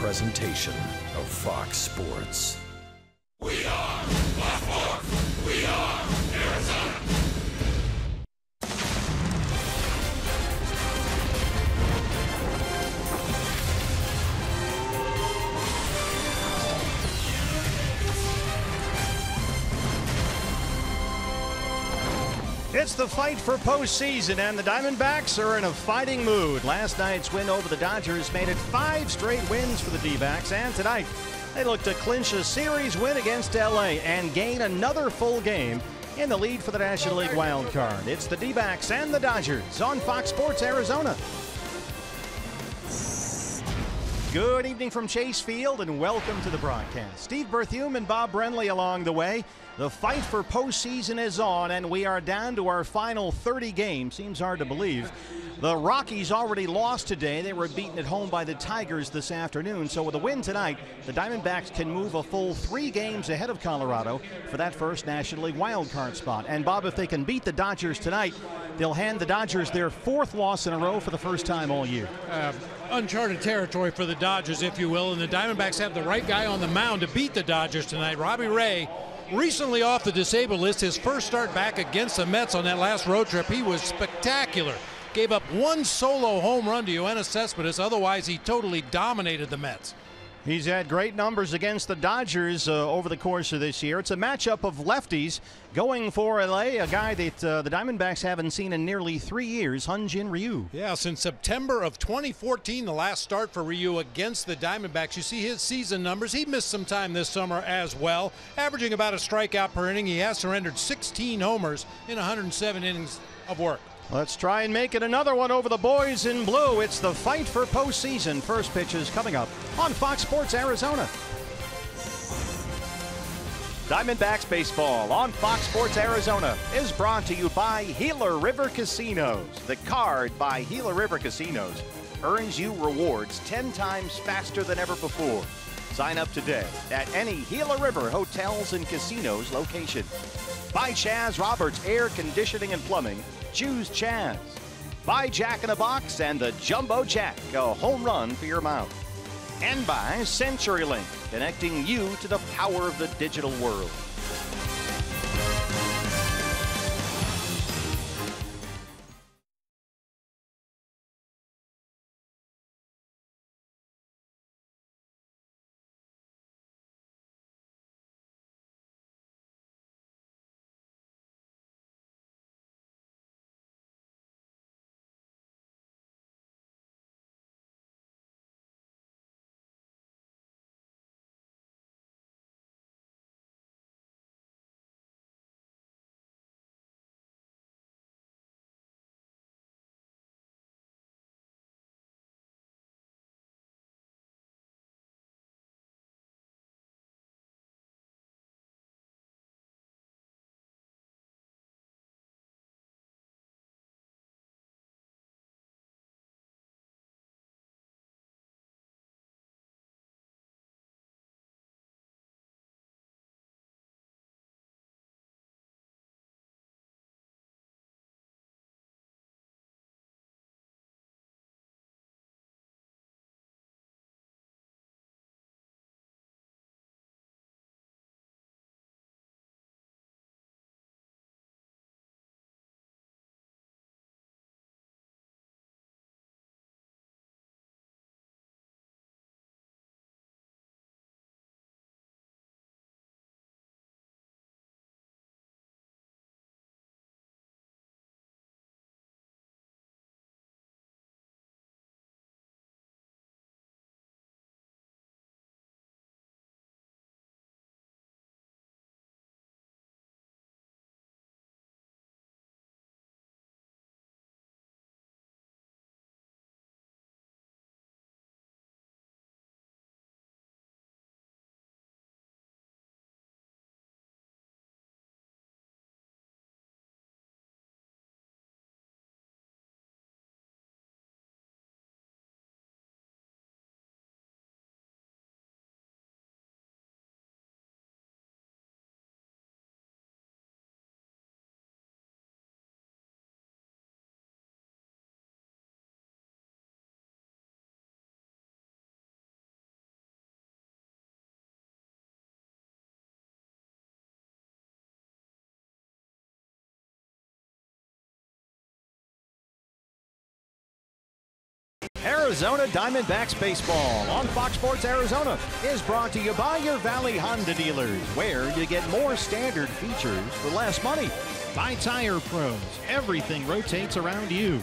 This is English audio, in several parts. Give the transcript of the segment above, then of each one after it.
presentation of Fox Sports. We are Baltimore. We are Arizona. It's the fight for postseason, and the Diamondbacks are in a fighting mood. Last night's win over the Dodgers made it 5 straight wins for the D-backs, and tonight they look to clinch a series win against LA and gain another full game in the lead for the National League wild card. It's the D-backs and the Dodgers on Fox Sports Arizona. Good evening from Chase Field and welcome to the broadcast. Steve Berthume and Bob Brenly along the way. The fight for postseason is on, and we are down to our final 30 games. Seems hard to believe. The Rockies already lost today. They were beaten at home by the Tigers this afternoon. So with a win tonight, the Diamondbacks can move a full 3 games ahead of Colorado for that first National League wild card spot. And Bob, if they can beat the Dodgers tonight, they'll hand the Dodgers their 4th loss in a row for the first time all year. Uncharted territory for the Dodgers, if you will, and the Diamondbacks have the right guy on the mound to beat the Dodgers tonight. Robbie Ray, recently off the disabled list, his first start back against the Mets on that last road trip. He was spectacular. Gave up 1 solo home run to Yoenis Cespedes. Otherwise, he totally dominated the Mets. He's had great numbers against the Dodgers over the course of this year. It's a matchup of lefties going for LA, a guy that the Diamondbacks haven't seen in nearly 3 years, Hyun-Jin Ryu. Yeah, since September of 2014, the last start for Ryu against the Diamondbacks. You see his season numbers. He missed some time this summer as well, averaging about a strikeout per inning. He has surrendered 16 homers in 107 innings of work. Let's try and make it another one over the boys in blue. It's the fight for postseason. First pitch is coming up on Fox Sports Arizona. Diamondbacks baseball on Fox Sports Arizona is brought to you by Gila River Casinos. The card by Gila River Casinos earns you rewards 10 times faster than ever before. Sign up today at any Gila River Hotels and Casinos location. By Chaz Roberts Air Conditioning and Plumbing. Choose Chaz. By Jack in a Box and the Jumbo Jack, a home run for your mouth. And by CenturyLink, connecting you to the power of the digital world. Arizona Diamondbacks baseball on Fox Sports Arizona is brought to you by your Valley Honda dealers, where you get more standard features for less money. By Tire Pros, everything rotates around you.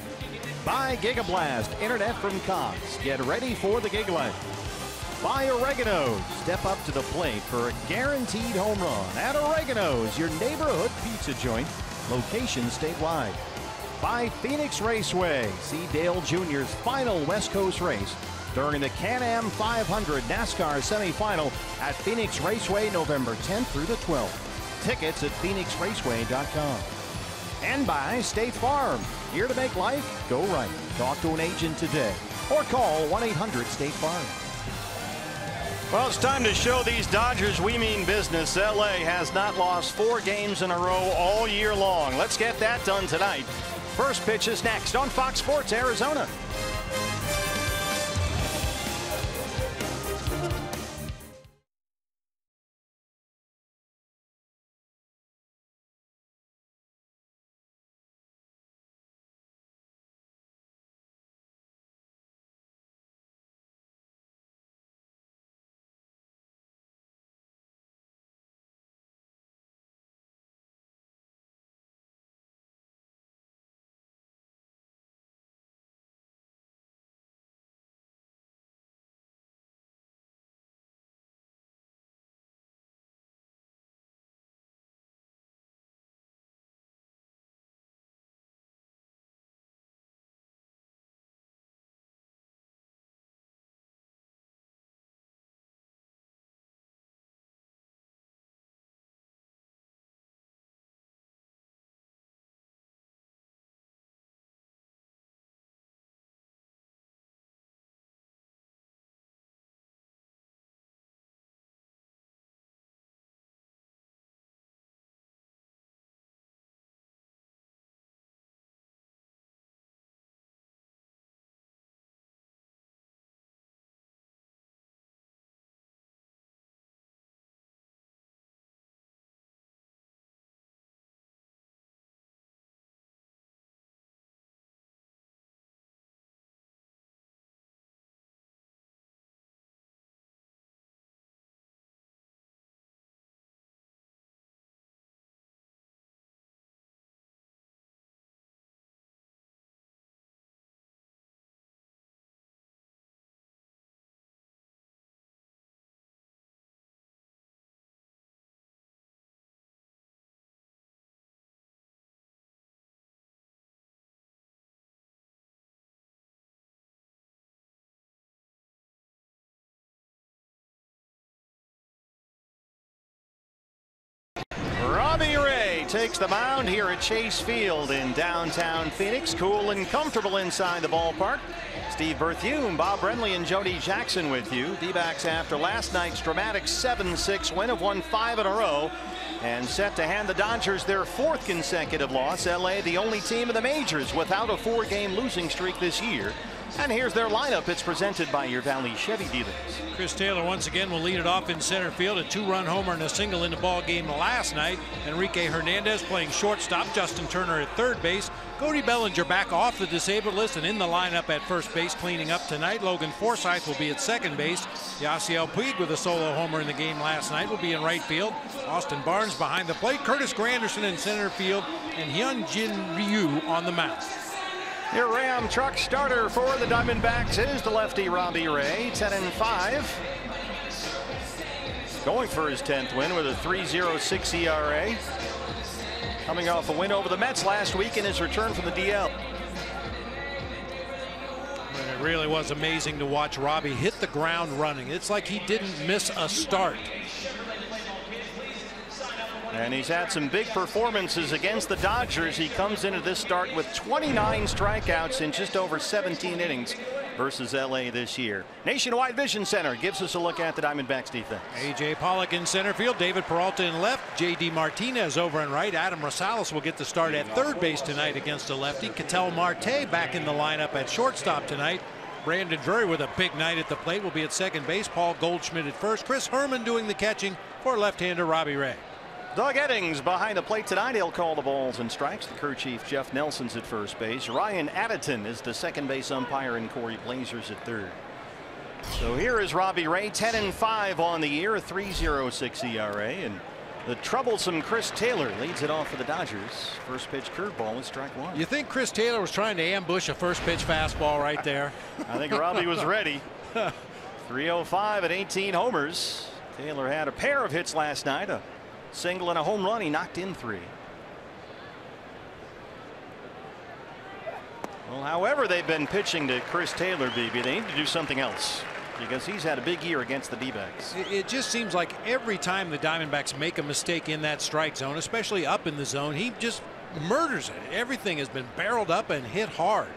By Gigablast, internet from Cox. Get ready for the gig life. By Oregano's, step up to the plate for a guaranteed home run at Oregano's, your neighborhood pizza joint, location statewide. By Phoenix Raceway, see Dale Jr.'s final West Coast race during the Can-Am 500 NASCAR semifinal at Phoenix Raceway November 10th through the 12th. Tickets at phoenixraceway.com. And by State Farm, here to make life go right. Talk to an agent today or call 1-800-STATE-FARM. Well, it's time to show these Dodgers we mean business. LA has not lost 4 games in a row all year long. Let's get that done tonight. First pitch is next on Fox Sports Arizona. Robbie Ray takes the mound here at Chase Field in downtown Phoenix. Cool and comfortable inside the ballpark. Steve Berthiaume, Bob Brenly, and Jody Jackson with you. D-backs after last night's dramatic 7-6 win have won 5 in a row and set to hand the Dodgers their 4th consecutive loss. LA, the only team in the majors without a 4-game losing streak this year. And here's their lineup. It's presented by your Valley Chevy dealers. Chris Taylor once again will lead it off in center field. A 2-run homer and a single in the ball game last night. Enrique Hernandez playing shortstop. Justin Turner at third base. Cody Bellinger back off the disabled list and in the lineup at first base cleaning up tonight. Logan Forsythe will be at second base. Yasiel Puig with a solo homer in the game last night will be in right field. Austin Barnes behind the plate. Curtis Granderson in center field. And Hyunjin Ryu on the mound. Your Ram truck starter for the Diamondbacks is the lefty Robbie Ray, 10-5. Going for his 10th win with a 3.06 ERA. Coming off a win over the Mets last week in his return from the DL. And it really was amazing to watch Robbie hit the ground running. It's like he didn't miss a start. And he's had some big performances against the Dodgers. He comes into this start with 29 strikeouts in just over 17 innings versus LA this year. Nationwide Vision Center gives us a look at the Diamondbacks defense. A.J. Pollock in center field. David Peralta in left. J.D. Martinez over in right. Adam Rosales will get the start at third base tonight against a lefty. Ketel Marte back in the lineup at shortstop tonight. Brandon Drury with a big night at the plate will be at second base. Paul Goldschmidt at first. Chris Herman doing the catching for left-hander Robbie Ray. Doug Eddings behind the plate tonight. He'll call the balls and strikes. The crew chief Jeff Nelson's at first base. Ryan Addison is the second base umpire, and Corey Blazer's at third. So here is Robbie Ray, 10-5 on the year, a 3.06 ERA, and the troublesome Chris Taylor leads it off for the Dodgers. First pitch curveball is strike one. You think Chris Taylor was trying to ambush a first pitch fastball right there? I think Robbie was ready. 305 and 18 homers. Taylor had a pair of hits last night, a single and a home run. He knocked in 3. Well, however they've been pitching to Chris Taylor, BB, they need to do something else, because he's had a big year against the D-backs. It just seems like every time the Diamondbacks make a mistake in that strike zone, especially up in the zone, he just murders it. Everything has been barreled up and hit hard.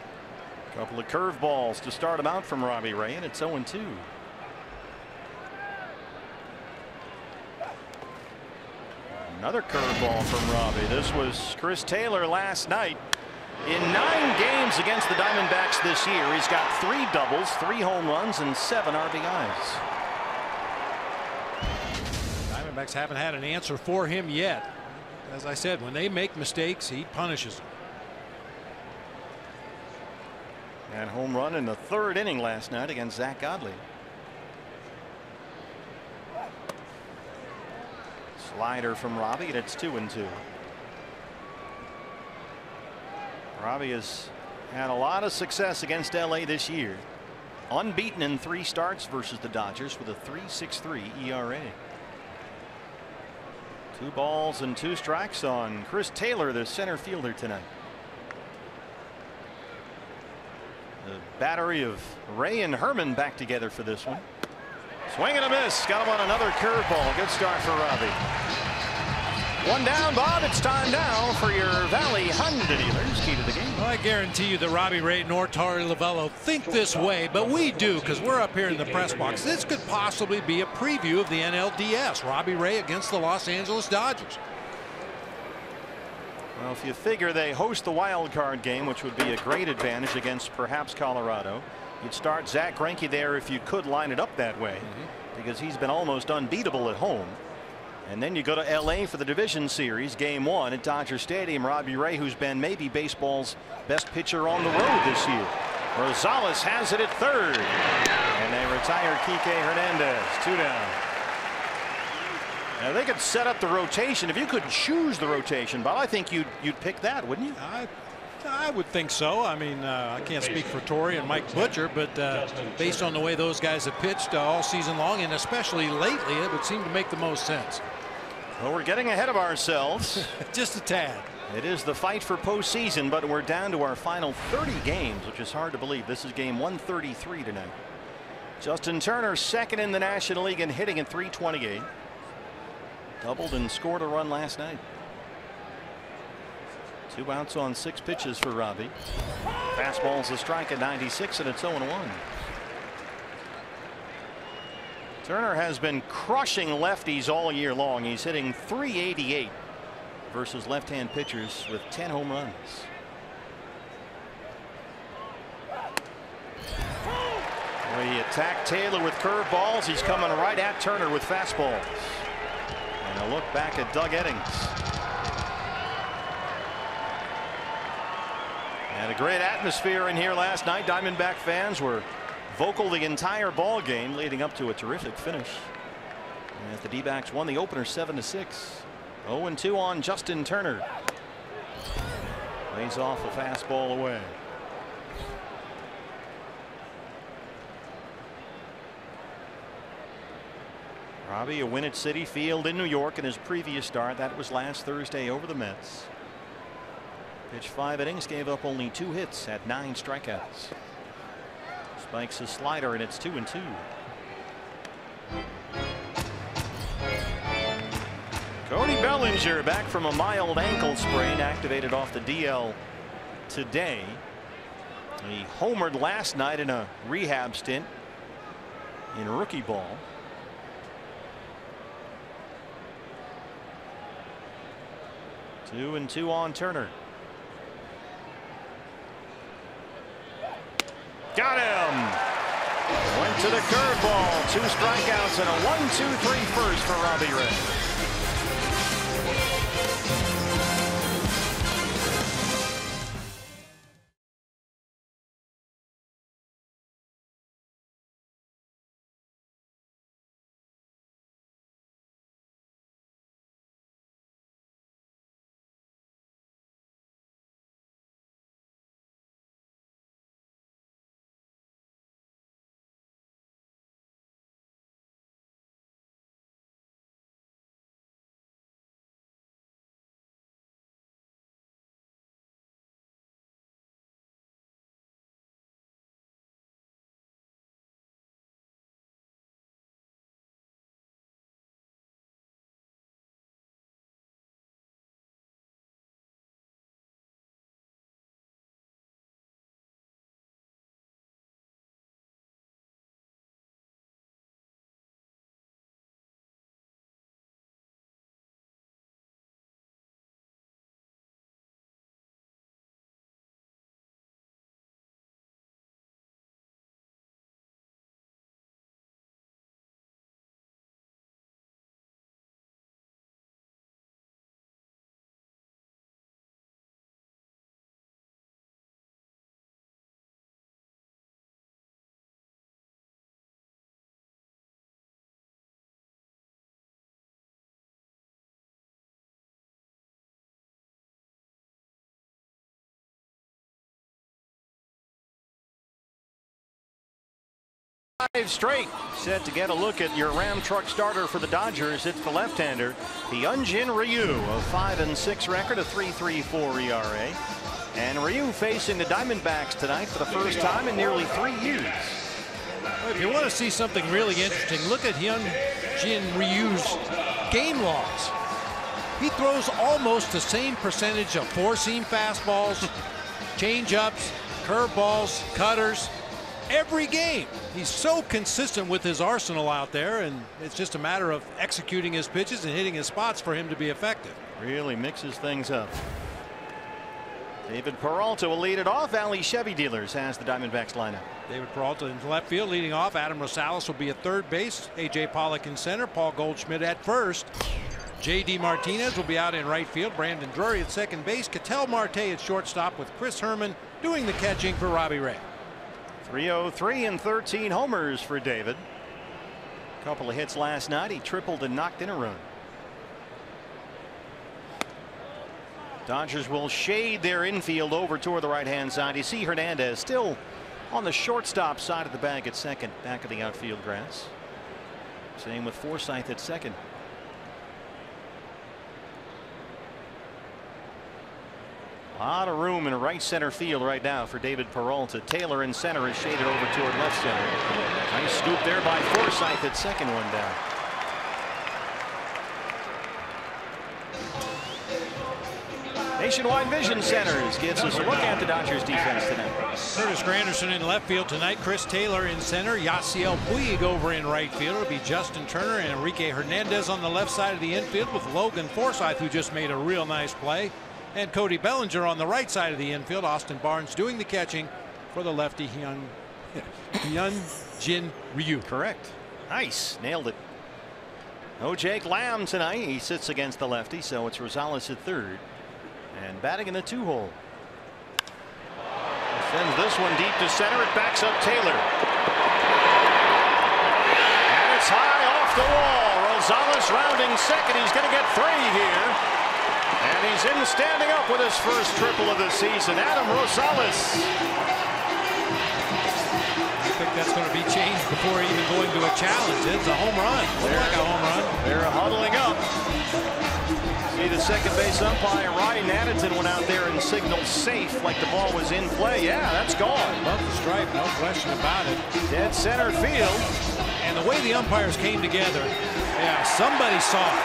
A couple of curveballs to start him out from Robbie Ray, and it's 0-2. Another curveball from Robbie. This was Chris Taylor last night. In 9 games against the Diamondbacks this year, he's got 3 doubles, 3 home runs, and 7 RBIs. Diamondbacks haven't had an answer for him yet. As I said, when they make mistakes, he punishes them. And home run in the 3rd inning last night against Zach Godley. Slider from Robbie, and it's 2-2. Robbie has had a lot of success against LA this year. Unbeaten in 3 starts versus the Dodgers with a 3.63 ERA. 2 balls and 2 strikes on Chris Taylor, the center fielder tonight. The battery of Ray and Herman back together for this one. Swing and a miss. Got him on another curveball. Good start for Robbie. 1 down, Bob. It's time now for your Valley Honda dealers. Key to the game. Well, I guarantee you that Robbie Ray nor Torey Lovello think this way, but we do, because we're up here in the press box. This could possibly be a preview of the NLDS. Robbie Ray against the Los Angeles Dodgers. Well, if you figure they host the wild card game, which would be a great advantage against perhaps Colorado, you'd start Zach Greinke there if you could line it up that way, because he's been almost unbeatable at home. And then you go to LA for the division series, game 1 at Dodger Stadium. Robbie Ray, who's been maybe baseball's best pitcher on the road this year. Rosales has it at 3rd, and they retire Kike Hernandez. 2 down. Now they could set up the rotation. If you could choose the rotation, Bob, I think you'd pick that, wouldn't you? I would think so. I mean, I can't speak for Torey and Mike Butcher, but based on the way those guys have pitched all season long, and especially lately, it would seem to make the most sense. Well, we're getting ahead of ourselves. Just a tad. It is the fight for postseason, but we're down to our final 30 games, which is hard to believe. This is game 133 tonight. Justin Turner, 2nd in the National League in hitting at .328. Doubled and scored a run last night. 2 outs on 6 pitches for Robbie. Fastball's a strike at 96, and it's 0-1. Turner has been crushing lefties all year long. He's hitting .388 versus left-hand pitchers with 10 home runs. Well, he attacked Taylor with curveballs. He's coming right at Turner with fastballs. And a look back at Doug Eddings. And a great atmosphere in here last night. Diamondback fans were vocal the entire ball game, leading up to a terrific finish. And the D-backs won the opener 7-6. 0-2 on Justin Turner. Lays off a fastball away. Robbie, a win at Citi Field in New York in his previous start. That was last Thursday over the Mets. Pitched 5 innings, gave up only 2 hits, had 9 strikeouts. Spikes a slider, and it's 2-2. Cody Bellinger back from a mild ankle sprain, activated off the DL today. He homered last night in a rehab stint in rookie ball. Two and two on Turner. Got him. Went to the curveball. 2 strikeouts and a 1-2-3 first for Robbie Ray. 5 straight. Set to get a look at your Ram truck starter for the Dodgers. It's the left-hander, Hyunjin Ryu, a 5-6 record, a 3.34 ERA. And Ryu facing the Diamondbacks tonight for the first time in nearly 3 years. If you want to see something really interesting, look at Hyunjin Ryu's game logs. He throws almost the same percentage of four-seam fastballs, change-ups, curveballs, cutters, every game. He's so consistent with his arsenal out there, and it's just a matter of executing his pitches and hitting his spots for him to be effective. Really mixes things up. David Peralta will lead it off. Ali Chevy Dealers has the Diamondbacks lineup. David Peralta in left field leading off. Adam Rosales will be at third base. A.J. Pollock in center. Paul Goldschmidt at first. J.D. Martinez will be out in right field. Brandon Drury at second base. Ketel Marte at shortstop with Chris Herman doing the catching for Robbie Ray. 303 and 13 homers for David. A couple of hits last night. He tripled and knocked in a run. Dodgers will shade their infield over toward the right-hand side. You see Hernandez still on the shortstop side of the bag at second, back of the outfield grass. Same with Forsythe at second. A lot of room in right center field right now for David Peralta. Taylor in center is shaded over toward left center. Nice scoop there by Forsythe at second, one down. Nationwide Vision Centers gets us a look at the Dodgers defense tonight. Curtis Granderson in left field tonight. Chris Taylor in center. Yasiel Puig over in right field. It'll be Justin Turner and Enrique Hernandez on the left side of the infield with Logan Forsythe, who just made a real nice play. And Cody Bellinger on the right side of the infield. Austin Barnes doing the catching for the lefty Hyunjin Ryu. Correct. Nice. Nailed it. No Jake Lamb tonight. He sits against the lefty, so it's Rosales at third. And batting in the 2-hole. Sends this one deep to center. It backs up Taylor. And it's high off the wall. Rosales rounding second. He's going to get 3 here. And he's in standing up with his first triple of the season. Adam Rosales. I think that's going to be changed before even going to a challenge. It's a home run. Looked like a home run. They're huddling up. See the second base umpire Ryan Natterton went out there and signaled safe like the ball was in play. Yeah, that's gone. Above the stripe, no question about it. Dead center field. And the way the umpires came together, yeah, somebody saw it.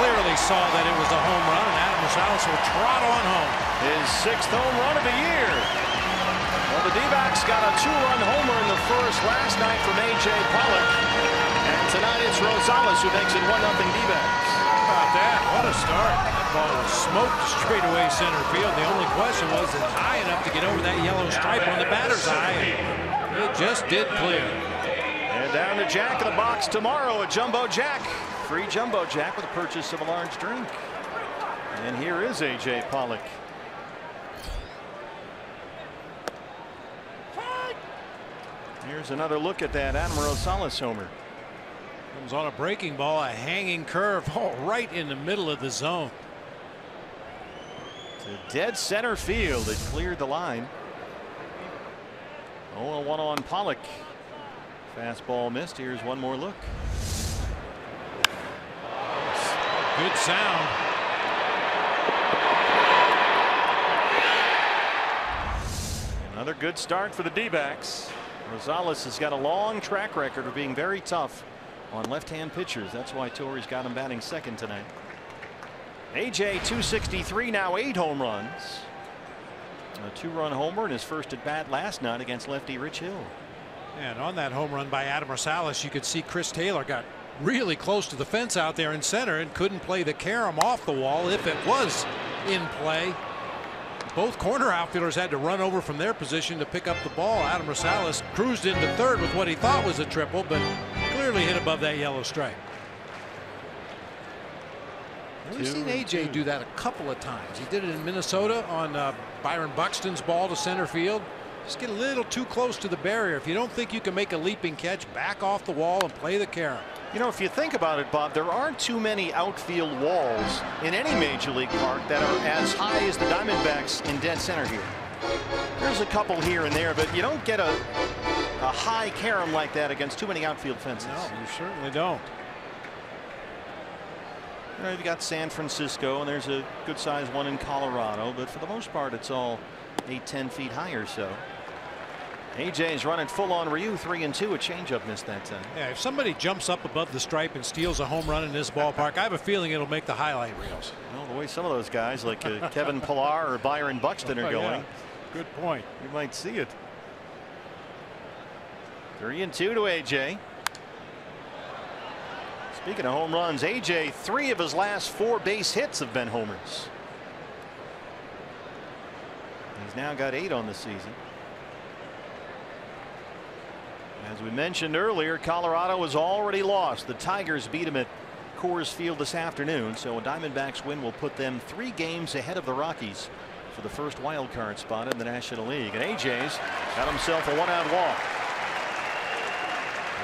Clearly saw that it was a home run, and Adam Rosales will trot on home. His 6th home run of the year. Well, the D-backs got a 2-run homer in the first last night from A.J. Pollock. And tonight it's Rosales who makes it 1-0 D-backs. About that, what a start. That ball was smoked straight away center field. The only question was it's high enough to get over that yellow stripe on the batter's eye. It just did clear. And down to Jack in the box tomorrow, a Jumbo Jack. Free Jumbo Jack with the purchase of a large drink. And here is A.J. Pollock. Here's another look at that Adam Rosales homer. Comes on a breaking ball, a hanging curve, right in the middle of the zone. To dead center field. It cleared the line. 0-1 on Pollock. Fastball missed. Here's one more look. Good sound. Another good start for the D-backs. Rosales has got a long track record of being very tough on left-hand pitchers. That's why Torrey's got him batting second tonight. A.J. 263 now, 8 home runs. A 2-run homer in his first at bat last night against lefty Rich Hill. And on that home run by Adam Rosales, you could see Chris Taylor got really close to the fence out there in center and couldn't play the carom off the wall if it was in play. Both corner outfielders had to run over from their position to pick up the ball. Adam Rosales cruised into third with what he thought was a triple, but clearly hit above that yellow stripe. We've seen A.J. do that a couple of times. He did it in Minnesota on Byron Buxton's ball to center field. Just get a little too close to the barrier. If you don't think you can make a leaping catch, back off the wall and play the carom. You know, if you think about it, Bob, there aren't too many outfield walls in any major league park that are as high as the Diamondbacks in dead center here. There's a couple here and there, but you don't get a a high carom like that against too many outfield fences. No, you certainly don't. You know, you've got San Francisco, and there's a good sized one in Colorado, but for the most part it's all 8-10 feet high or so. AJ's running full on Ryu, 3-2. A changeup missed that time. Yeah, if somebody jumps up above the stripe and steals a home run in this ballpark, I have a feeling it'll make the highlight reels. Well, the way some of those guys like Kevin Pillar or Byron Buxton are going. Yeah. Good point. You might see it. 3-2 to AJ. Speaking of home runs, AJ, 3 of his last 4 base hits have been homers. He's now got 8 on the season. As we mentioned earlier, Colorado has already lost. The Tigers beat them at Coors Field this afternoon, so a Diamondbacks win will put them 3 games ahead of the Rockies for the first wild card spot in the National League. And AJ's got himself a 1-out walk.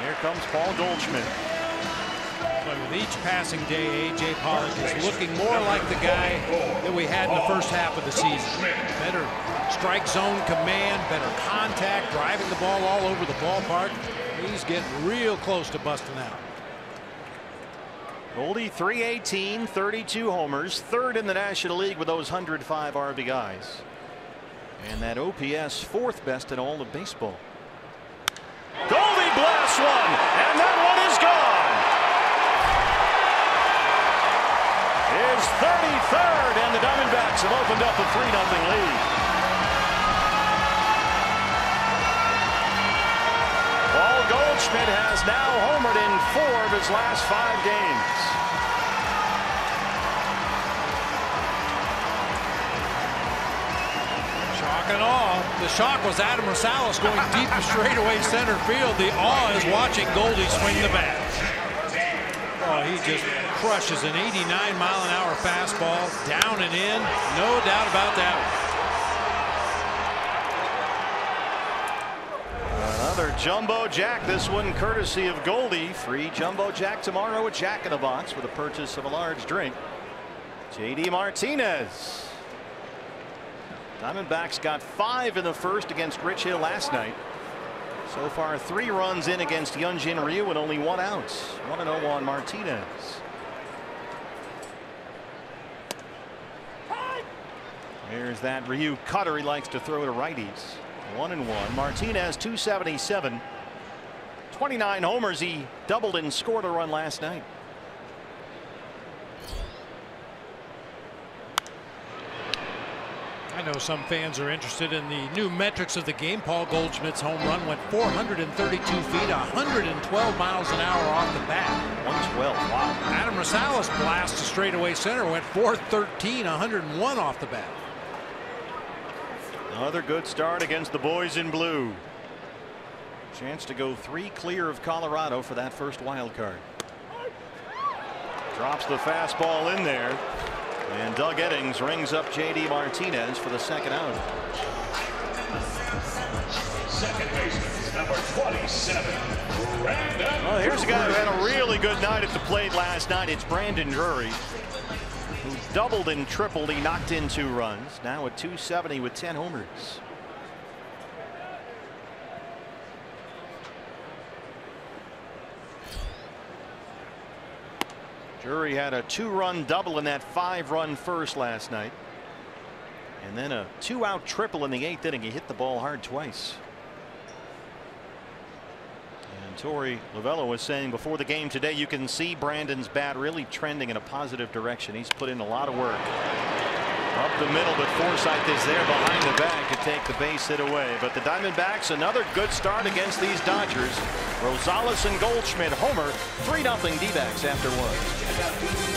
Here comes Paul Goldschmidt. But with each passing day, A.J. Pollock is looking more like the guy that we had in the first half of the season. Better strike zone command, better contact, driving the ball all over the ballpark. He's getting real close to busting out. Goldie, 318, 32 homers, 3rd in the National League with those 105 RBIs. And that OPS 4th best in all of baseball. Goldie blasts one, and that one is gone. His 33rd, and the Diamondbacks have opened up a 3-0 lead. Paul Goldschmidt has now homered in 4 of his last 5 games. Shock and awe. The shock was Adam Rosales going deep to straightaway center field. The awe is watching Goldie swing the bat. Oh, he just crushes an 89-mile-an-hour fastball down and in. No doubt about that one. Another jumbo jack, this one courtesy of Goldie. Free jumbo jack tomorrow at Jack in the Box with a purchase of a large drink. JD Martinez. Diamondbacks got 5 in the first against Rich Hill last night. So far 3 runs in against Hyunjin Ryu and only 1 out. 1-0 on Martinez. There's that Ryu cutter he likes to throw to righties. 1-1. Martinez 277. 29 homers. He doubled and scored a run last night. I know some fans are interested in the new metrics of the game. Paul Goldschmidt's home run went 432 feet, 112 miles an hour off the bat. 112. Wow. Adam Rosales' blast to straightaway center went 413, 101 off the bat. Another good start against the boys in blue. Chance to go 3 clear of Colorado for that first wild card. Drops the fastball in there. And Doug Eddings rings up JD Martinez for the 2nd out. Second baseman, number 27, Brandon. Well, here's a guy who had a really good night at the plate last night. It's Brandon Drury, who doubled and tripled. He knocked in 2 runs. Now at 270 with 10 homers. Drury had a 2-run double in that 5-run first last night. And then a 2-out triple in the 8th inning. He hit the ball hard twice. And Torey Lovullo was saying before the game today, you can see Brandon's bat really trending in a positive direction. He's put in a lot of work. Up the middle, but Forsythe is there behind the bag to take the base hit away. But the Diamondbacks, another good start against these Dodgers. Rosales and Goldschmidt homer, 3-0 D-backs after 1.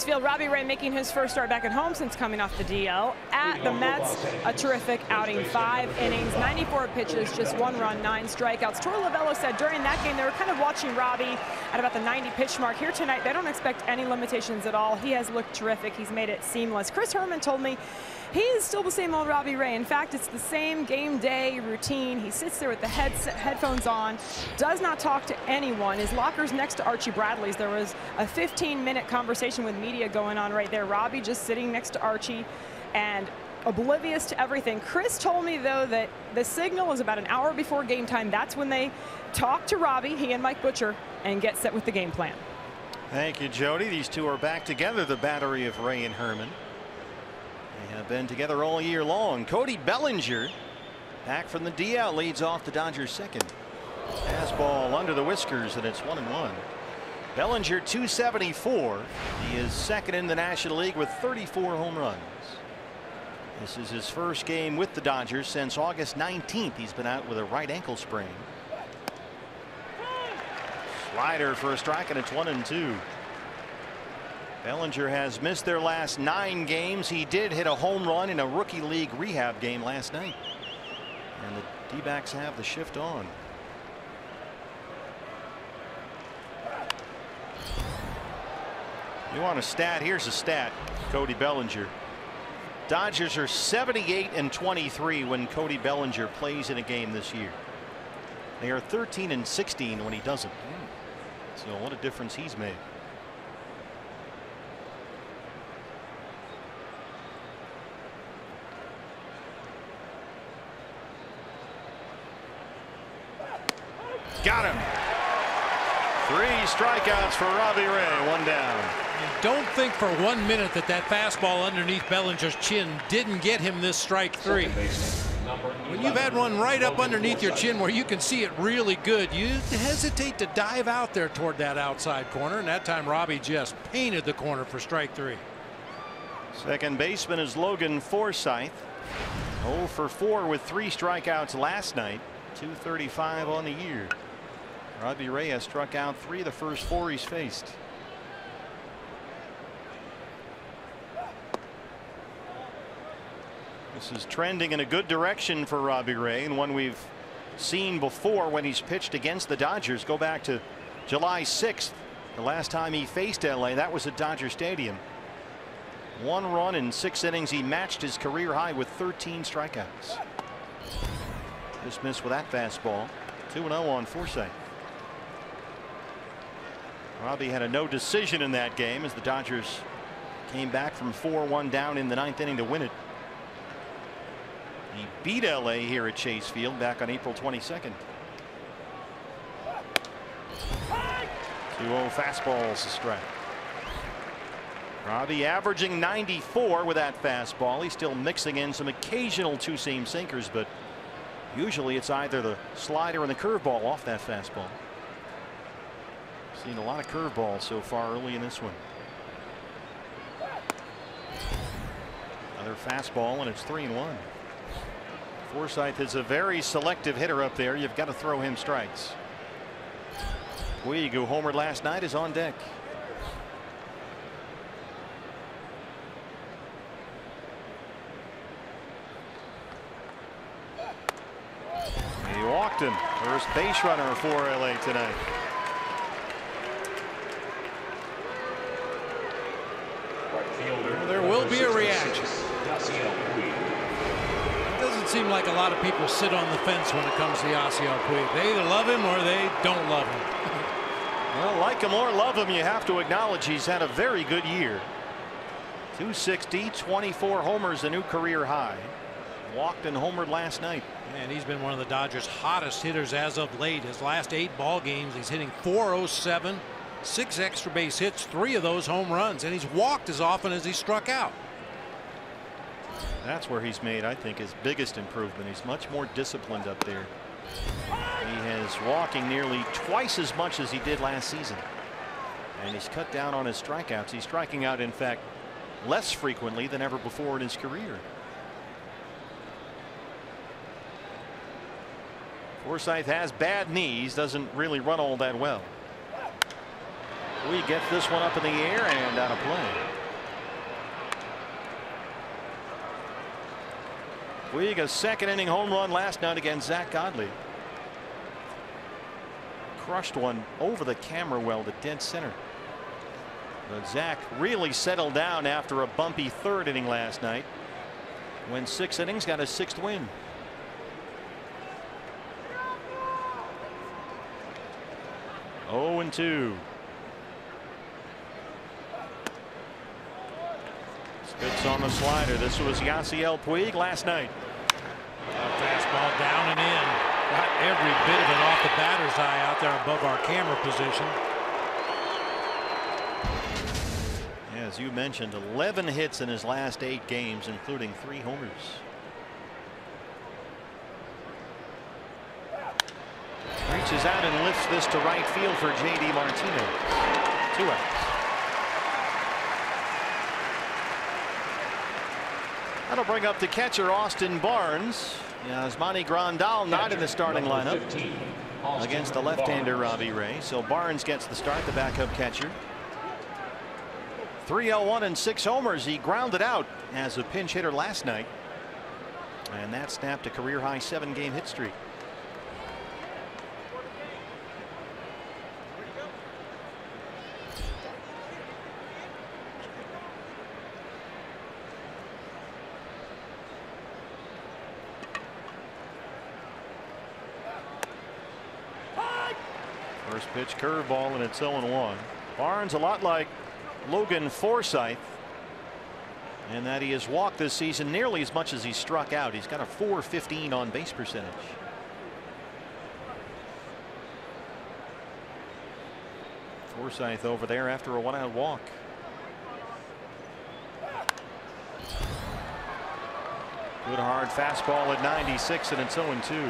Field, Robbie Ray making his first start back at home since coming off the DL. At the Mets, a terrific outing. 5 innings, 94 pitches, just 1 run, 9 strikeouts. Troy Lovello said during that game they were kind of watching Robbie at about the 90 pitch mark. Here tonight, they don't expect any limitations at all. He has looked terrific. He's made it seamless. Chris Herman told me he is still the same old Robbie Ray. In fact, it's the same game day routine. He sits there with the headphones on, does not talk to anyone. His locker's next to Archie Bradley's. There was a 15-minute conversation with media going on right there. Robbie just sitting next to Archie and oblivious to everything. Chris told me, though, that the signal is about an hour before game time. That's when they talk to Robbie, he and Mike Butcher, and get set with the game plan. Thank you, Jody. These two are back together, the battery of Ray and Herman. They have been together all year long. Cody Bellinger, back from the DL, leads off the Dodgers' second. Fastball under the whiskers, and it's 1-1. Bellinger 274. He is second in the National League with 34 home runs. This is his first game with the Dodgers since August 19th. He's been out with a right ankle sprain. Slider for a strike, and it's 1-2. Bellinger has missed their last 9 games. He did hit a home run in a rookie league rehab game last night. And the D-backs have the shift on. You want a stat? Here's a stat. Cody Bellinger. Dodgers are 78-23 when Cody Bellinger plays in a game this year. They are 13-16 when he doesn't. So what a difference he's made. Got him. 3 strikeouts for Robbie Ray. 1 down. And don't think for 1 minute that that fastball underneath Bellinger's chin didn't get him this strike 3. When you've had one right up underneath your chin where you can see it really good, you hesitate to dive out there toward that outside corner, and that time Robbie just painted the corner for strike 3. Second baseman is Logan Forsythe. 0 for 4 with 3 strikeouts last night. 235 on the year. Robbie Ray has struck out 3 of the first 4 he's faced. This is trending in a good direction for Robbie Ray, and one we've seen before when he's pitched against the Dodgers. Go back to July 6th, the last time he faced LA. That was at Dodger Stadium. 1 run in 6 innings. He matched his career high with 13 strikeouts. Dismissed with that fastball. 2-0 on Forsythe. Robbie had a no decision in that game as the Dodgers came back from 4-1 down in the 9th inning to win it. He beat LA here at Chase Field back on April 22nd. 2-0 fastballs a strike. Robbie averaging 94 with that fastball. He's still mixing in some occasional 2-seam sinkers, but usually it's either the slider and the curveball off that fastball. Seen a lot of curveballs so far early in this one. Another fastball, and it's 3-1. Forsythe is a very selective hitter up there. You've got to throw him strikes. Puig, who homered last night, is on deck. He walked him. First base runner for LA tonight. There will be a reaction. It doesn't seem like a lot of people sit on the fence when it comes to Yasiel Puig. They either love him or they don't love him. Well, like him or love him, you have to acknowledge he's had a very good year. 260, 24 homers, a new career high. Walked and homered last night. And he's been one of the Dodgers' hottest hitters as of late. His last 8 ball games, he's hitting .407, 6 extra base hits, 3 of those home runs, and he's walked as often as he struck out. That's where he's made, I think, his biggest improvement. He's much more disciplined up there. He is walking nearly twice as much as he did last season. And he's cut down on his strikeouts. He's striking out, in fact, less frequently than ever before in his career. Forsythe has bad knees, doesn't really run all that well. We get this one up in the air and out of play. Puig, a second inning home run last night against Zach Godley. Crushed one over the camera well to dead center. But Zach really settled down after a bumpy third inning last night. Went 6 innings, got his 6th win. Oh, and 2. Spits on the slider. This was Yasiel Puig last night. Fastball down and in. Got every bit of it off the batter's eye out there above our camera position. As you mentioned, 11 hits in his last 8 games, including 3 homers. Reaches out and lifts this to right field for J.D. Martinez. 2 outs. That'll bring up the catcher, Austin Barnes. Yasmani Grandal not in the starting lineup against the left-hander Robbie Ray. So Barnes gets the start, the backup catcher. 3-0-1 and 6 homers. He grounded out as a pinch hitter last night, and that snapped a career-high 7-game hit streak. First pitch curveball, and it's 0-1. Barnes a lot like Logan Forsythe in that he has walked this season nearly as much as he struck out. He's got a .415 on base percentage. Forsythe over there after a 1-out walk. Good hard fastball at 96, and it's 0-2.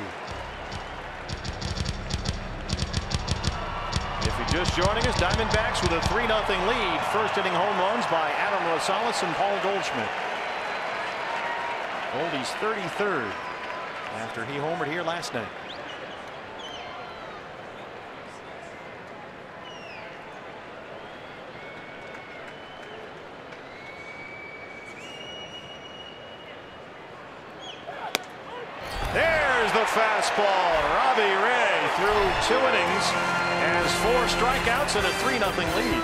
If you're just joining us, Diamondbacks with a 3-0 lead. First inning home runs by Adam Rosales and Paul Goldschmidt. Goldie's 33rd after he homered here last night. There's the fastball. Robbie Ray through 2 innings has 4 strikeouts and a 3-0 lead.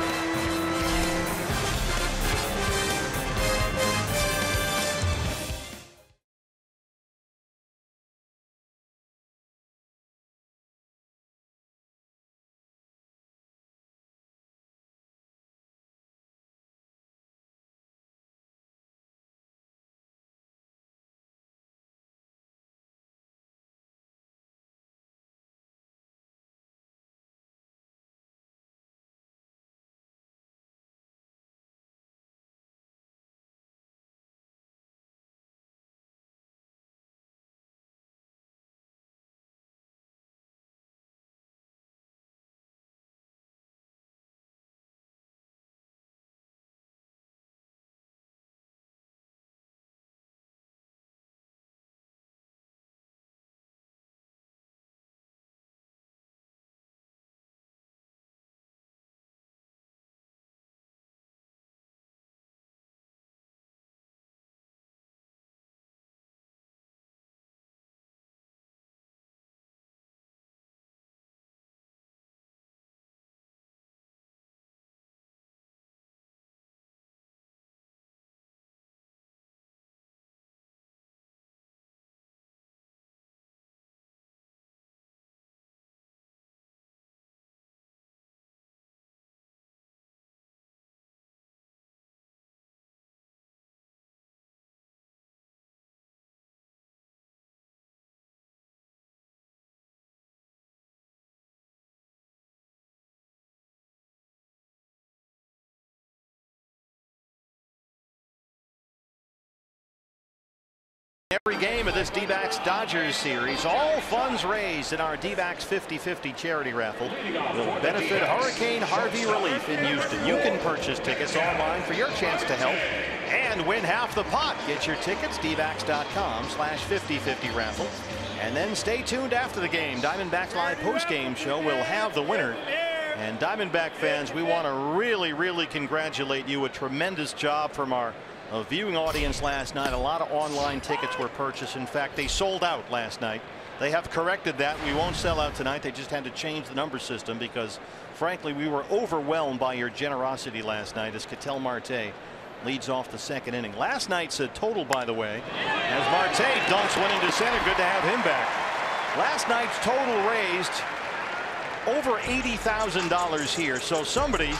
Every game of this D-backs Dodgers series, all funds raised in our D-backs 50-50 charity raffle will benefit Hurricane Harvey relief in Houston. You can purchase tickets online for your chance to help and win half the pot. Get your tickets, dbacks.com/5050 raffle. And then stay tuned after the game. Diamondbacks Live post-game show will have the winner And Diamondback fans, we want to really congratulate you. A tremendous job from our viewing audience last night. A lot of online tickets were purchased. In fact, they sold out last night. They have corrected that. We won't sell out tonight. They just had to change the number system because, frankly, we were overwhelmed by your generosity last night as Ketel Marte leads off the second inning. Last night's total, by the way, as Marte dunks one into center. Good to have him back. Last night's total raised over $80,000 here. So somebody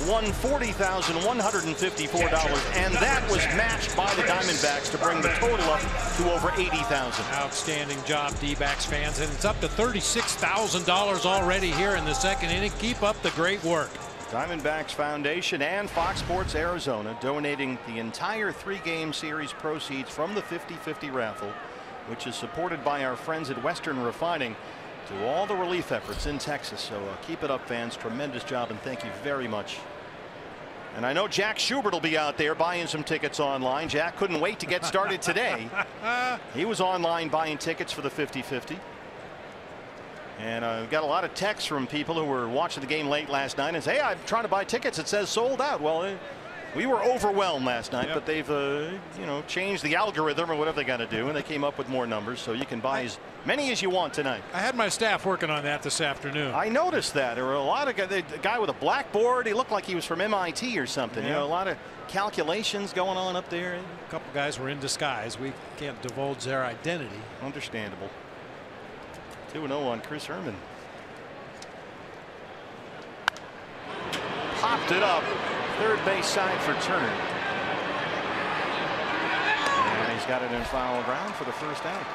won $40,154, and that was matched by the Diamondbacks to bring the total up to over $80,000. Outstanding job, D-backs fans, and it's up to $36,000 already here in the second inning. Keep up the great work. Diamondbacks Foundation and Fox Sports Arizona donating the entire 3-game series proceeds from the 50-50 raffle, which is supported by our friends at Western Refining, to all the relief efforts in Texas. So keep it up, fans. Tremendous job, and thank you very much. And I know Jack Schubert will be out there buying some tickets online. Jack couldn't wait to get started today. He was online buying tickets for the 50-50. And we got a lot of texts from people who were watching the game late last night and say, hey, I'm trying to buy tickets. It says sold out. Well, we were overwhelmed last night, but they've changed the algorithm or whatever they got to do, and they came up with more numbers, so you can buy as many as you want tonight. I had my staff working on that this afternoon. I noticed that there were a lot of guys. The guy with a blackboard, he looked like he was from MIT or something. Yeah. A lot of calculations going on up there. A couple guys were in disguise. We can't divulge their identity. Understandable. 2-0 on Chris Herman. Popped it up. Third base side for Turner. And he's got it in foul ground for the first out.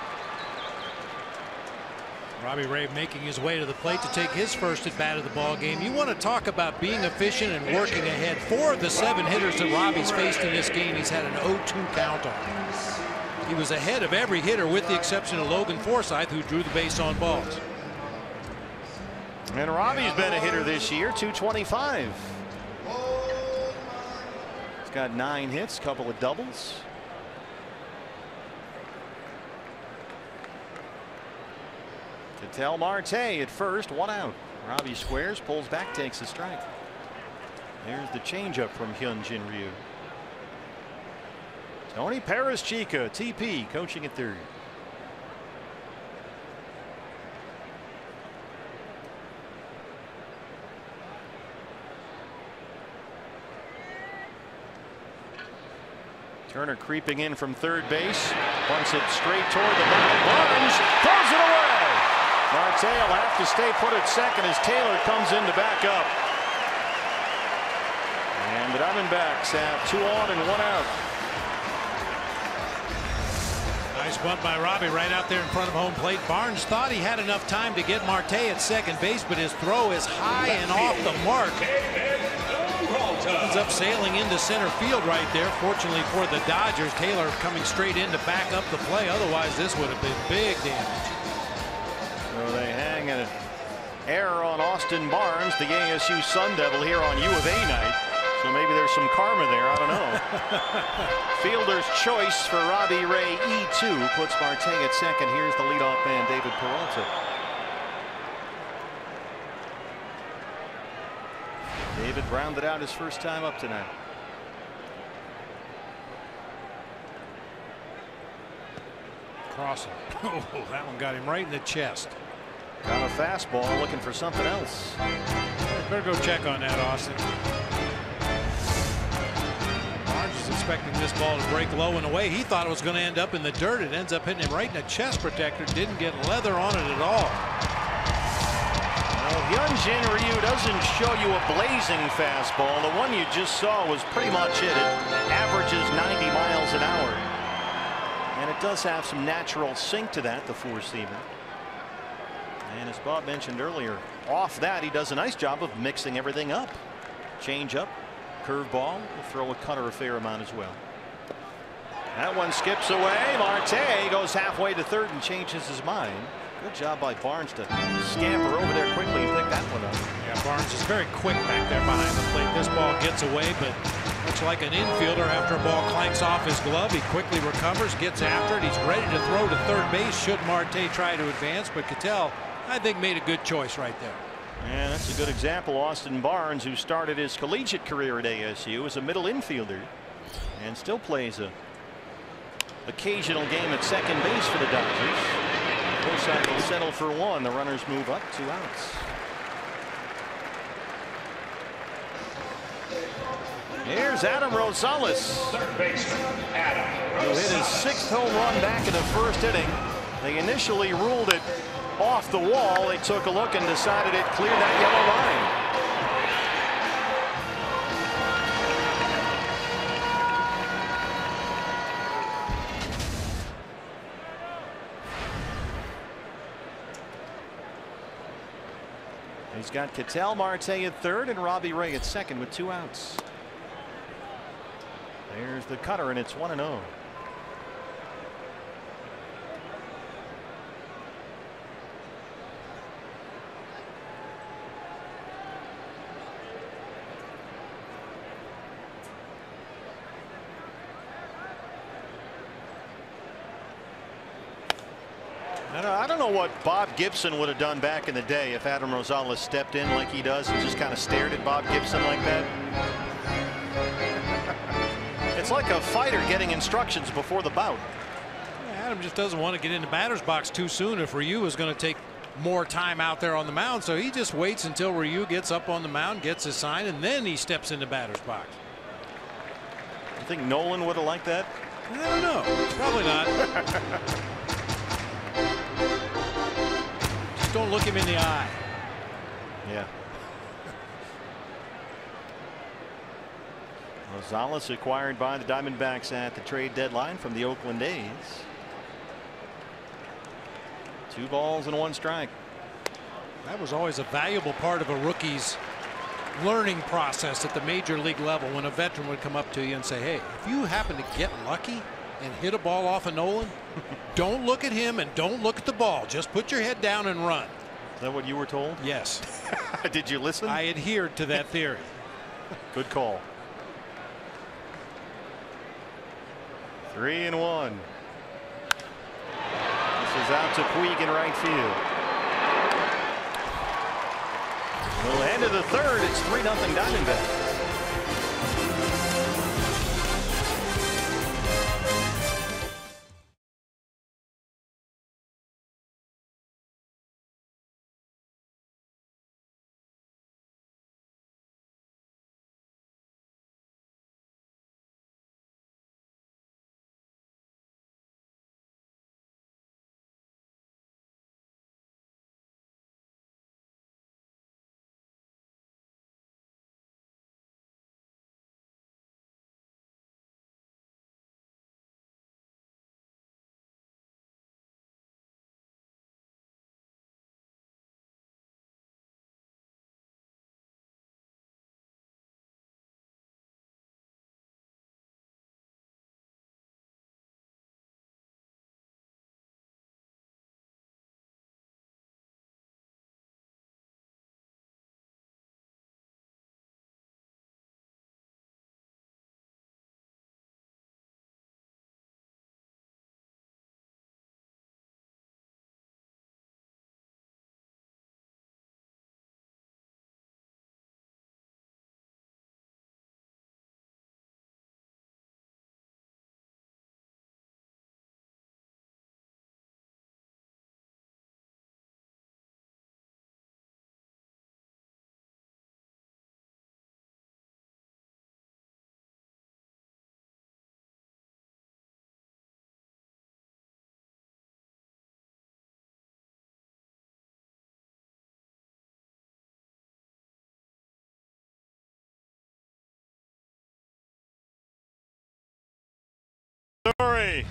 Robbie Ray making his way to the plate to take his first at bat of the ball game. You want to talk about being efficient and working ahead. 4 of the 7 hitters that Robbie's faced in this game, he's had an 0-2 count on. He was ahead of every hitter with the exception of Logan Forsythe, who drew the base on balls. And Robbie's been a hitter this year, 225. He's got 9 hits, couple of doubles. Ketel Marte at first, 1 out. Robbie squares, pulls back, takes a strike. There's the changeup from Hyunjin Ryu. Tony Perez-Chica, TP, coaching at third. Turner creeping in from third base, bunts it straight toward the mound. Barnes throws it away. Marte will have to stay put at second as Taylor comes in to back up. And the Diamondbacks have 2 on and 1 out. Nice bunt by Robbie right out there in front of home plate. Barnes thought he had enough time to get Marte at second base, but his throw is high and off the mark. Ends up sailing into center field right there. Fortunately for the Dodgers, Taylor coming straight in to back up the play. Otherwise, this would have been big damage. So they hang an error on Austin Barnes, the ASU Sun Devil, here on U of A night. So maybe there's some karma there. I don't know. Fielder's choice for Robbie Ray, E2, puts Marte at second. Here's the leadoff man, David Peralta. David rounded out his first time up tonight. Crossing. Oh, that one got him right in the chest. Got a fastball, looking for something else. Better go check on that, Austin. Barnes is expecting this ball to break low and away. He thought it was going to end up in the dirt. It ends up hitting him right in the chest protector. Didn't get leather on it at all. Well, Hyunjin Ryu doesn't show you a blazing fastball. The one you just saw was pretty much it. It averages 90 miles an hour. And it does have some natural sink to that, the 4-seamer. And as Bob mentioned earlier, off that he does a nice job of mixing everything up. Change up, curveball, will throw a cutter a fair amount as well. That one skips away. Marte goes halfway to third and changes his mind. Good job by Barnes to scamper over there quickly and pick that one up. Yeah, Barnes is very quick back there behind the plate. This ball gets away, but much like an infielder, after a ball clanks off his glove, he quickly recovers, gets after it. He's ready to throw to third base should Marte try to advance, but Ketel, I think, made a good choice right there. And that's a good example. Austin Barnes, who started his collegiate career at ASU as a middle infielder and still plays a occasional game at second base for the Dodgers. Forsythe will settle for one. The runners move up, 2 outs. Here's Adam Rosales, Third baseman, Adam who hit his Rosales. 6th home run back in the 1st inning. They initially ruled it off the wall. They took a look and decided it cleared that yellow line. He's got Ketel Marte at 3rd and Robbie Ray at 2nd with 2 outs. There's the cutter, and it's 1-0. I don't know what Bob Gibson would have done back in the day if Adam Rosales stepped in like he does and just kind of stared at Bob Gibson like that. It's like a fighter getting instructions before the bout. Adam just doesn't want to get in the batter's box too soon if Ryu is going to take more time out there on the mound, so he just waits until Ryu gets up on the mound, gets his sign, and then he steps in the batter's box. You think Nolan would have liked that? I don't know. Probably not. Just don't look him in the eye. Yeah. Rosales acquired by the Diamondbacks at the trade deadline from the Oakland A's. 2 balls and 1 strike. That was always a valuable part of a rookie's learning process at the major league level, when a veteran would come up to you and say, hey, if you happen to get lucky and hit a ball off of Nolan, don't look at him and don't look at the ball. Just put your head down and run. Is that what you were told? Yes. Did you listen? I adhered to that theory. Good call. 3-1. This is out to Puig in right field. Well, end of the 3rd, it's 3-0 Diamondbacks.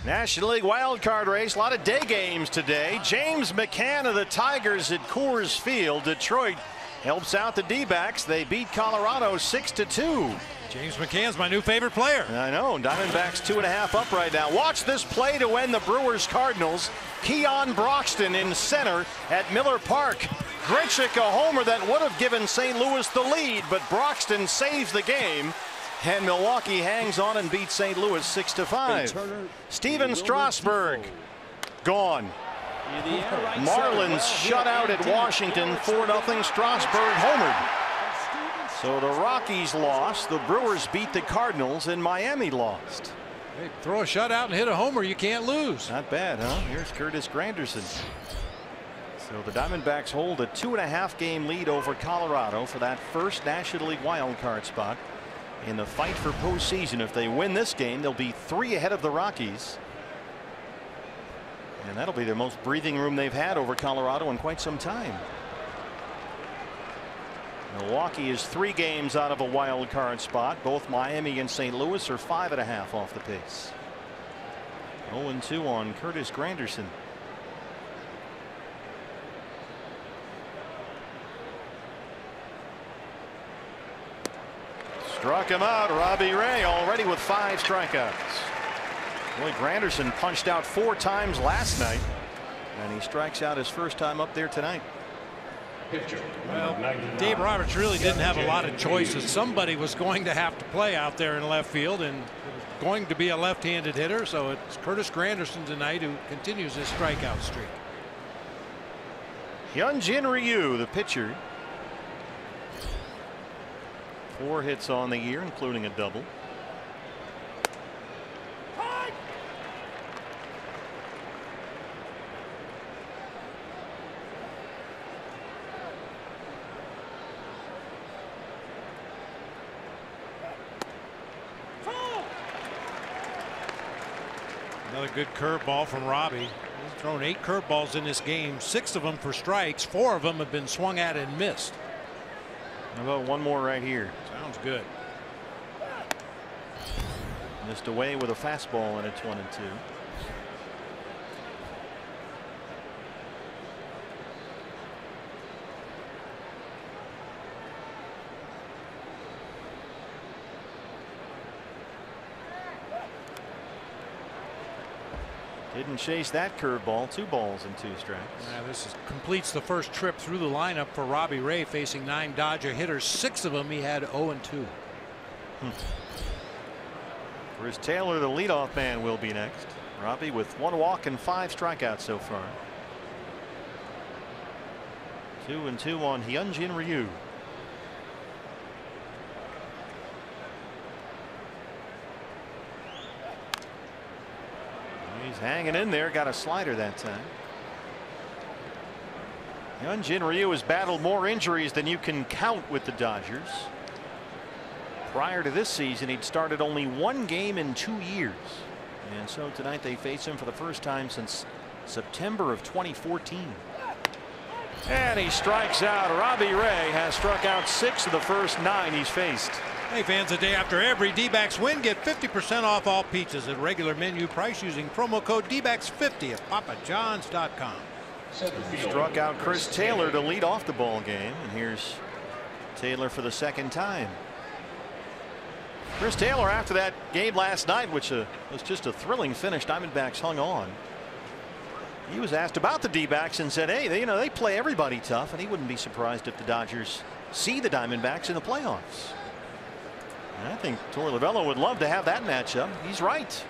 National League wildcard race, a lot of day games today. James McCann of the Tigers at Coors Field. Detroit helps out the D-backs. They beat Colorado 6-2. James McCann's my new favorite player. I know. Diamondbacks 2.5 up right now. Watch this play to end the Brewers Cardinals. Keon Broxton in center at Miller Park. Grichuk a homer that would have given St. Louis the lead, but Broxton saves the game. And Milwaukee hangs on and beats St. Louis 6-5. Steven Strasburg gone. Marlins shut out at Washington 4-0. Strasburg homered. So the Rockies lost. The Brewers beat the Cardinals, and Miami lost. Hey, throw a shutout and hit a homer, you can't lose. Not bad, huh? Here's Curtis Granderson. So the Diamondbacks hold a 2.5 game lead over Colorado for that first National League wild card spot in the fight for postseason. If they win this game, they'll be 3 ahead of the Rockies. And that'll be the most breathing room they've had over Colorado in quite some time. Milwaukee is 3 games out of a wild card spot. Both Miami and St. Louis are 5.5 off the pace. 0-2 on Curtis Granderson. Struck him out. Robbie Ray already with 5 strikeouts. Boy, Granderson punched out 4 times last night, and he strikes out his first time up there tonight. Well, Dave Roberts really didn't have a lot of choices. Somebody was going to have to play out there in left field, and it was going to be a left-handed hitter, so it's Curtis Granderson tonight who continues his strikeout streak. Hyunjin Ryu, the pitcher. 4 hits on the year, including a double. Another good curveball from Robbie. He's thrown 8 curveballs in this game, 6 of them for strikes. 4 of them have been swung at and missed. How about one more right here? Sounds good. Missed away with a fastball, and it's 1-2. Didn't chase that curveball. 2 balls and 2 strikes. Yeah, this completes the first trip through the lineup for Robbie Ray, facing 9 Dodger hitters. 6 of them he had 0-2. Chris Taylor, the leadoff man, will be next. Robbie with 1 walk and 5 strikeouts so far. 2-2 on Hyunjin Ryu. He's hanging in there. Got a slider that time. Hyunjin Ryu has battled more injuries than you can count with the Dodgers. Prior to this season, he'd started only 1 game in 2 years. And so tonight they face him for the first time since September of 2014. And he strikes out. Robbie Ray has struck out 6 of the first 9 he's faced. Hey fans, the day after every D-backs win, get 50% off all pizzas at regular menu price using promo code D-backs50 at papajohns.com. Struck out Chris Taylor to lead off the ball game, and here's Taylor for the 2nd time. Chris Taylor, after that game last night, which was just a thrilling finish, Diamondbacks hung on. He was asked about the D-backs and said, hey, they play everybody tough, and he wouldn't be surprised if the Dodgers see the Diamondbacks in the playoffs. And I think Torey Lovullo would love to have that matchup. He's right.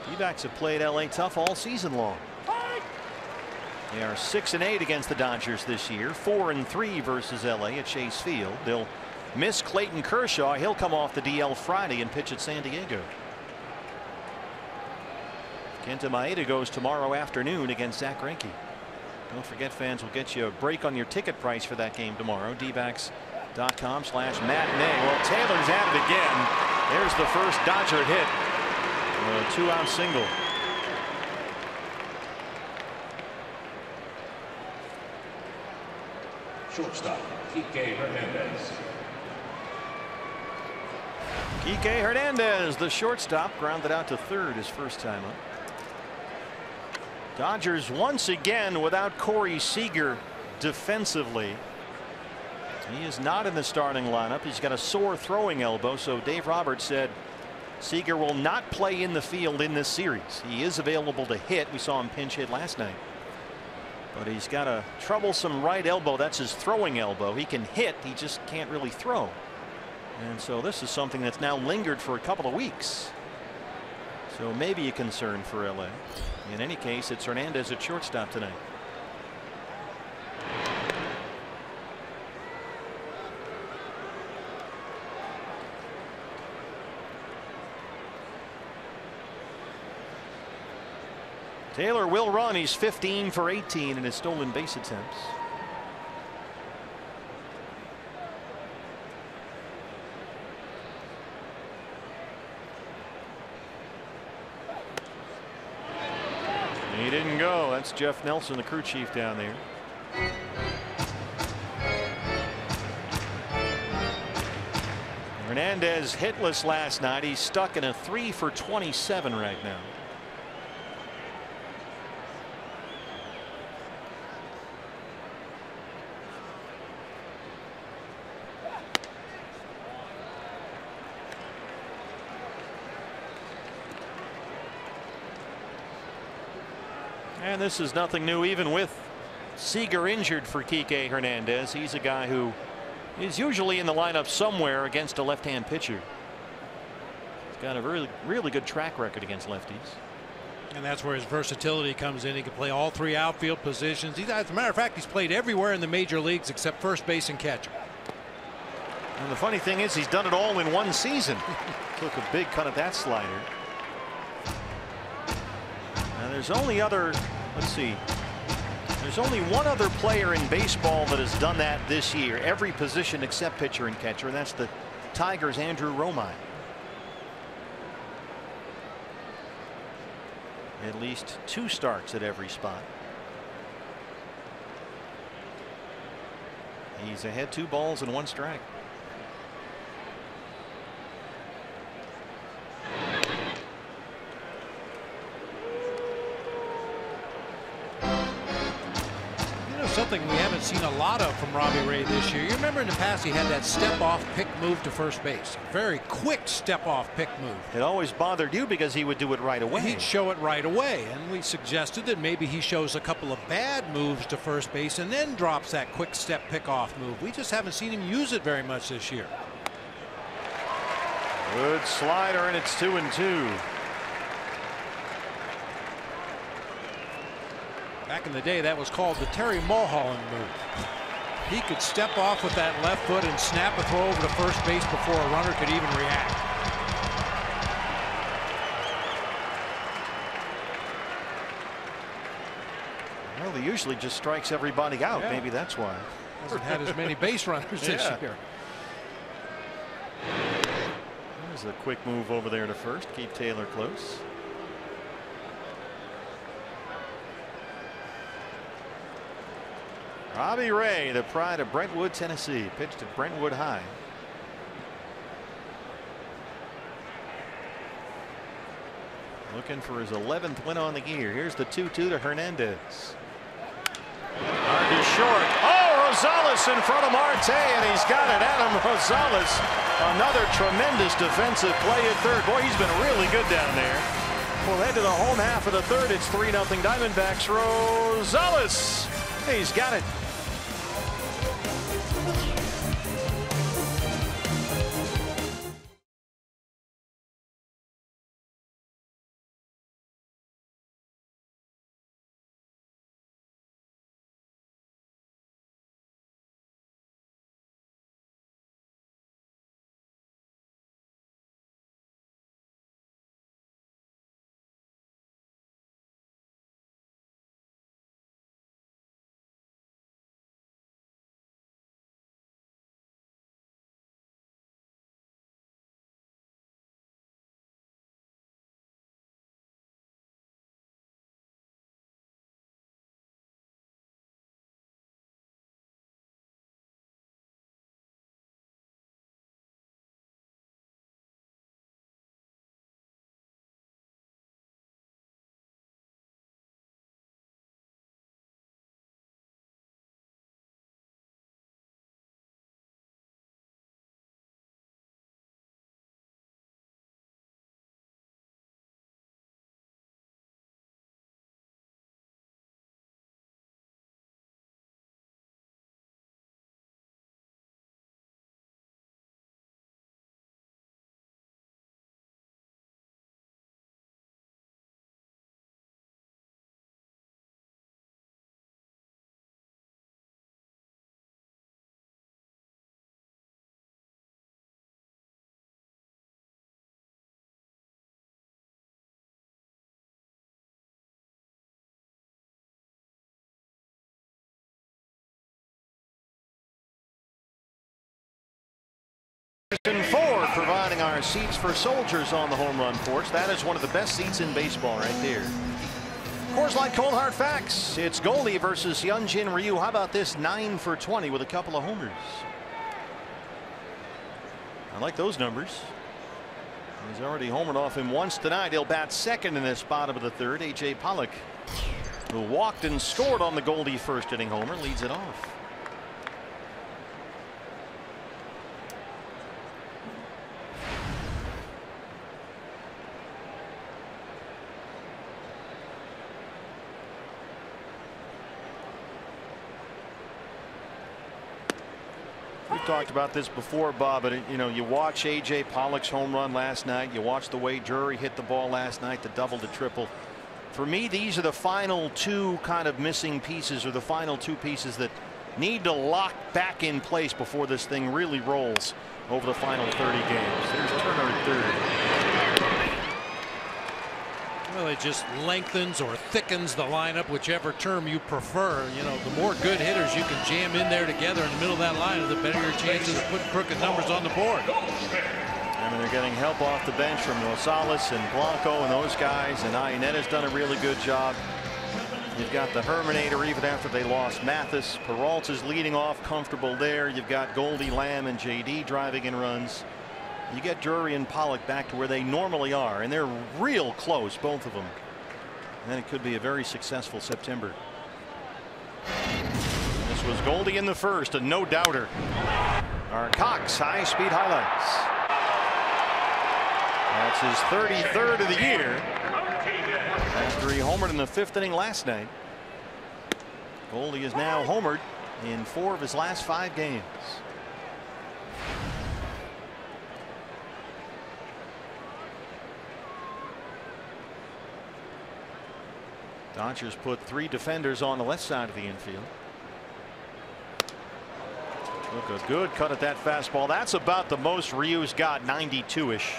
D-backs have played LA tough all season long. They are 6-8 against the Dodgers this year, 4-3 versus LA at Chase Field. They'll miss Clayton Kershaw. He'll come off the DL Friday and pitch at San Diego. Kenta Maeda goes tomorrow afternoon against Zach Greinke. Don't forget, fans, will get you a break on your ticket price for that game tomorrow. DBacks.com/matinee. Well, Taylor's at it again. There's the first Dodger hit. A 2-out single. Shortstop, Kike Hernandez. Kike Hernandez, the shortstop, grounded out to 3rd his first time up. Dodgers once again without Corey Seager defensively. He is not in the starting lineup. He's got a sore throwing elbow, so Dave Roberts said Seager will not play in the field in this series. He is available to hit. We saw him pinch hit last night. But he's got a troublesome right elbow. That's his throwing elbow. He can hit, he just can't really throw. And so this is something that's now lingered for a couple of weeks. So maybe a concern for LA. In any case, it's Hernandez at shortstop tonight. Taylor will run. He's 15 for 18 in his stolen base attempts. He didn't go. That's Jeff Nelson, the crew chief down there. Hernandez hitless last night. He's stuck in a 3 for 27 right now. And this is nothing new, even with Seager injured for Kike Hernandez. He's a guy who is usually in the lineup somewhere against a left-hand pitcher. He's got a really good track record against lefties. And that's where his versatility comes in. He can play all three outfield positions. As a matter of fact, he's played everywhere in the major leagues except first base and catcher. And the funny thing is, he's done it all in one season. Took a big cut at that slider. And there's only there's only one other player in baseball that has done that this year, every position except pitcher and catcher, and that's the Tigers' Andrew Romine. At least 2 starts at every spot. He's ahead 2 balls and 1 strike. Something we haven't seen a lot of from Robbie Ray this year. You remember in the past he had that step-off pick move to first base. A very quick step-off pick move. It always bothered you because he would do it right away. He'd show it right away, and we suggested that maybe he shows a couple of bad moves to first base and then drops that quick step pick-off move. We just haven't seen him use it very much this year. Good slider, and it's 2-2. Back in the day, that was called the Terry Mulholland move. He could step off with that left foot and snap a throw over to first base before a runner could even react. Well, he usually just strikes everybody out. Yeah. Maybe that's why. Hasn't had as many base runners this year. There's a quick move over there to first. Keep Taylor close. Robbie Ray, the pride of Brentwood, Tennessee, pitched at Brentwood High. Looking for his 11th win on the year. Here's the 2-2 to Hernandez. Hard to short. Oh, Rosales in front of Marte, and he's got it. Adam Rosales, another tremendous defensive play at third. Boy, he's been really good down there. We'll head to the home half of the third. It's 3-0 Diamondbacks. Rosales, he's got it. And Ford providing our seats for soldiers on the home run porch. That is one of the best seats in baseball right there. Coors Light Cold Hard Facts. It's Goldie versus Hyunjin Ryu. How about this 9 for 20 with a couple of homers? I like those numbers. He's already homered off him once tonight. He'll bat second in this bottom of the third. A.J. Pollock, who walked and scored on the Goldie first inning homer, leads it off. We've talked about this before, Bob, but you watch A.J. Pollock's home run last night. You watch the way Drury hit the ball last night, the double, the triple. For me, these are the final two kind of missing pieces, or the final two pieces that need to lock back in place before this thing really rolls over the final 30 games. There's Turner at third. Well, it just lengthens or thickens the lineup, whichever term you prefer. The more good hitters you can jam in there together in the middle of that lineup, the better your chances of putting crooked numbers on the board. I mean, they're getting help off the bench from Rosales and Blanco and those guys, and Iannetta's done a really good job. You've got the Herminator even after they lost Mathis. Peralta's leading off comfortable there. You've got Goldie, Lamb, and JD driving in runs. You get Drury and Pollock back to where they normally are, and they're real close, both of them. And it could be a very successful September. This was Goldie in the first, a no-doubter. Our Cox high-speed highlights. That's his 33rd of the year after he homered in the 5th inning last night. Goldie is now homered in 4 of his last 5 games. Dodgers put 3 defenders on the left side of the infield. Look, a good cut at that fastball. That's about the most Ryu's got, 92-ish.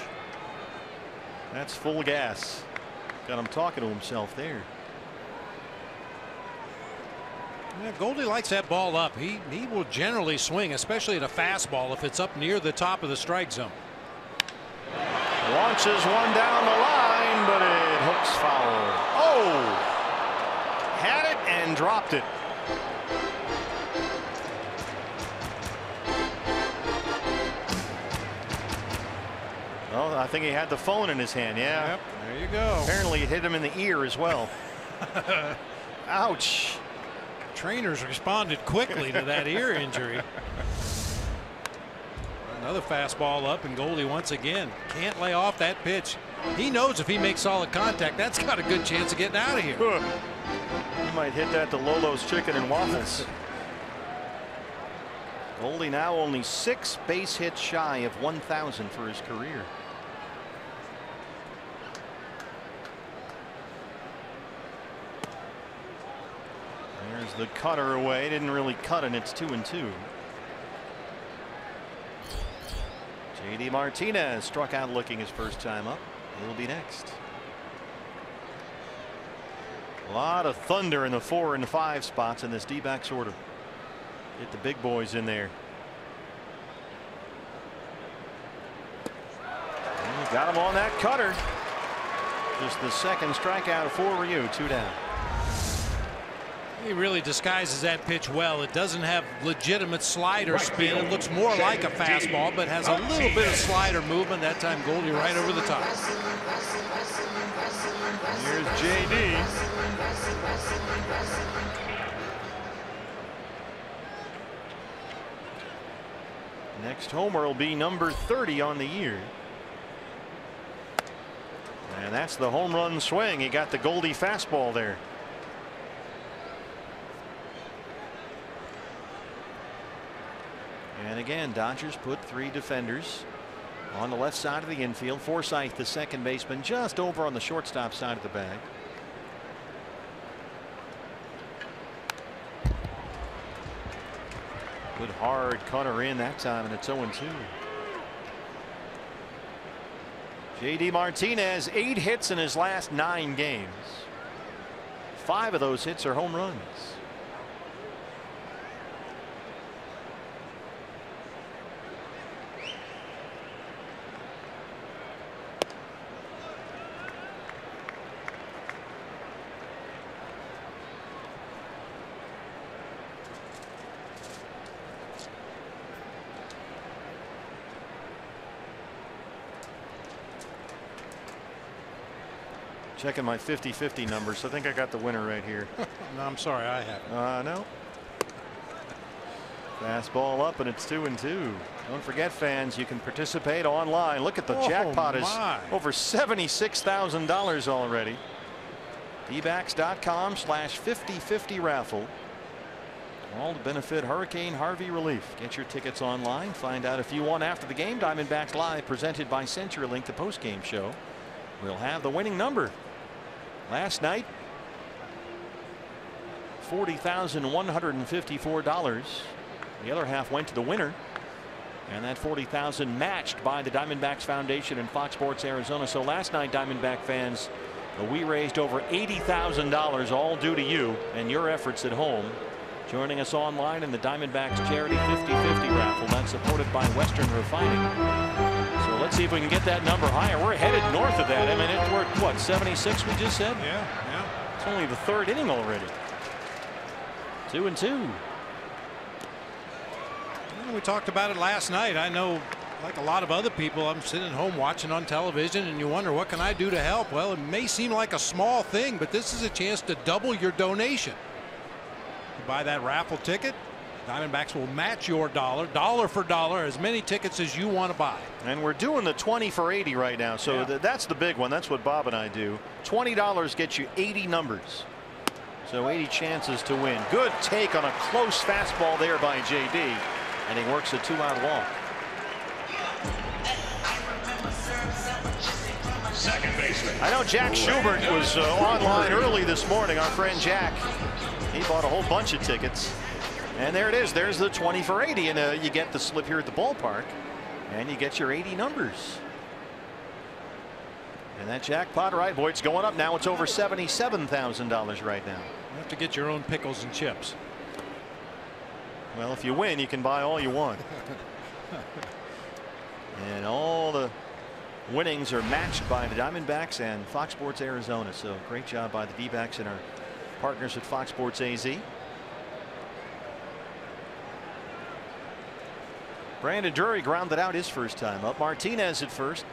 That's full gas. Got him talking to himself there. Yeah, Goldie likes that ball up. He will generally swing, especially at a fastball, if it's up near the top of the strike zone. Launches one down the line, but it hooks foul. Oh! Had it and dropped it. Well, I think he had the phone in his hand. Yeah. Yep, there you go. Apparently it hit him in the ear as well. Ouch. Trainers responded quickly to that ear injury. Another fastball up, and Goldie once again can't lay off that pitch. He knows if he makes solid contact, that's got a good chance of getting out of here. He might hit that to Lolo's Chicken and Waffles. Goldie now only 6 base hits shy of 1,000 for his career. There's the cutter away. Didn't really cut, and it's 2-2. JD Martinez struck out looking his first time up. He'll be next. A lot of thunder in the 4 and 5 spots in this D-backs order. Get the big boys in there. And got him on that cutter. Just the second strikeout for Ryu. 2 down. He really disguises that pitch well. It doesn't have legitimate slider spin. It looks more like a fastball, but has a little bit of slider movement. That time Goldie right over the top. Here's JD. Next homer will be number 30 on the year. And that's the home run swing. He got the Goldie fastball there. And again, Dodgers put 3 defenders on the left side of the infield. Forsythe, the second baseman, just over on the shortstop side of the bag. Good hard cutter in that time, and it's 0-2. JD Martinez, 8 hits in his last 9 games. 5 of those hits are home runs. Checking my 50-50 numbers. I think I got the winner right here. No, I'm sorry, I haven't. No. Fastball up, and it's 2-2. Don't forget, fans, you can participate online. Look at the jackpot is over $76,000 already. dbacks.com/5050 raffle. All to benefit Hurricane Harvey relief. Get your tickets online. Find out if you won after the game. Diamondbacks Live, presented by CenturyLink, the post-game show. We'll have the winning number. Last night, $40,154. The other half went to the winner, and that $40,000 matched by the Diamondbacks Foundation and Fox Sports Arizona. So last night, Diamondback fans, we raised over $80,000, all due to you and your efforts at home. Joining us online in the Diamondbacks charity 50-50 raffle that's supported by Western Refining. So let's see if we can get that number higher. We're headed north of that. I mean, we're at what, 76 we just said? Yeah. It's only the third inning already. 2-2. We talked about it last night. I know, like a lot of other people, I'm sitting at home watching on television, and you wonder, what can I do to help? Well, it may seem like a small thing, but this is a chance to double your donation. You buy that raffle ticket, Diamondbacks will match your dollar for dollar, as many tickets as you want to buy. And we're doing the 20 for 80 right now, so that's the big one. That's what Bob and I do. $20 gets you 80 numbers. So 80 chances to win. Good take on a close fastball there by JD. And he works a 2-out walk. Second baseman. I know Jack Schubert was online early this morning. Our friend Jack, he bought a whole bunch of tickets. And there it is. There's the 20 for 80. And you get the slip here at the ballpark. And you get your 80 numbers. And that jackpot, right, boy, it's going up now. It's over $77,000 right now. You have to get your own pickles and chips. Well, if you win, you can buy all you want. And all the winnings are matched by the Diamondbacks and Fox Sports Arizona. So great job by the D-backs and our partners at Fox Sports AZ. Brandon Drury grounded out his first time up. Martinez at first.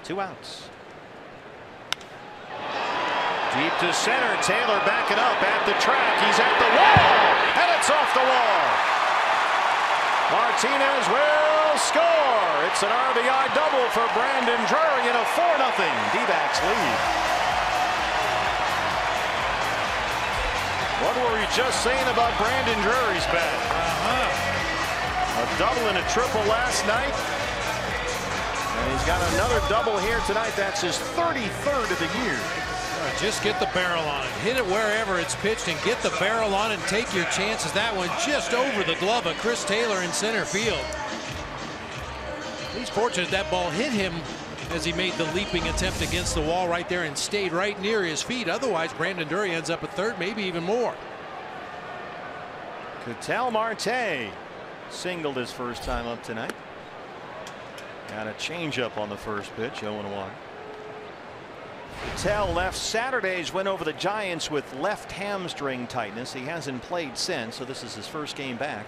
2 outs. Deep to center. Taylor backing up at the track. He's at the wall. And it's off the wall. Martinez will score. It's an RBI double for Brandon Drury in a 4-0 D-backs lead. What were we just saying about Brandon Drury's bat? A double and a triple last night. And he's got another double here tonight. That's his 33rd of the year. Just get the barrel on it. Hit it wherever it's pitched and get the barrel on it and take your chances. That one just over the glove of Chris Taylor in center field. He's fortunate that ball hit him as he made the leaping attempt against the wall right there and stayed right near his feet. Otherwise, Brandon Drury ends up at third, maybe even more. Ketel Marte singled his first time up tonight. Got a changeup on the first pitch, 0-1. Ketel left Saturday's win over the Giants with left hamstring tightness. He hasn't played since, so this is his first game back.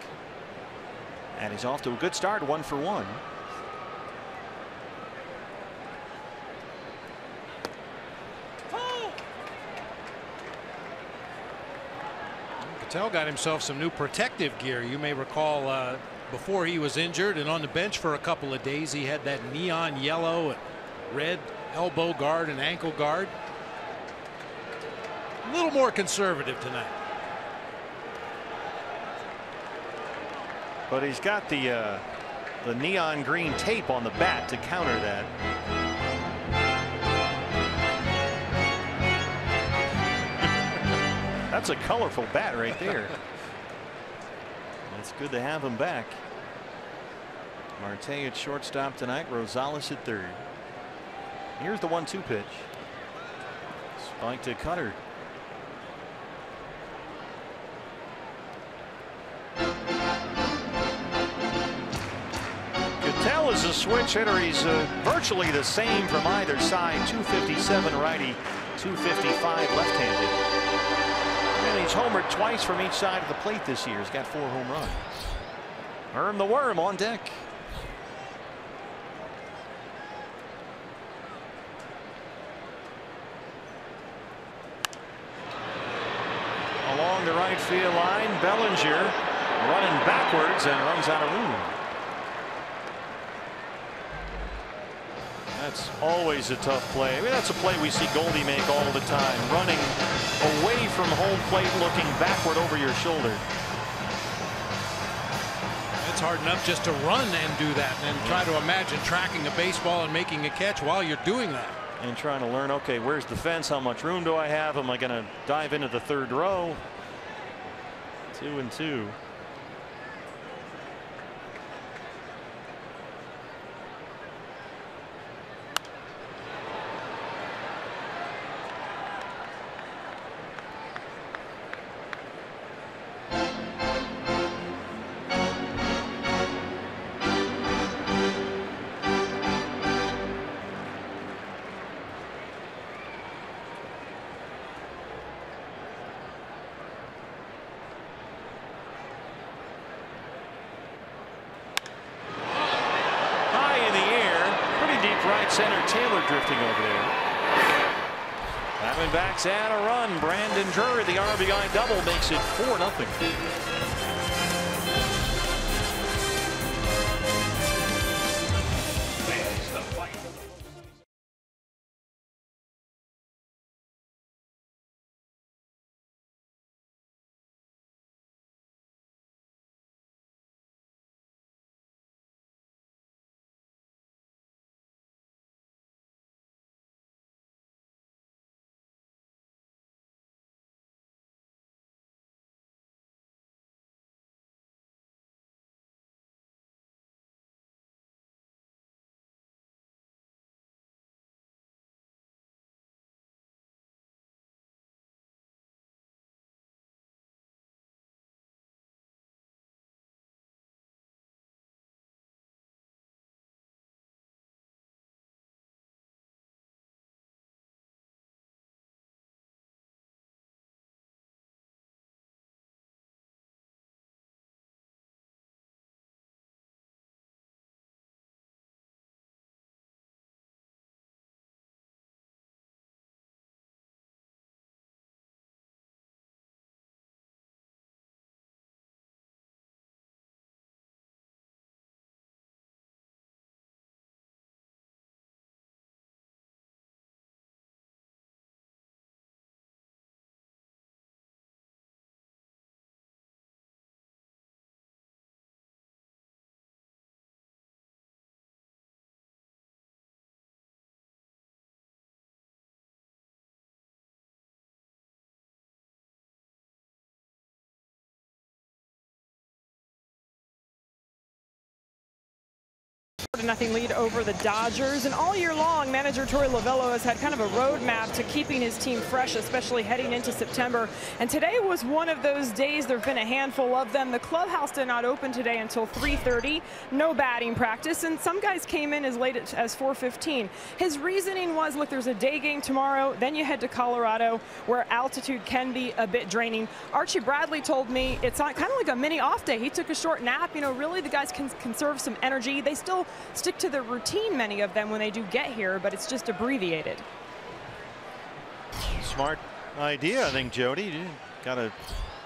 And he's off to a good start, 1 for 1. Ketel got himself some new protective gear. You may recall before he was injured and on the bench for a couple of days, he had that neon yellow and red elbow guard and ankle guard. A little more conservative tonight. But he's got the neon green tape on the bat to counter that. That's a colorful bat right there. It's good to have him back. Marte at shortstop tonight. Rosales at third. Here's the 1-2 pitch. Spike to Cutter. Ketel is a switch hitter. He's virtually the same from either side. 257 righty, 255 left-handed. And he's homered twice from each side of the plate this year. He's got 4 home runs. Herm the Worm on deck. along the right field line. Bellinger running backwards and runs out of room. That's always a tough play. I mean, that's a play we see Goldie make all the time, running away from home plate, looking backward over your shoulder. It's hard enough just to run and do that, and then try to imagine tracking a baseball and making a catch while you're doing that. And trying to learn, okay, where's the fence? How much room do I have? Am I going to dive into the third row? 2-2. Center Taylor drifting over there. Diamondbacks add a run. Brandon Drury, the RBI double, makes it 4-0. Nothing lead over the Dodgers, and all year long manager Torey Lovullo has had kind of a roadmap to keeping his team fresh, especially heading into September, and today was one of those days. There have been a handful of them. The clubhouse did not open today until 3:30, no batting practice, and some guys came in as late as 4:15. His reasoning was, look, there's a day game tomorrow, then you head to Colorado where altitude can be a bit draining. Archie Bradley told me it's kind of like a mini off day. He took a short nap. You know, really the guys can conserve some energy. They still stick to their routine, many of them, when they do get here, but it's just abbreviated. Smart idea, I think, Jody. Got to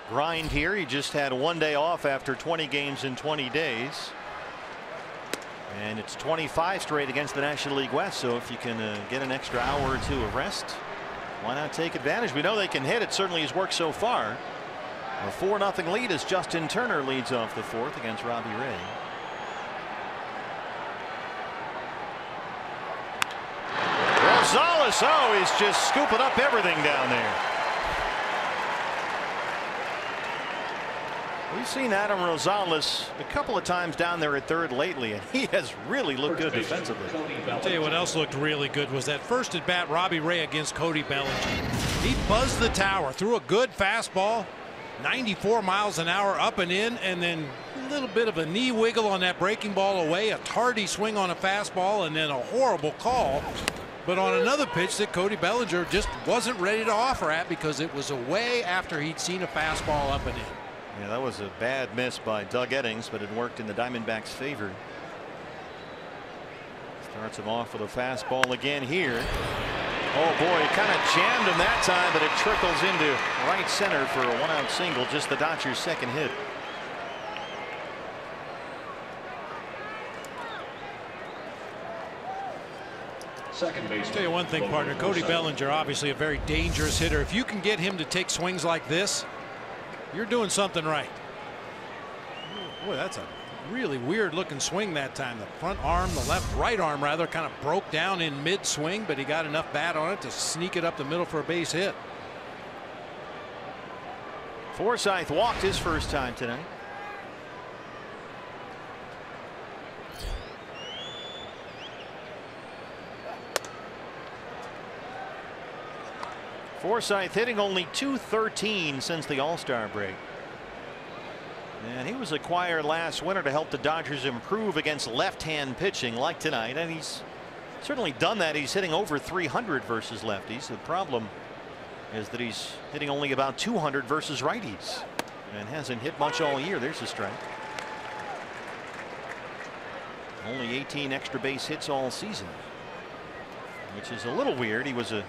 grind here. He just had one day off after 20 games in 20 days. And it's 25 straight against the National League West, so if you can get an extra hour or two of rest, why not take advantage? We know they can hit. It certainly has worked so far. A 4-0 lead as Justin Turner leads off the fourth against Robbie Ray. Rosales, oh, he's just scooping up everything down there. We've seen Adam Rosales a couple of times down there at third lately, and he has really looked good defensively. I'll tell you what else looked really good was that first at bat Robbie Ray against Cody Bellinger. He buzzed the tower, threw a good fastball, 94 miles an hour up and in, and then a little bit of a knee wiggle on that breaking ball away, a tardy swing on a fastball, and then a horrible call. But on another pitch that Cody Bellinger just wasn't ready to offer at because it was away after he'd seen a fastball up and in. Yeah, that was a bad miss by Doug Eddings, but it worked in the Diamondbacks' favor. Starts him off with a fastball again here. Oh boy, it kind of jammed him that time, but it trickles into right center for a 1-out single. Just the Dodgers' second hit. Second base. I'll tell you one thing, partner. Cody Bellinger, obviously a very dangerous hitter. If you can get him to take swings like this, you're doing something right. Boy, that's a really weird looking swing that time. The front arm, the right arm rather, kind of broke down in mid swing, but he got enough bat on it to sneak it up the middle for a base hit. Forsythe walked his first time tonight. Forsythe hitting only .213 since the All-Star break. And he was acquired last winter to help the Dodgers improve against left-hand pitching like tonight, and he's certainly done that. He's hitting over .300 versus lefties. The problem is that he's hitting only about .200 versus righties and hasn't hit much all year. There's a strike. Only 18 extra base hits all season, which is a little weird. He was a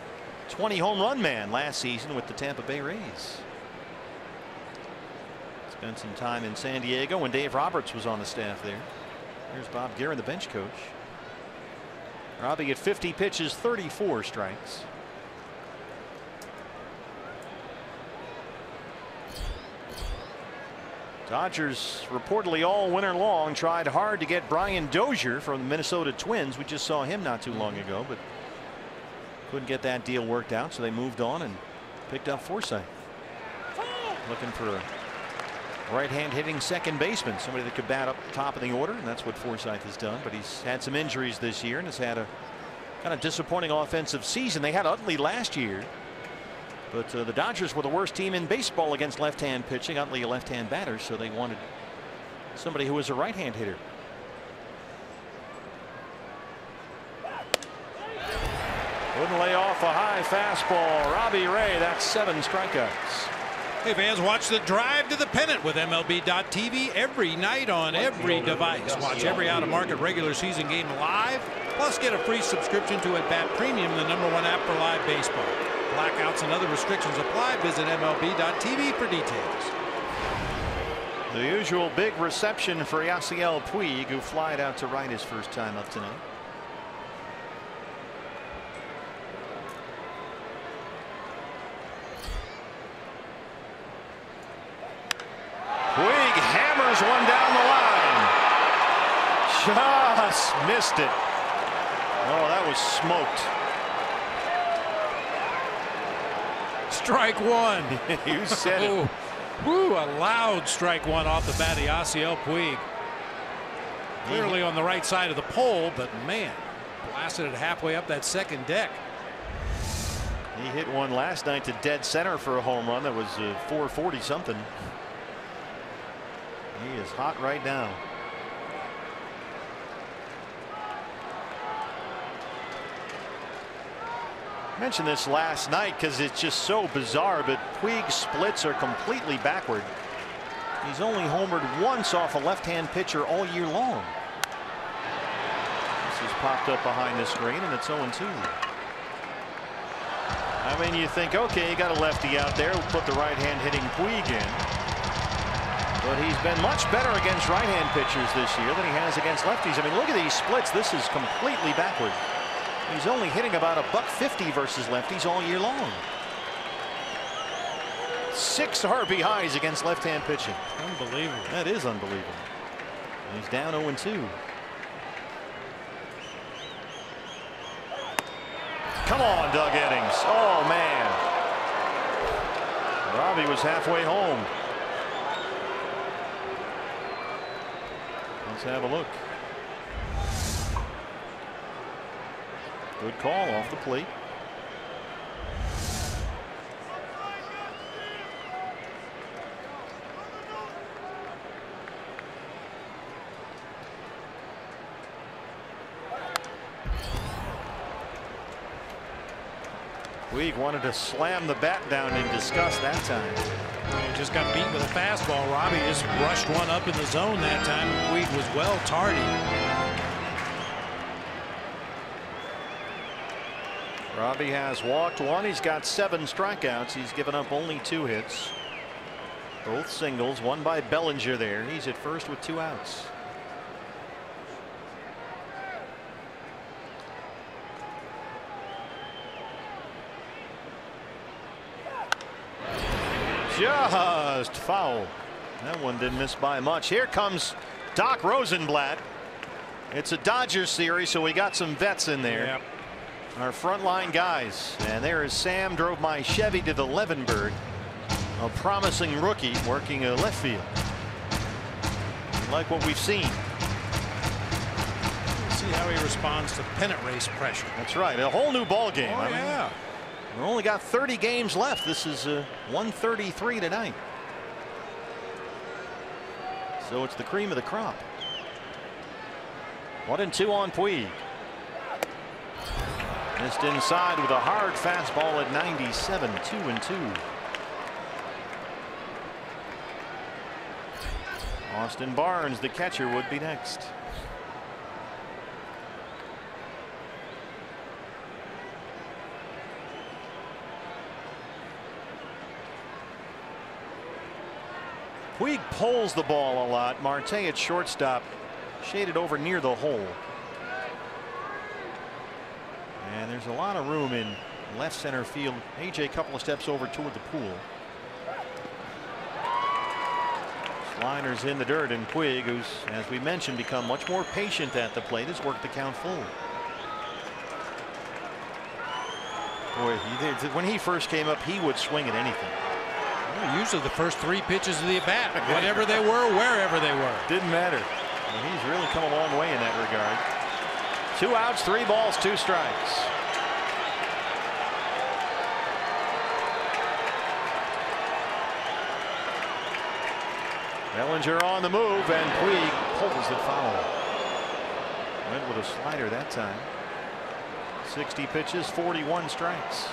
20 home run man last season with the Tampa Bay Rays. Spent some time in San Diego when Dave Roberts was on the staff there. Here's Bob Guerin, the bench coach. Robbie at 50 pitches, 34 strikes. Dodgers reportedly all winter long tried hard to get Brian Dozier from the Minnesota Twins. We just saw him not too long ago, but couldn't get that deal worked out, so they moved on and picked up Forsythe. Looking for a right-hand hitting second baseman, somebody that could bat up top of the order, and that's what Forsythe has done. But he's had some injuries this year and has had a kind of disappointing offensive season. They had Utley last year, but the Dodgers were the worst team in baseball against left-hand pitching. Utley a left-hand batter, so they wanted somebody who was a right-hand hitter. Wouldn't lay off a high fastball. Robbie Ray, that's 7 strikeouts. Hey fans, watch the Drive to the Pennant with MLB.TV every night on every device. Watch every out-of-market regular season game live, plus get a free subscription to At Bat Premium, the #1 app for live baseball. Blackouts and other restrictions apply. Visit MLB.TV for details. The usual big reception for Yasiel Puig, who flied out to right his first time up tonight. Puig hammers one down the line. Just missed it. Oh, that was smoked. Strike one. You said it. Woo, a loud strike one off the bat of Yasiel Puig. Clearly on the right side of the pole, but man, blasted it halfway up that second deck. He hit one last night to dead center for a home run that was 440 something. He is hot right now. I mentioned this last night because it's just so bizarre, but Puig's splits are completely backward. He's only homered once off a left-hand pitcher all year long. This has popped up behind the screen, and it's 0-2. I mean, you think, okay, you got a lefty out there, we'll put the right-hand hitting Puig in. But he's been much better against right-hand pitchers this year than he has against lefties. I mean, look at these splits. This is completely backward. He's only hitting about $150 versus lefties all year long. 6 RBIs against left-hand pitching. Unbelievable. That is unbelievable. And he's down 0-2. Come on, Doug Eddings. Oh, man. Robbie was halfway home. Let's have a look. Good call off the plate. Puig wanted to slam the bat down in disgust that time. He just got beat with a fastball. Robbie just rushed one up in the zone that time. Puig was well tardy. Robbie has walked one. He's got 7 strikeouts. He's given up only 2 hits. Both singles, one by Bellinger there. He's at first with 2 outs. Just foul. That one didn't miss by much. Here comes Doc Rosenblatt. It's a Dodgers series, so we got some vets in there. Yep. Our frontline guys. And there is Sam, drove my Chevy to the Leavenberg. A promising rookie working a left field. Like what we've seen. See how he responds to pennant race pressure. That's right. A whole new ball game. Oh, yeah. We've only got 30 games left. This is 133 tonight. So it's the cream of the crop. 1-2 on Puig. Missed inside with a hard fastball at 97. 2-2. Austin Barnes, the catcher, would be next. Puig pulls the ball a lot. Marte at shortstop, shaded over near the hole. And there's a lot of room in left center field. AJ a couple of steps over toward the pool. Liners in the dirt, and Puig, who's, as we mentioned, become much more patient at the plate, has worked the count full. Boy, when he first came up, he would swing at anything. Well, usually the first 3 pitches of the at bat, whatever they were, wherever they were. Didn't matter. And he's really come a long way in that regard. 2 outs, 3 balls, 2 strikes. Bellinger on the move, and Puig pulls it foul. Went with a slider that time. 60 pitches, 41 strikes.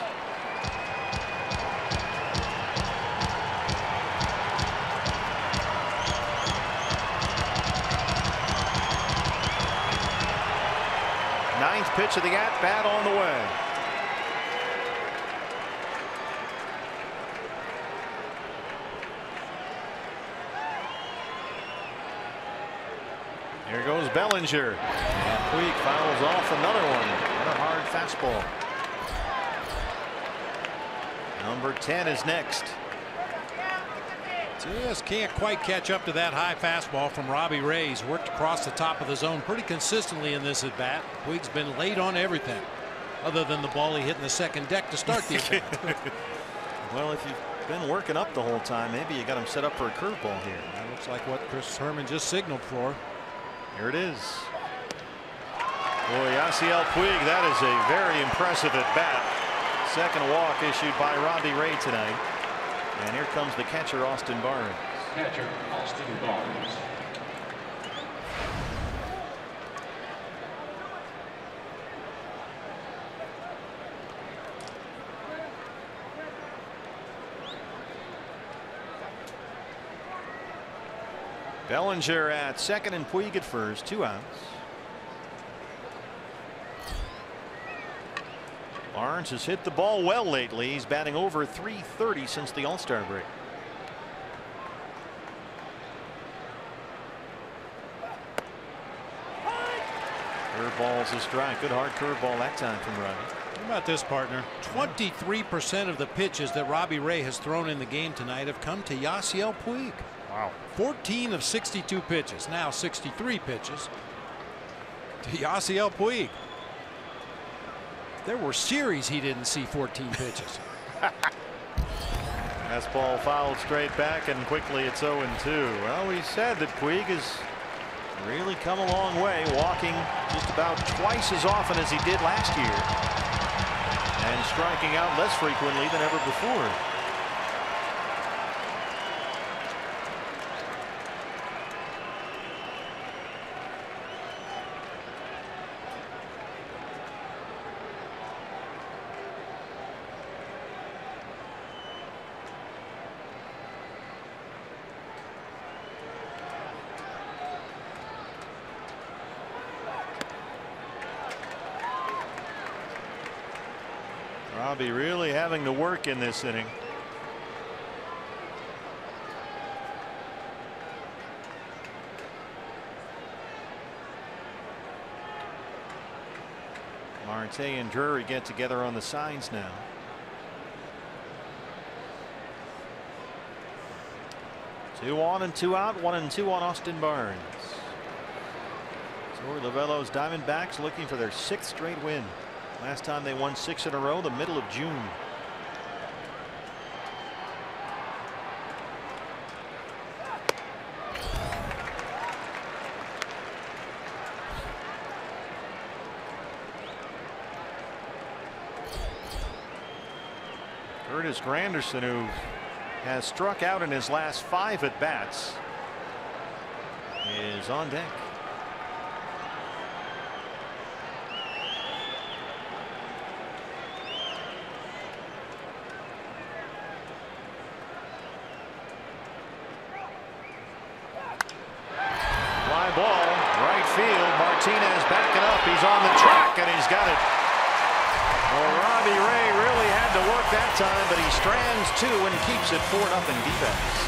Ninth pitch of the at-bat on the way. Here goes Bellinger. And Puig fouls off another one. And a hard fastball. Number 10 is next. Just can't quite catch up to that high fastball from Robbie Ray. He's worked across the top of the zone pretty consistently in this at bat. Puig's been late on everything, other than the ball he hit in the second deck to start the at bat. Well, if you've been working up the whole time, maybe you got him set up for a curveball here. That looks like what Chris Herman just signaled for. Here it is. Boy, Yasiel Puig, that is a very impressive at bat. Second walk issued by Robbie Ray tonight. And here comes the catcher, Austin Barnes. Catcher, Austin Barnes. Bellinger at second and Puig at first. 2 outs. Barnes has hit the ball well lately. He's batting over .330 since the All-Star break. Curveball's a strike. Good hard curveball that time from Robbie. How about this, partner? 23% of the pitches that Robbie Ray has thrown in the game tonight have come to Yasiel Puig. Wow. 14 of 62 pitches. Now 63 pitches to Yasiel Puig. There were series he didn't see 14 pitches. Fastball fouled straight back, and quickly it's 0-2. Well, we said that Puig has really come a long way, walking just about twice as often as he did last year and striking out less frequently than ever before. Robbie really having to work in this inning. Marte and Drury get together on the signs now. Two on and two out, 1-2 on Austin Barnes. So Lavello's Diamondbacks looking for their 6th straight win. Last time they won 6 in a row, the middle of June. Curtis Granderson, who has struck out in his last 5 at bats, is on deck. Fly ball, right field. Martinez backing up. He's on the track and he's got it. Well, Robbie Ray really had to work that time, but he strands 2 and keeps it 4-0 D-backs.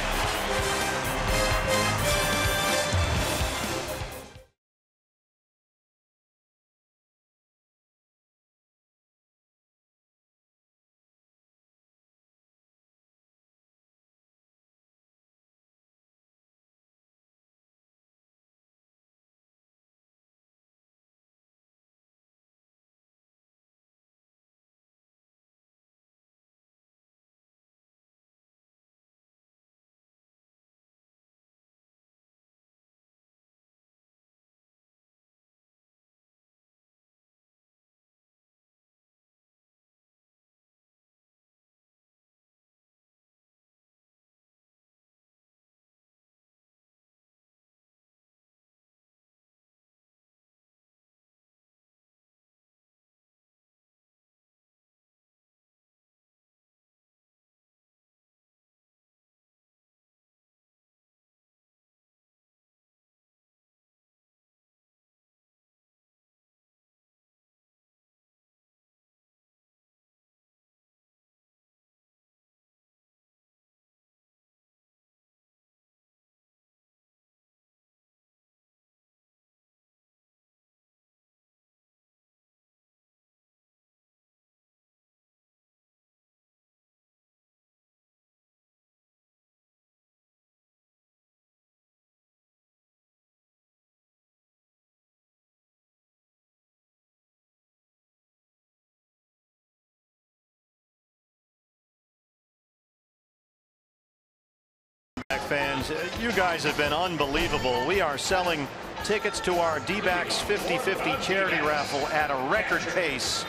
Fans, you guys have been unbelievable. We are selling tickets to our D-backs 50-50 charity raffle at a record pace,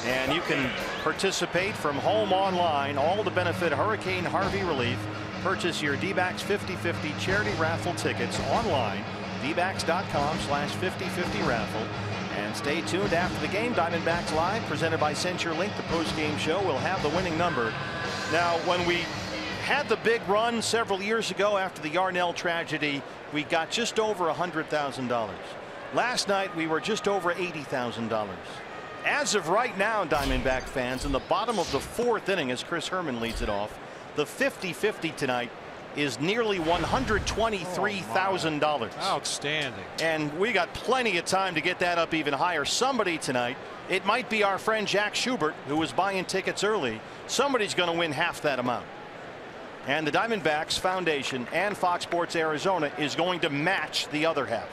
and you can participate from home online, all to benefit Hurricane Harvey relief. Purchase your D-backs 50-50 charity raffle tickets online, dbacks.com/5050 raffle, and stay tuned after the game. Diamondbacks Live, presented by CenturyLink. The post-game show will have the winning number. Now, when we had the big run several years ago after the Yarnell tragedy, we got just over $100,000. Last night we were just over $80,000. As of right now, Diamondback fans, in the bottom of the 4th inning, as Chris Herman leads it off, the 50-50 tonight is nearly $123,000. Outstanding. And we got plenty of time to get that up even higher. Somebody tonight, it might be our friend Jack Schubert, who was buying tickets early. Somebody's going to win half that amount. And the Diamondbacks Foundation and Fox Sports Arizona is going to match the other half.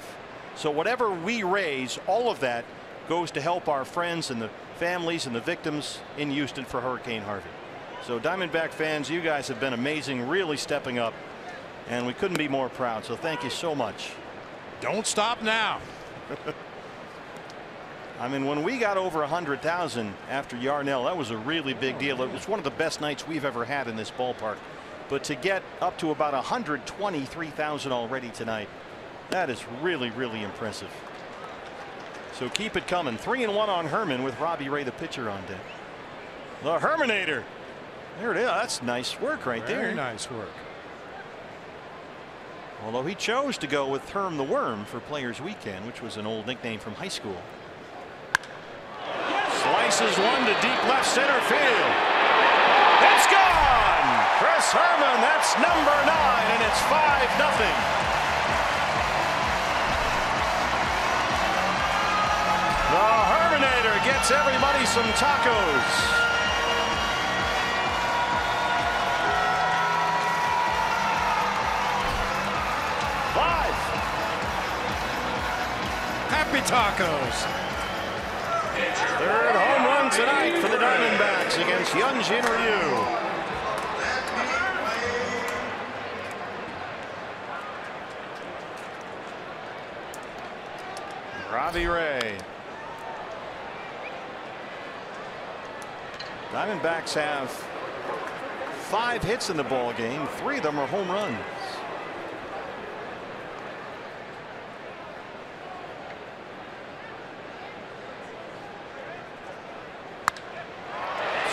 So whatever we raise, all of that goes to help our friends and the families and the victims in Houston for Hurricane Harvey. So Diamondback fans, you guys have been amazing, really stepping up, and we couldn't be more proud. So thank you so much. Don't stop now. I mean, when we got over 100,000 after Yarnell, that was a really big deal. It was one of the best nights we've ever had in this ballpark. But to get up to about 123,000 already tonight, that is really, really impressive. So keep it coming. 3-1 on Herman with Robbie Ray, the pitcher, on deck. The Herminator. There it is. That's nice work right there. Very nice work. Although he chose to go with Herm the Worm for Players Weekend, which was an old nickname from high school. Slice Chases one to deep left center field. It's gone! Chris Herman, that's number 9, and it's 5-0. The Herminator gets everybody some tacos. Happy tacos. Third home run tonight for the Diamondbacks against Hyunjin Ryu. Robbie Ray. Diamondbacks have 5 hits in the ball game. 3 of them are home runs.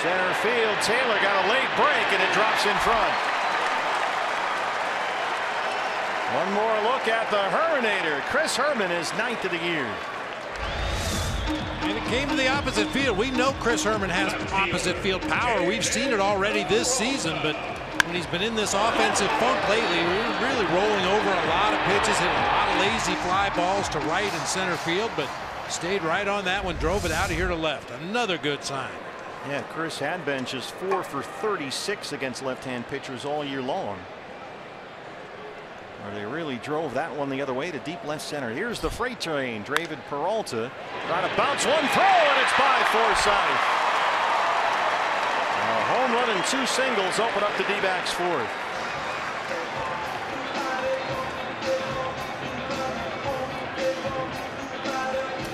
Center field, Taylor got a late break and it drops in front. One more look at the Herminator. Chris Herman is 9th of the year. And it came to the opposite field. We know Chris Herman has opposite field power. We've seen it already this season, but when he's been in this offensive funk lately, we're really rolling over a lot of pitches, hitting a lot of lazy fly balls to right and center field, but stayed right on that one, drove it out of here to left. Another good sign. Yeah, Chris had been just 4 for 36 against left-hand pitchers all year long. Or they really drove that one the other way to deep left center. Here's the freight train. David Peralta trying to bounce one throw, and it's by Forsythe. A home run and 2 singles open up the D-backs 4th.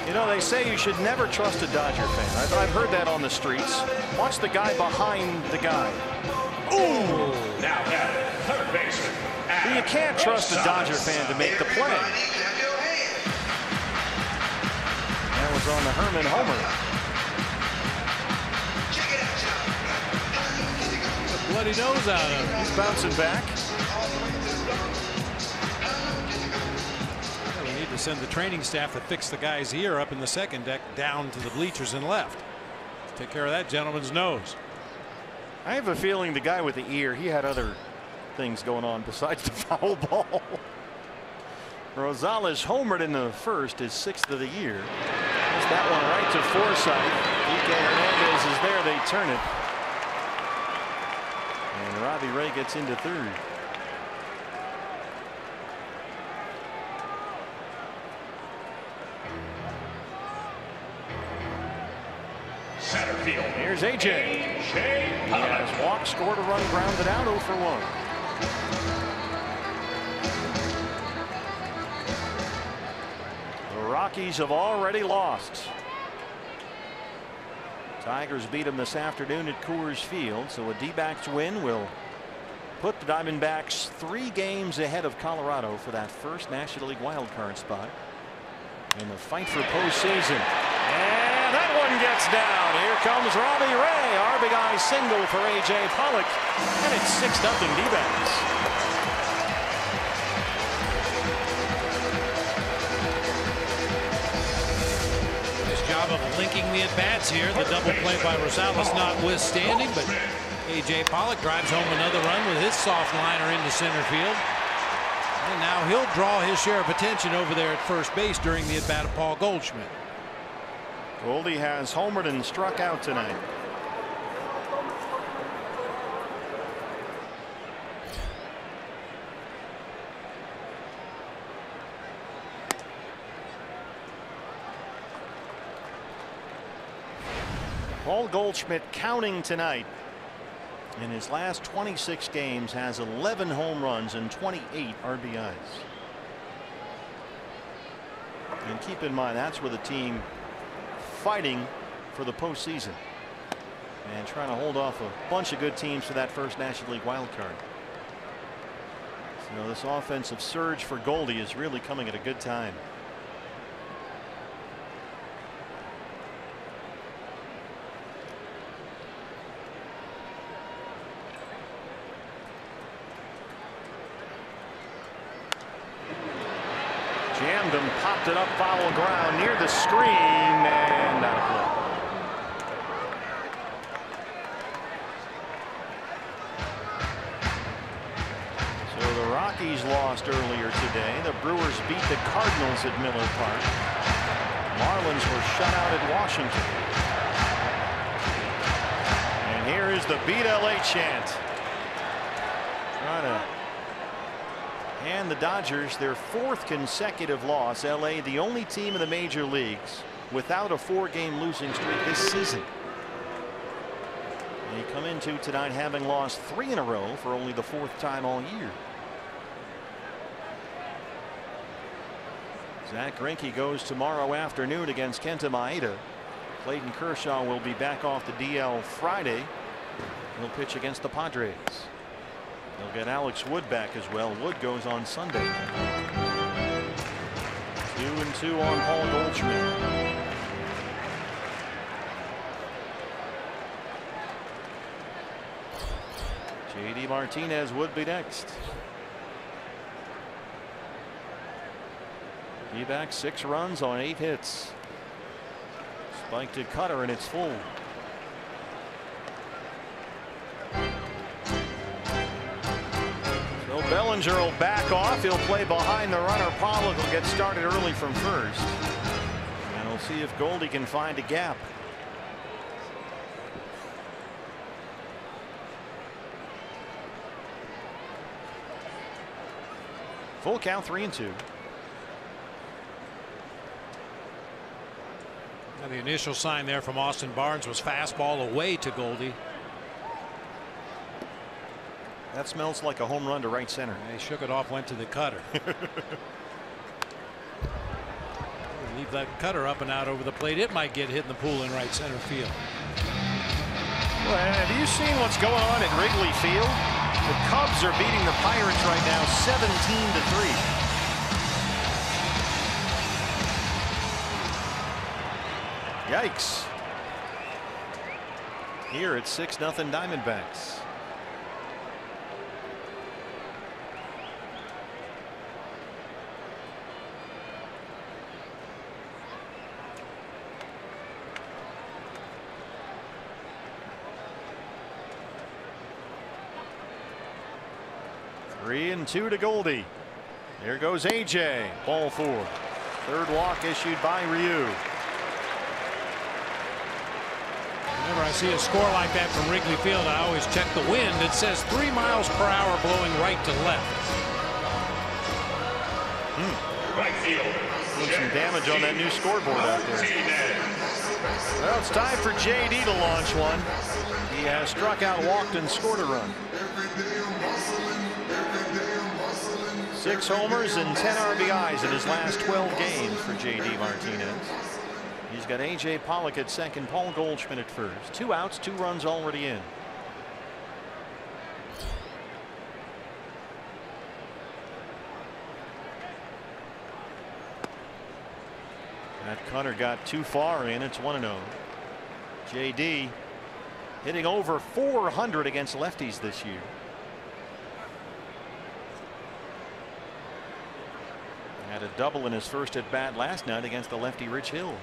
You know, they say you should never trust a Dodger fan. I've heard that on the streets. Watch the guy behind the guy. Ooh! Now at third baseman. You can't trust a Dodger fan to make the play. That was on the Herman homer. The bloody nose out of him. He's bouncing back. We need to send the training staff to fix the guy's ear up in the second deck down to the bleachers and left. Take care of that gentleman's nose. I have a feeling the guy with the ear, he had other things going on besides the foul ball. Rosales homered in the first, his 6th of the year. There's that one right to Forsythe. DK Hernandez is there. They turn it. And Robbie Ray gets into 3rd. Center field. Here's AJ. He has walked, scored a run, grounded out, 0 for 1. The Rockies have already lost. Tigers beat them this afternoon at Coors Field, so a D-backs win will put the Diamondbacks 3 games ahead of Colorado for that first National League wildcard spot in the fight for postseason. And that one gets down. Here comes Robbie Ray. RBI single for A.J. Pollock. And it's 6-0 D-backs. Nice job of linking the at-bats here. The double play by Rosales notwithstanding, but A.J. Pollock drives home another run with his soft liner into center field. And now he'll draw his share of attention over there at first base during the at-bat of Paul Goldschmidt. Goldie has homered and struck out tonight. Paul Goldschmidt counting tonight. In his last 26 games has 11 home runs and 28 RBIs. And keep in mind, that's with a team fighting for the postseason and trying to hold off a bunch of good teams for that first National League wild card. So this offensive surge for Goldie is really coming at a good time. Jammed him, popped it up foul ground near the screen, and not a play. Rockies lost earlier today. The Brewers beat the Cardinals at Miller Park. Marlins were shut out at Washington. And here is the Beat LA chant. Trying to hand the Dodgers their 4th consecutive loss. LA, the only team in the major leagues without a 4-game losing streak this season. They come into tonight having lost 3 in a row for only the 4th time all year. Zach Greinke goes tomorrow afternoon against Kenta Maeda. Clayton Kershaw will be back off the DL Friday. He'll pitch against the Padres. They'll get Alex Wood back as well. Wood goes on Sunday. 2-2 on Paul Goldschmidt. JD Martinez would be next. D-back 6 runs on 8 hits. Spike to Cutter and it's full. So Bellinger will back off. He'll play behind the runner. Pollock will get started early from first. And we'll see if Goldie can find a gap. Full count, 3-2. The initial sign there from Austin Barnes was fastball away to Goldie. That smells like a home run to right center. They shook it off, went to the cutter. Leave that cutter up and out over the plate. It might get hit in the pool in right center field. Well, have you seen what's going on at Wrigley Field? The Cubs are beating the Pirates right now 17-3. Yikes. Here it's 6-0 Diamondbacks. Three and 2 to Goldie. There goes AJ. Ball 4. 3rd walk issued by Ryu. Whenever I see a score like that from Wrigley Field, I always check the wind. It says 3 miles per hour blowing right to left. Right field. Doing some damage on that new scoreboard out there. Well, it's time for JD to launch one. He has struck out, walked, and scored a run. 6 homers and 10 RBIs in his last 12 games for JD Martinez. He's got AJ Pollock at second, Paul Goldschmidt at first. 2 outs, 2 runs already in. That cutter got too far in. It's 1-0. JD hitting over 400 against lefties this year. Had a double in his first at bat last night against the lefty Rich Hill.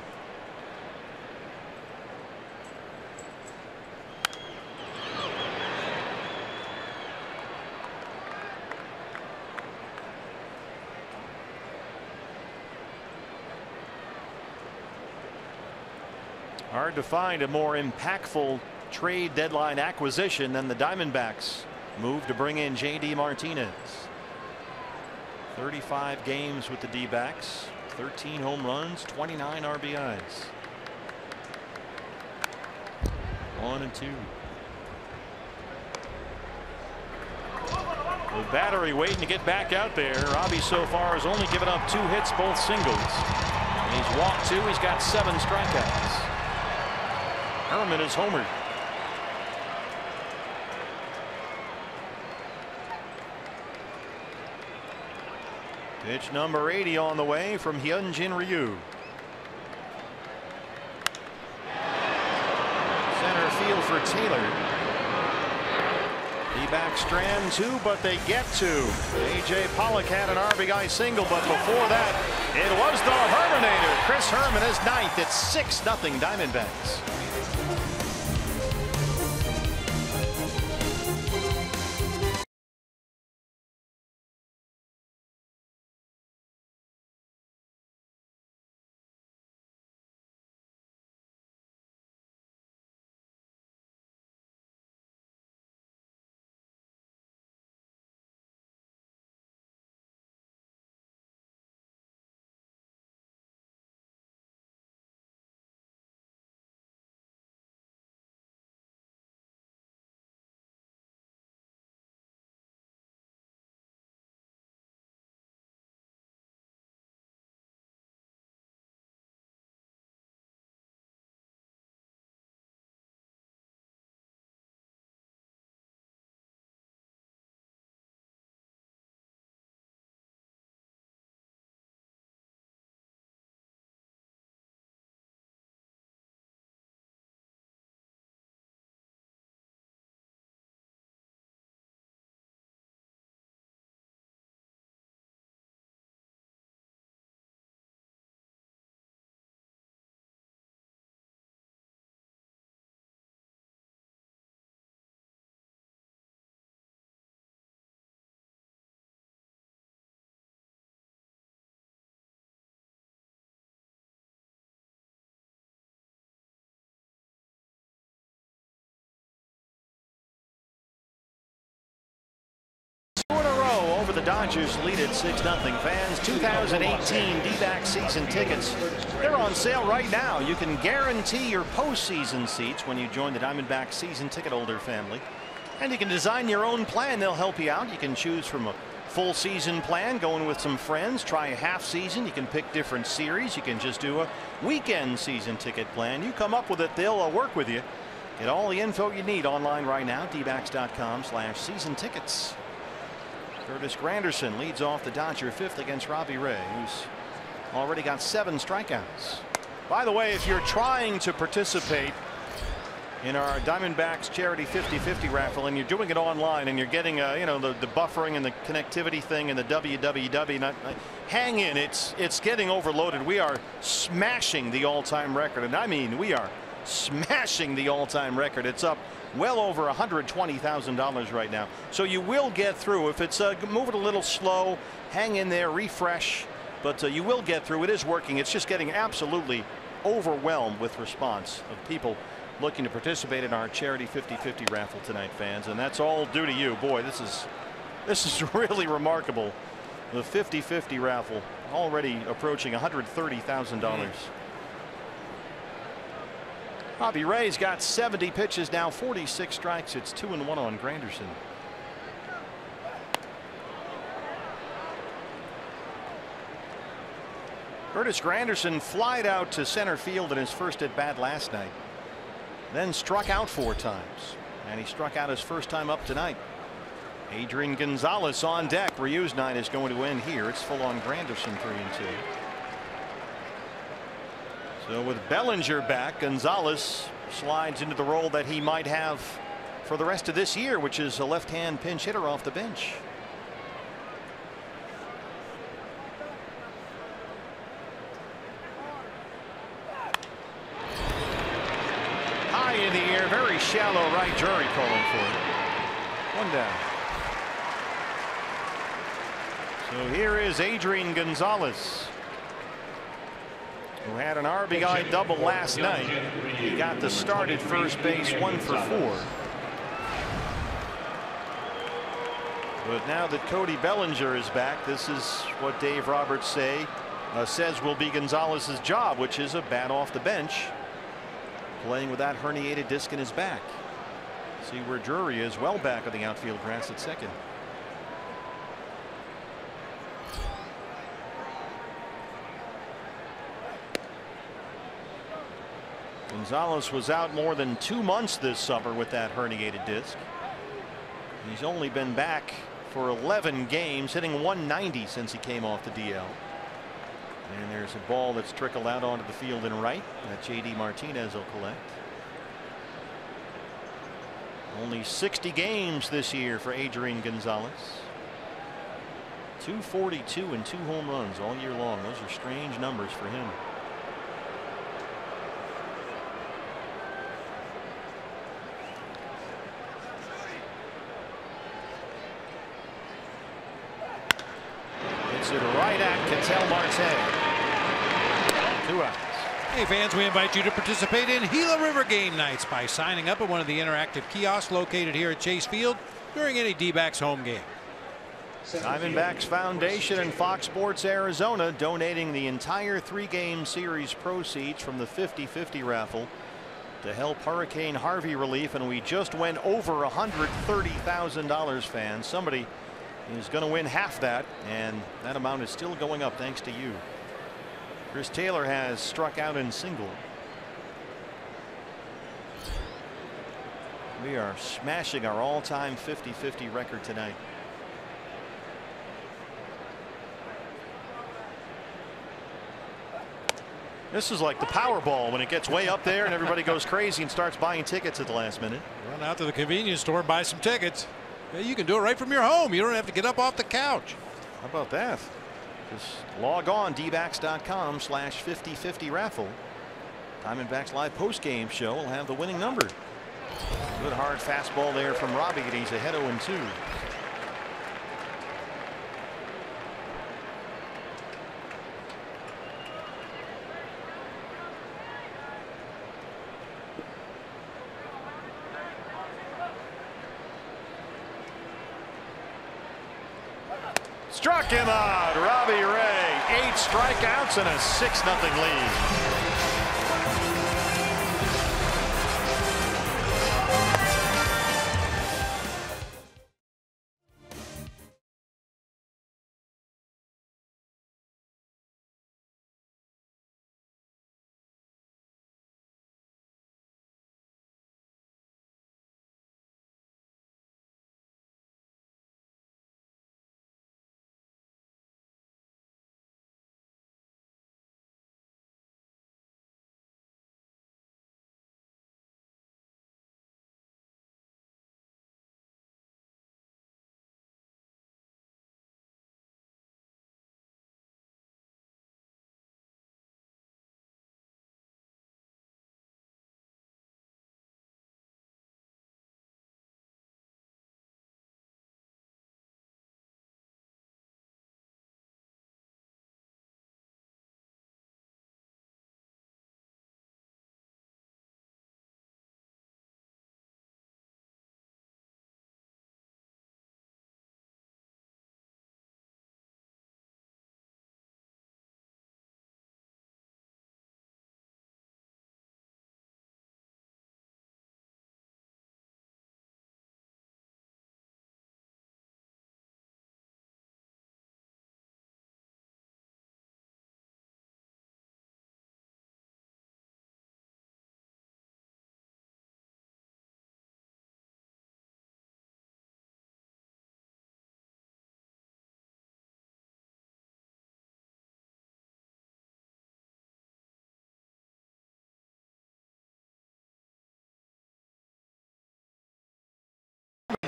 Hard to find a more impactful trade deadline acquisition than the Diamondbacks move to bring in JD Martinez. 35 games with the D-backs, 13 home runs, 29 RBIs. 1-2. The battery waiting to get back out there. Robbie so far has only given up 2 hits, both singles. And he's walked 2. He's got 7 strikeouts. Herman is homered. Pitch number 80 on the way from Hyunjin Ryu. Center field for Taylor. D-back strand 2, but they get 2. AJ Pollock had an RBI single, but before that, it was the Herminator. Chris Herman is 9th. It's 6-0 Diamondbacks. Dodgers lead at 6-0. Fans, 2018 D-backs season tickets, they're on sale right now. You can guarantee your postseason seats when you join the Diamondbacks season ticket holder family. And you can design your own plan. They'll help you out. You can choose from a full season plan, going with some friends, try a half season. You can pick different series. You can just do a weekend season ticket plan. You come up with it, they'll work with you. Get all the info you need online right now, dbacks.com/season tickets. Curtis Granderson leads off the Dodger fifth against Robbie Ray, who's already got 7 strikeouts. By the way, if you're trying to participate in our Diamondbacks charity 50-50 raffle and you're doing it online and you're getting you know, the buffering and the connectivity thing and the www, hang in, it's getting overloaded. We are smashing the all-time record, and I mean we are smashing the all-time record. It's up well over $120,000 right now, so you will get through. If it's moving a little slow, hang in there, refresh, but you will get through. It is working. It's just getting absolutely overwhelmed with response of people looking to participate in our charity 50-50 raffle tonight, fans, and that's all due to you. Boy, this is really remarkable. The 50-50 raffle already approaching $130,000. Robbie Ray's got 70 pitches now, 46 strikes. It's 2-1 on Granderson. Curtis Granderson flied out to center field in his first at bat last night, then struck out 4 times, and he struck out his first time up tonight. Adrian Gonzalez on deck. Ryu's night is going to end here. It's full on Granderson, 3-2. So with Bellinger back, Gonzalez slides into the role that he might have for the rest of this year, which is a left-hand pinch hitter off the bench. High in the air, very shallow right. Drury calling for it. 1 down. So here is Adrian Gonzalez, who had an RBI double last night. He got the start at first base, 1 for 4. But now that Cody Bellinger is back, this is what Dave Roberts says will be Gonzalez's job, which is a bat off the bench, playing with that herniated disc in his back. See where Drury is, well back on the outfield grass at second. Gonzalez was out more than 2 months this summer with that herniated disc. He's only been back for 11 games, hitting 190 since he came off the DL. And there's a ball that's trickled out onto the field in right that JD Martinez will collect. Only 60 games this year for Adrian Gonzalez. 242 and 2 home runs all year long. Those are strange numbers for him. It right at Ketel Marte. 2 outs. Hey fans, we invite you to participate in Gila River game nights by signing up at one of the interactive kiosks located here at Chase Field during any D-backs home game. Diamondbacks Foundation and Fox Sports Arizona donating the entire 3-game series proceeds from the 50-50 raffle to help Hurricane Harvey relief, and we just went over $130,000, fans. Somebody is going to win half that, and that amount is still going up thanks to you. Chris Taylor has struck out in single. We are smashing our all-time 50-50 record tonight. This is like the Powerball when it gets way up there and everybody goes crazy and starts buying tickets at the last minute. Run out to the convenience store, buy some tickets. You can do it right from your home. You don't have to get up off the couch. How about that? Just log on dbacks.com/50-50 raffle. Diamondbacks live post-game show will have the winning number. Good hard fastball there from Robbie, and he's ahead 0-2. Struck him out. Robbie Ray. 8 strikeouts and a 6-0 lead.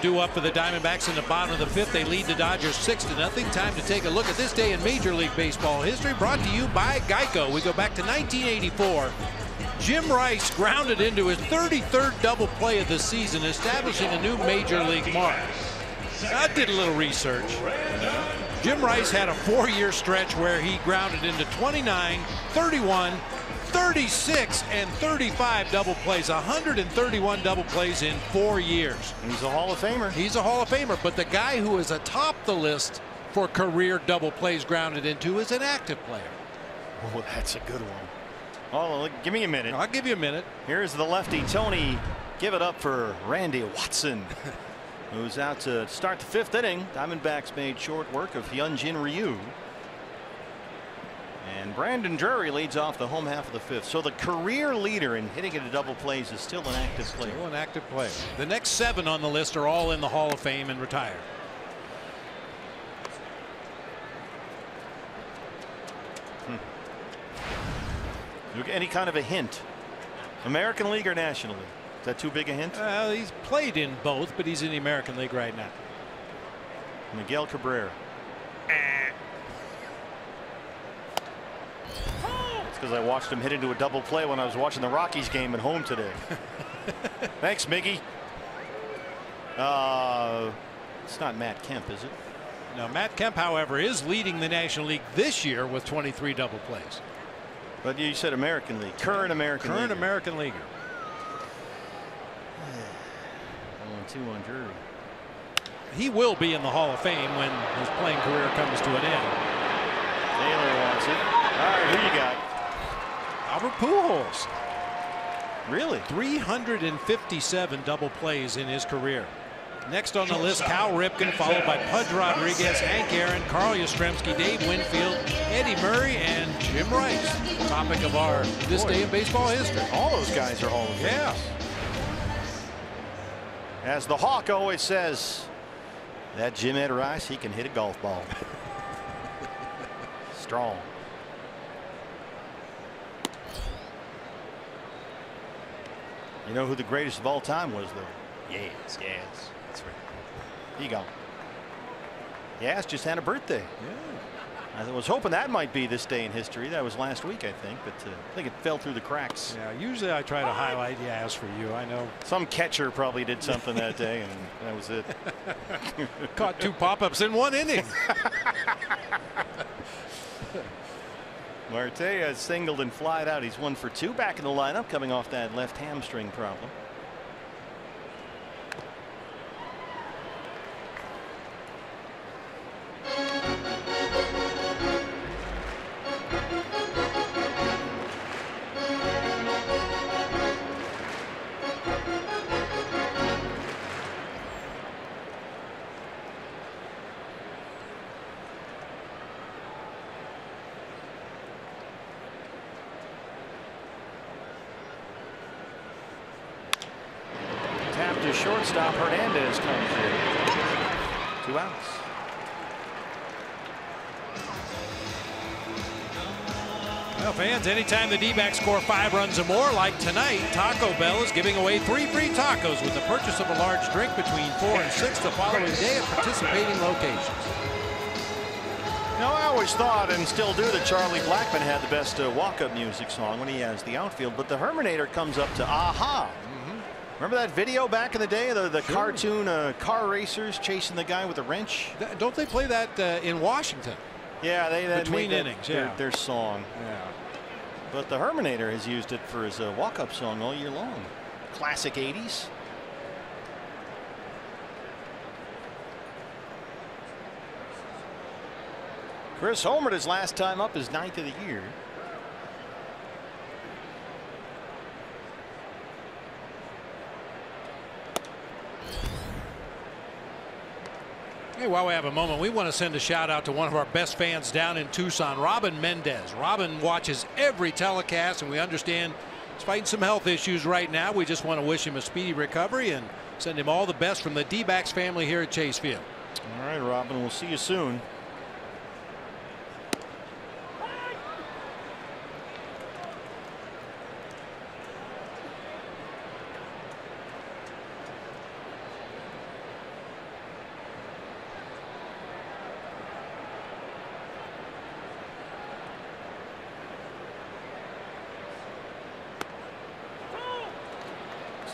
Due up for the Diamondbacks in the bottom of the 5th. They lead the Dodgers 6-0. Time to take a look at this day in Major League Baseball history, brought to you by Geico. We go back to 1984. Jim Rice grounded into his 33rd double play of the season, establishing a new Major League mark. I did a little research. Jim Rice had a 4-year stretch where he grounded into 29, 31, 36 and 35 double plays, 131 double plays in 4 years. He's a Hall of Famer. He's a Hall of Famer, but the guy who is atop the list for career double plays grounded into is an active player. Oh, that's a good one. Oh, give me a minute. I'll give you a minute. Here's the lefty, Tony. Give it up for Randy Watson, who's out to start the 5th inning. Diamondbacks made short work of Hyunjin Ryu. And Brandon Drury leads off the home half of the 5th. So the career leader in hitting into double plays is still an active player. Still an active player. The next 7 on the list are all in the Hall of Fame and retired. Any kind of a hint? American League or National League? Is that too big a hint? He's played in both, but he's in the American League right now. Miguel Cabrera. Because I watched him hit into a double play when I was watching the Rockies game at home today. Thanks, Miggy. It's not Matt Kemp, is it? No, Matt Kemp, however, is leading the National League this year with 23 double plays. But you said American League. Current American League. Current American Leaguer. 1-2 on Drury. He will be in the Hall of Fame when his playing career comes to an end. Taylor wants it. All right, who you got? Albert Pujols. Really? 357 double plays in his career. Next on the list, Cal Ripken, followed by Pudge Rodriguez, Hank Aaron, Carl Yastrzemski, Dave Winfield, Eddie Murray, and Jim Rice. Topic of our This Day in Baseball history. All those guys are Hall of Famers. Yeah. As the Hawk always says, that Jim Ed Rice, he can hit a golf ball. Strong. You know who the greatest of all time was, though? Yes. That's right. Here you go. Yes, just had a birthday. Yeah. I was hoping that might be this day in history. That was last week, I think, but I think it fell through the cracks. Yeah, usually I try to highlight Yaz for you. I know. Some catcher probably did something that day, and that was it. Caught 2 pop-ups in 1 inning. Marte has singled and flied out. He's 1 for 2 back in the lineup, coming off that left hamstring problem. to shortstop. Hernandez comes in. 2 outs. Well, fans, anytime the D-backs score 5 runs or more, like tonight, Taco Bell is giving away 3 free tacos with the purchase of a large drink between 4 and 6 the following day at participating locations. Now, I always thought, and still do, that Charlie Blackmon had the best walk-up music song when he has the outfield, but the Herminator comes up to Aha. Remember that video back in the day, the Sure. cartoon car racers chasing the guy with a wrench? Don't they play that in Washington? Yeah, they Between made that innings, yeah. their song. Yeah. But the Herminator has used it for his walk-up song all year long. Classic 80s. Chris homered his last time up, his 9th of the year. Hey, while we have a moment, we want to send a shout out to one of our best fans down in Tucson, Robin Mendez. Robin watches every telecast, and we understand he's fighting some health issues right now. We just want to wish him a speedy recovery and send him all the best from the D-backs family here at Chase Field. All right, Robin, we'll see you soon.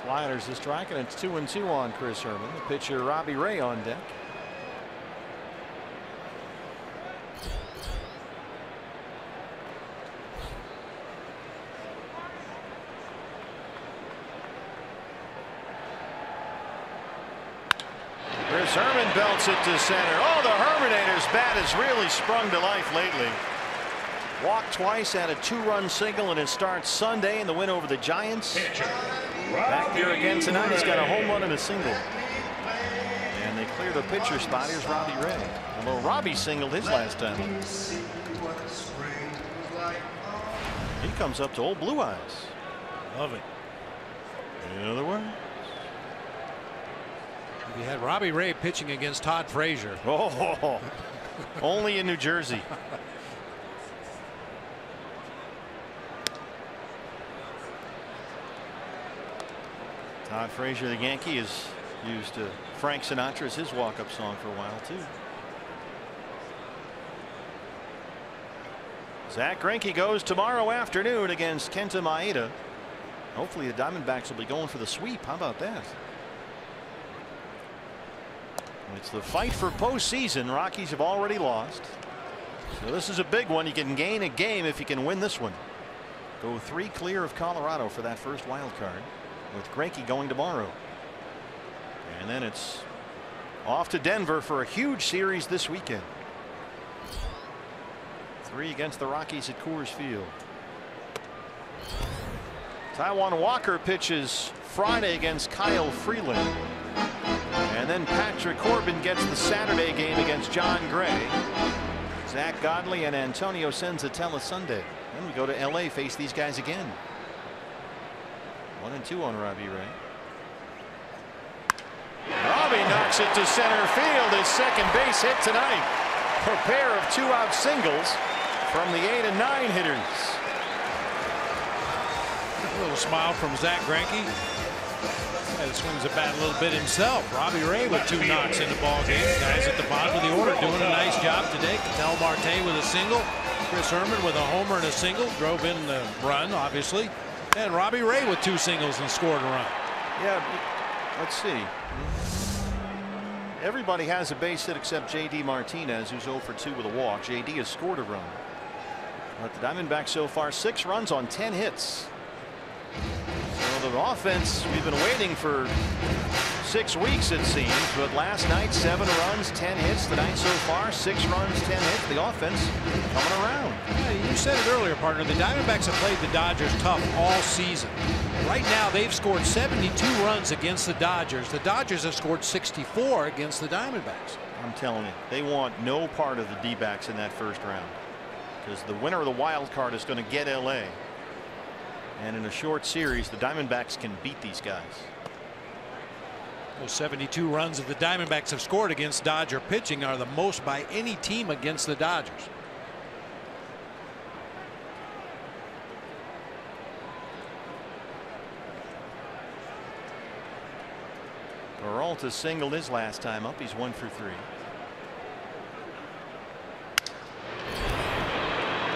Sliders to strike, and it's 2-2 on Chris Herman. The pitcher Robbie Ray on deck. Chris Herman belts it to center. Oh, the Herminator's bat has really sprung to life lately. Walked twice, had a 2-run single in his start Sunday in the win over the Giants. Back here again tonight. He's got a home run and a single. And they clear the pitcher spot. Here's Robbie Ray. Although Robbie singled his last time. He comes up to old Blue Eyes. Love it. In other words, If you had Robbie Ray pitching against Todd Frazier. oh, only in New Jersey. Todd Frazier, the Yankee, has used Frank Sinatra as his walk-up song for a while too. Zach Greinke goes tomorrow afternoon against Kenta Maeda. Hopefully the Diamondbacks will be going for the sweep. How about that? It's the fight for postseason. Rockies have already lost. So this is a big one. You can gain a game if you can win this one. Go 3 clear of Colorado for that first wild card, with Greinke going tomorrow. And then it's off to Denver for a huge series this weekend. 3 against the Rockies at Coors Field. Taijuan Walker pitches Friday against Kyle Freeland. And then Patrick Corbin gets the Saturday game against John Gray. Zach Godley and Antonio Senzatella Sunday. Then we go to LA, face these guys again. 1-2 on Robbie Ray. Robbie knocks it to center field. His second base hit tonight. A pair of 2-out singles from the 8 and 9 hitters. A little smile from Zach Greinke. He swings the bat a little bit himself. Robbie Ray with 2 knocks in the ball game. Guys at the bottom of the order doing a nice job today. Ketel Marte with a single. Chris Herman with a homer and a single. Drove in the run, obviously. And Robbie Ray with 2 singles and scored a run. Yeah, let's see. Everybody has a base hit except J.D. Martinez, who's 0 for 2 with a walk. J.D. has scored a run. But the Diamondbacks so far 6 runs on 10 hits. So the offense, we've been waiting for 6 weeks it seems, but last night 7 runs, 10 hits. Tonight so far 6 runs, 10 hits. The offense coming around. Yeah, you said it earlier, partner. The Diamondbacks have played the Dodgers tough all season. Right now they've scored 72 runs against the Dodgers. The Dodgers have scored 64 against the Diamondbacks. I'm telling you, they want no part of the D-backs in that first round, because the winner of the wild card is going to get LA. And in a short series, the Diamondbacks can beat these guys. Those 72 runs that the Diamondbacks have scored against Dodger pitching are the most by any team against the Dodgers. Peralta singled his last time up. He's 1 for 3.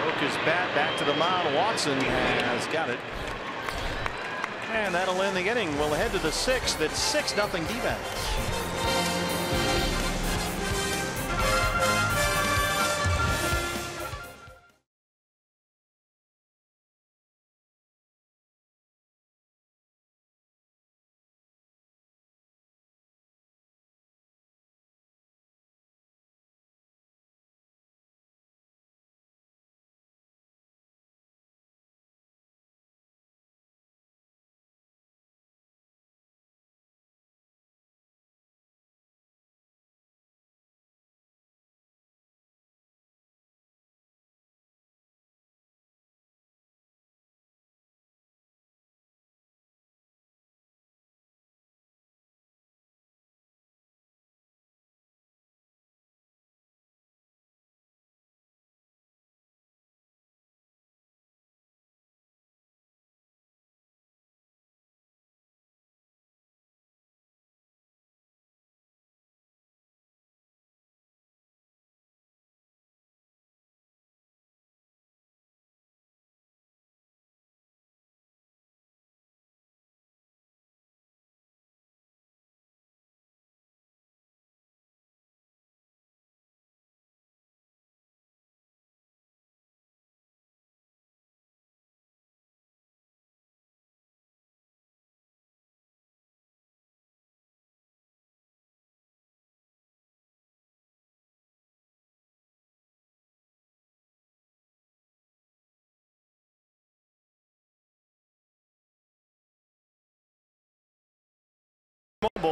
Broke his bat back to the mound. Watson has got it. And that'll end the inning. We'll head to the 6th. It's 6-0 D-backs.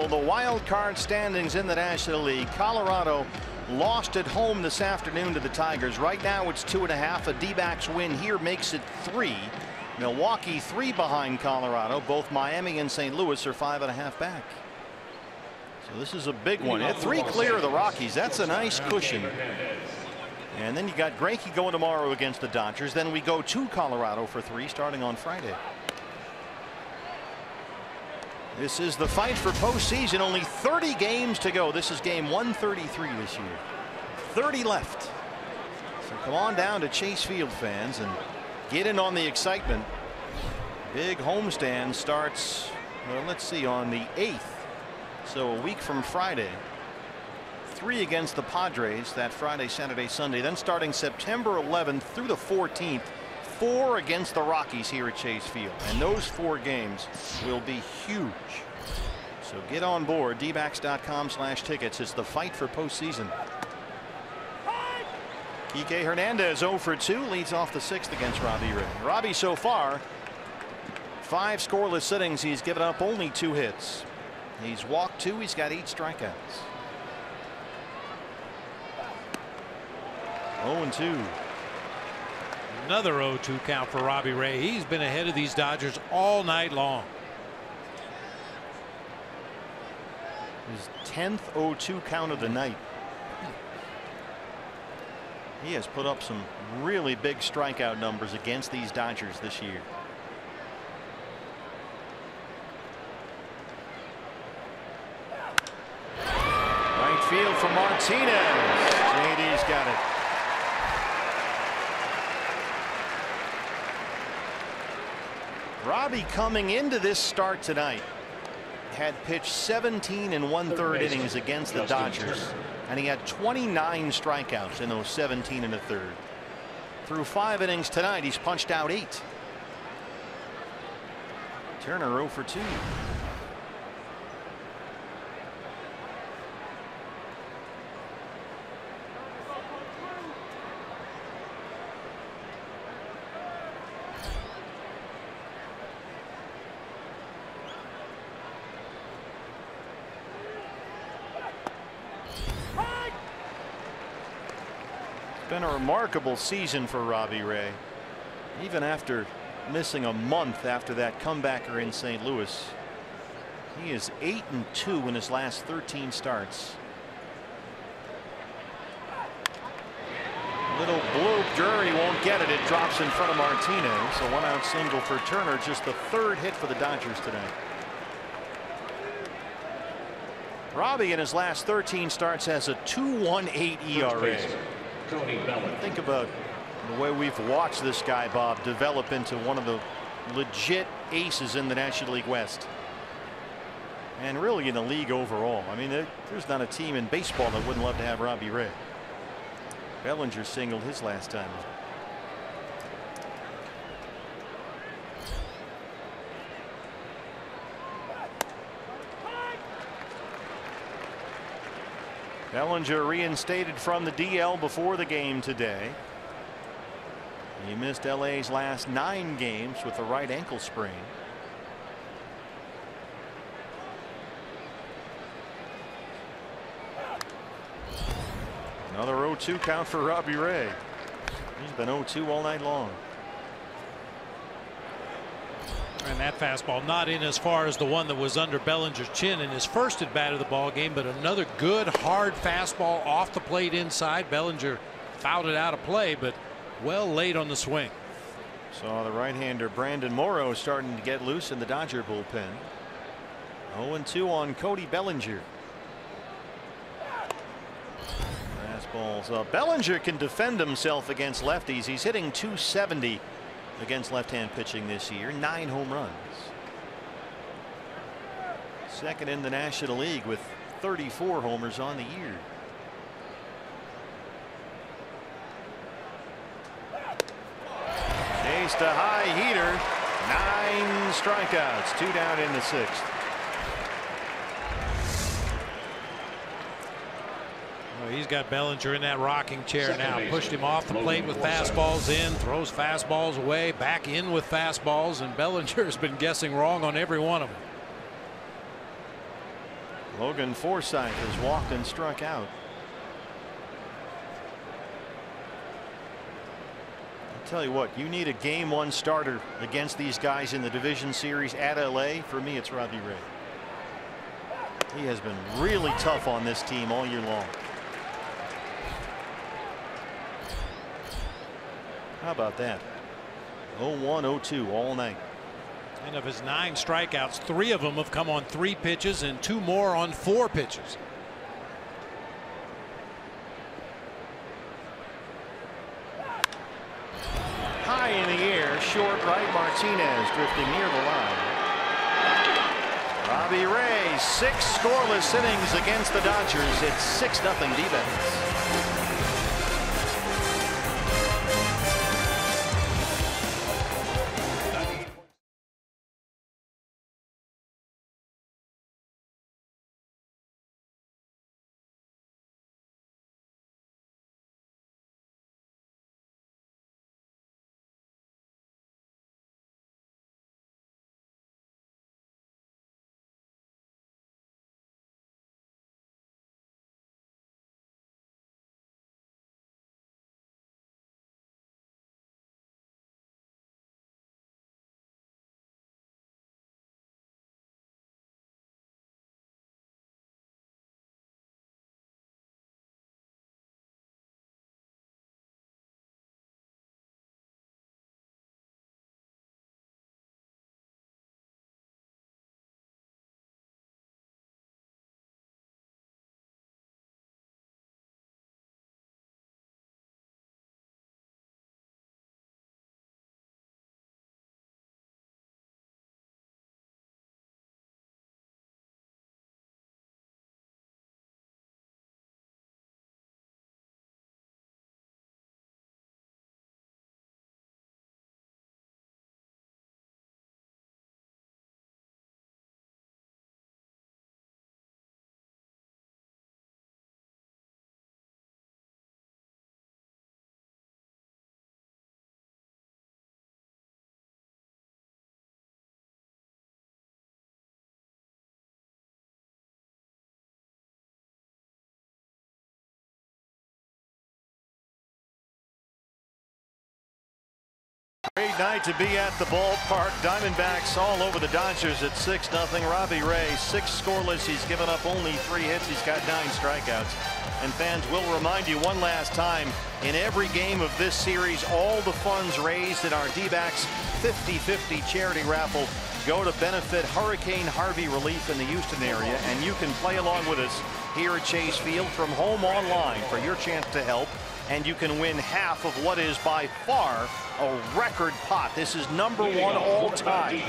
The wild card standings in the National League. Colorado lost at home this afternoon to the Tigers. Right now it's 2.5. A D-backs win here makes it 3. Milwaukee 3 behind Colorado. Both Miami and St. Louis are 5.5 back. So this is a big one. At 3 clear of the Rockies. That's a nice cushion. And then you got Greinke going tomorrow against the Dodgers. Then we go to Colorado for 3 starting on Friday. This is the fight for postseason. Only 30 games to go. This is game 133 this year. 30 left. So come on down to Chase Field, fans, and get in on the excitement. Big homestand starts, well, let's see, on the 8th. So a week from Friday. 3 against the Padres that Friday, Saturday, Sunday. Then starting September 11th through the 14th. 4 against the Rockies here at Chase Field, and those 4 games will be huge. So get on board. dbacks.com/tickets. It's the fight for postseason. Kike Hernandez 0 for 2 leads off the 6th against Robbie Ray. Robbie so far 5 scoreless innings. He's given up only 2 hits. He's walked 2. He's got 8 strikeouts. 0-2. Another 0-2 count for Robbie Ray. He's been ahead of these Dodgers all night long. His 10th 0-2 count of the night. He has put up some really big strikeout numbers against these Dodgers this year. Right field for Martinez. JD's got it. Robbie coming into this start tonight had pitched 17 1/3 innings against the Dodgers, and he had 29 strikeouts in those 17 1/3. Through 5 innings tonight, he's punched out 8. Turner 0 for 2. Been a remarkable season for Robbie Ray, even after missing a month after that comebacker in St. Louis. He is 8-2 in his last 13 starts. Little bloop. Drury won't get it. It drops in front of Martinez. A 1-out single for Turner. Just the third hit for the Dodgers today. Robbie in his last 13 starts has a 2.18 ERA. Think about the way we've watched this guy, Bob, develop into one of the legit aces in the National League West. And really in the league overall. I mean, there's not a team in baseball that wouldn't love to have Robbie Ray. Bellinger singled his last time. Bellinger reinstated from the DL before the game today. He missed LA's last 9 games with a right ankle sprain. Another 0-2 count for Robbie Ray. He's been 0-2 all night long. And that fastball not in as far as the one that was under Bellinger's chin in his first at bat of the ball game, but another good hard fastball off the plate inside. Bellinger fouled it out of play, but well laid on the swing. Saw the right-hander Brandon Morrow starting to get loose in the Dodger bullpen. 0-2 on Cody Bellinger. Fastballs. Bellinger can defend himself against lefties. He's hitting .270 against left-hand pitching this year. 9 home runs. Second in the National League with 34 homers on the year. Chased a high heater. 9 strikeouts. 2 down in the 6th. He's got Bellinger in that rocking chair now. Pushed him off the plate with fastballs in, throws fastballs away, back in with fastballs, and Bellinger's been guessing wrong on every one of them. Logan Forsythe has walked and struck out. I'll tell you what, you need a game 1 starter against these guys in the division series at LA. For me, it's Robbie Ray. He has been really tough on this team all year long. How about that? 0-1, 0-2 all night. And of his 9 strikeouts, 3 of them have come on 3 pitches and 2 more on 4 pitches. High in the air, short right. Martinez drifting near the line. Robbie Ray, 6 scoreless innings against the Dodgers. It's 6-0 D-backs. Great night to be at the ballpark. Diamondbacks all over the Dodgers at 6-0. Robbie Ray 6 scoreless. He's given up only 3 hits. He's got 9 strikeouts. And fans, will remind you one last time, in every game of this series, all the funds raised in our D-backs 50-50 charity raffle go to benefit Hurricane Harvey relief in the Houston area. And you can play along with us here at Chase Field from home online for your chance to help. And you can win half of what is by far a record pot. This is #1 all time.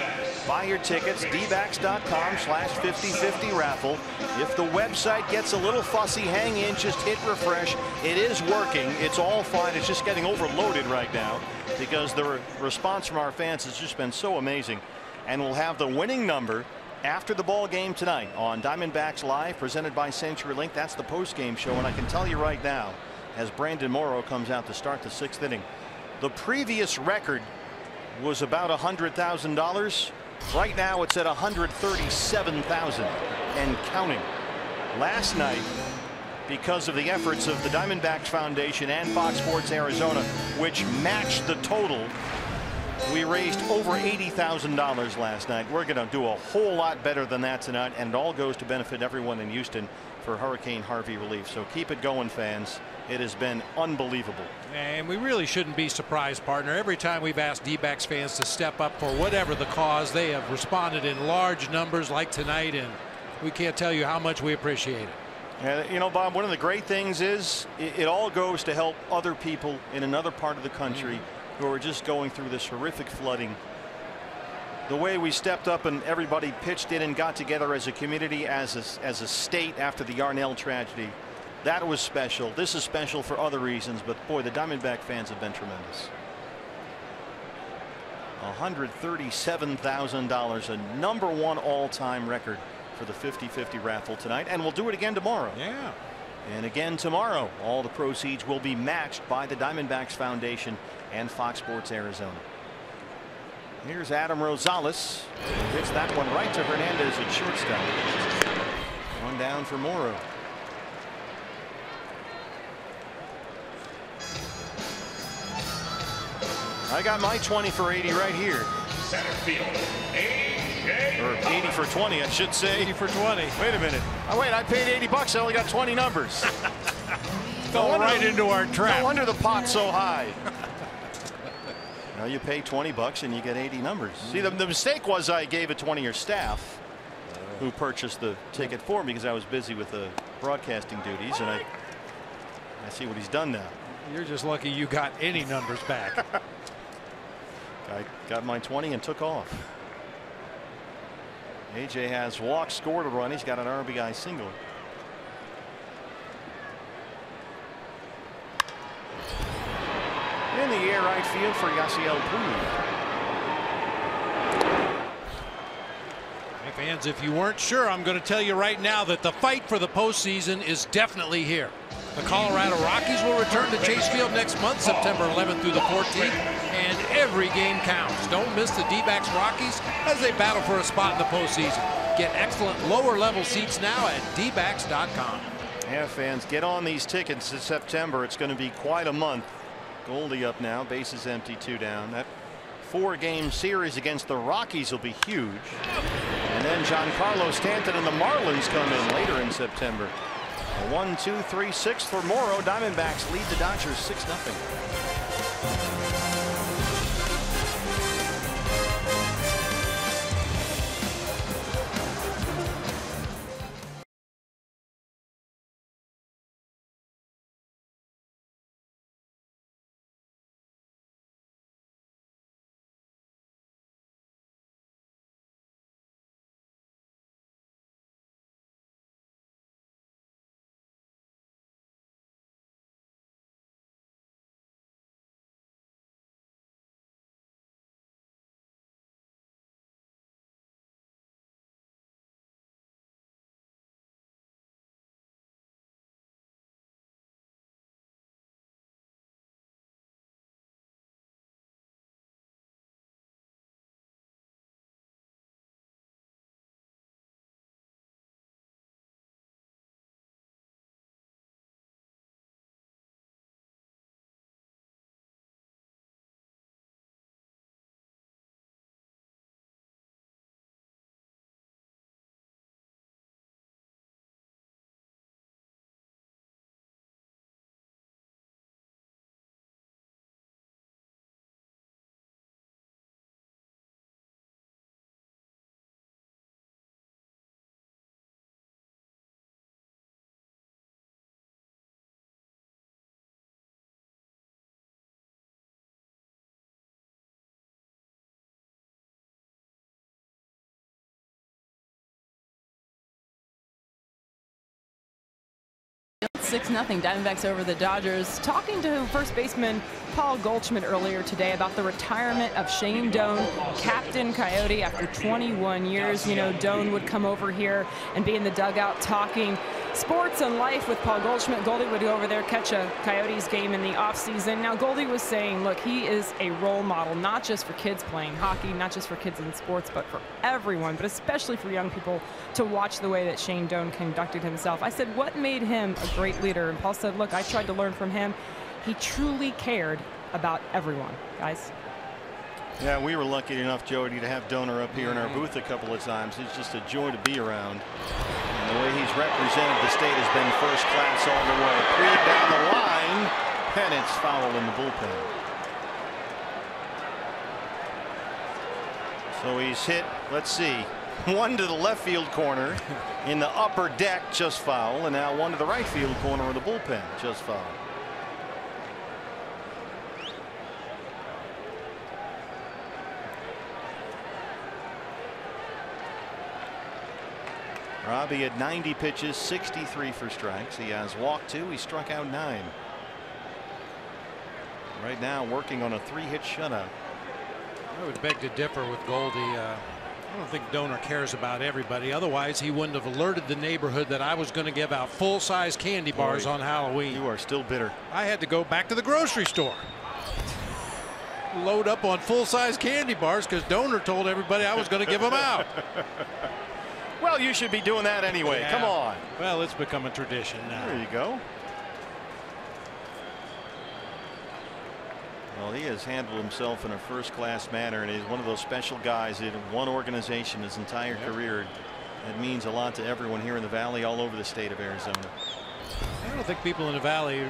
Buy your tickets, dbacks.com/50-50 raffle. If the website gets a little fussy, hang in, just hit refresh. It is working. It's all fine. It's just getting overloaded right now because the response from our fans has just been so amazing. And we'll have the winning number after the ball game tonight on Diamondbacks Live, presented by CenturyLink. That's the post-game show, and I can tell you right now, as Brandon Morrow comes out to start the 6th inning, the previous record was about $100,000. Right now it's at $137,000 and counting. Last night, because of the efforts of the Diamondbacks Foundation and Fox Sports Arizona, which matched the total, we raised over $80,000 last night. We're going to do a whole lot better than that tonight, and it all goes to benefit everyone in Houston for Hurricane Harvey relief. So keep it going, fans. It has been unbelievable. And we really shouldn't be surprised, partner. Every time we've asked D-backs fans to step up for whatever the cause, they have responded in large numbers like tonight, and we can't tell you how much we appreciate it. You know, Bob, one of the great things is it all goes to help other people in another part of the country who are just going through this horrific flooding. The way we stepped up and everybody pitched in and got together as a community, as a state after the Yarnell tragedy, that was special. This is special for other reasons, but boy, the Diamondback fans have been tremendous. $137,000, a #1 all-time record for the 50-50 raffle tonight, and we'll do it again tomorrow. Yeah. And again tomorrow. All the proceeds will be matched by the Diamondbacks Foundation and Fox Sports Arizona. Here's Adam Rosales. Hits that one right to Hernandez at shortstop. One down for Morrow. I got my 20 for 80 right here. Center field, A.J. Or 80 for 20, I should say. 80 for 20. Wait a minute. Oh, wait, I paid $80. I only got 20 numbers. Fell right into our trap. No wonder the pot's so high. Now you pay $20 and you get 80 numbers. See, the mistake was I gave it to one of your staff who purchased the ticket for me because I was busy with the broadcasting duties, and I see what he's done now. You're just lucky you got any numbers back. I got my 20 and took off. AJ has walked, scored a run. He's got an RBI single. In the air right field for Yasiel Puig. Hey fans, if you weren't sure, I'm going to tell you right now that the fight for the postseason is definitely here. The Colorado Rockies will return to Chase Field next month, September 11th through the 14th, and every game counts. Don't miss the D-backs Rockies as they battle for a spot in the postseason. Get excellent lower level seats now at dbacks.com. Yeah, fans, get on these tickets in September. It's going to be quite a month. Goldie up now, bases empty, 2 down. That 4-game series against the Rockies will be huge. And then Giancarlo Stanton and the Marlins come in later in September. A 1-2-3-6 for Morrow. Diamondbacks lead the Dodgers 6-0. 6-0 Diamondbacks over the Dodgers. Talking to first baseman Paul Goldschmidt earlier today about the retirement of Shane Doan, Captain Coyote, after 21 years. You know, Doan would come over here and be in the dugout talking sports and life with Paul Goldschmidt. Goldie would go over there, catch a Coyotes game in the offseason. Now, Goldie was saying, look, he is a role model, not just for kids playing hockey, not just for kids in sports, but for everyone, but especially for young people to watch the way that Shane Doan conducted himself. I said, what made him a great leader? And Paul said, look, I tried to learn from him. He truly cared about everyone, guys. Yeah, we were lucky enough, Jody, to have Donor up here in our booth a couple of times. He's just a joy to be around. And the way he's represented the state has been first class all the way. Three down the line, and it's foul in the bullpen. So he's hit, let's see, one to the left field corner in the upper deck, just foul, and now one to the right field corner of the bullpen, just foul. Robbie had 90 pitches, 63 for strikes. He has walked 2. He struck out 9. Right now working on a 3-hit shutout. I would beg to differ with Goldie. I don't think Donor cares about everybody. Otherwise, he wouldn't have alerted the neighborhood that I was going to give out full-size candy bars on Halloween. You are still bitter. I had to go back to the grocery store. Load up on full-size candy bars because Donor told everybody I was going to give them out. Well, you should be doing that anyway. Yeah. Come on. Well, it's become a tradition now. There you go. Well, he has handled himself in a first-class manner, and he's one of those special guys in one organization his entire career. It means a lot to everyone here in the Valley, all over the state of Arizona. I don't think people in the Valley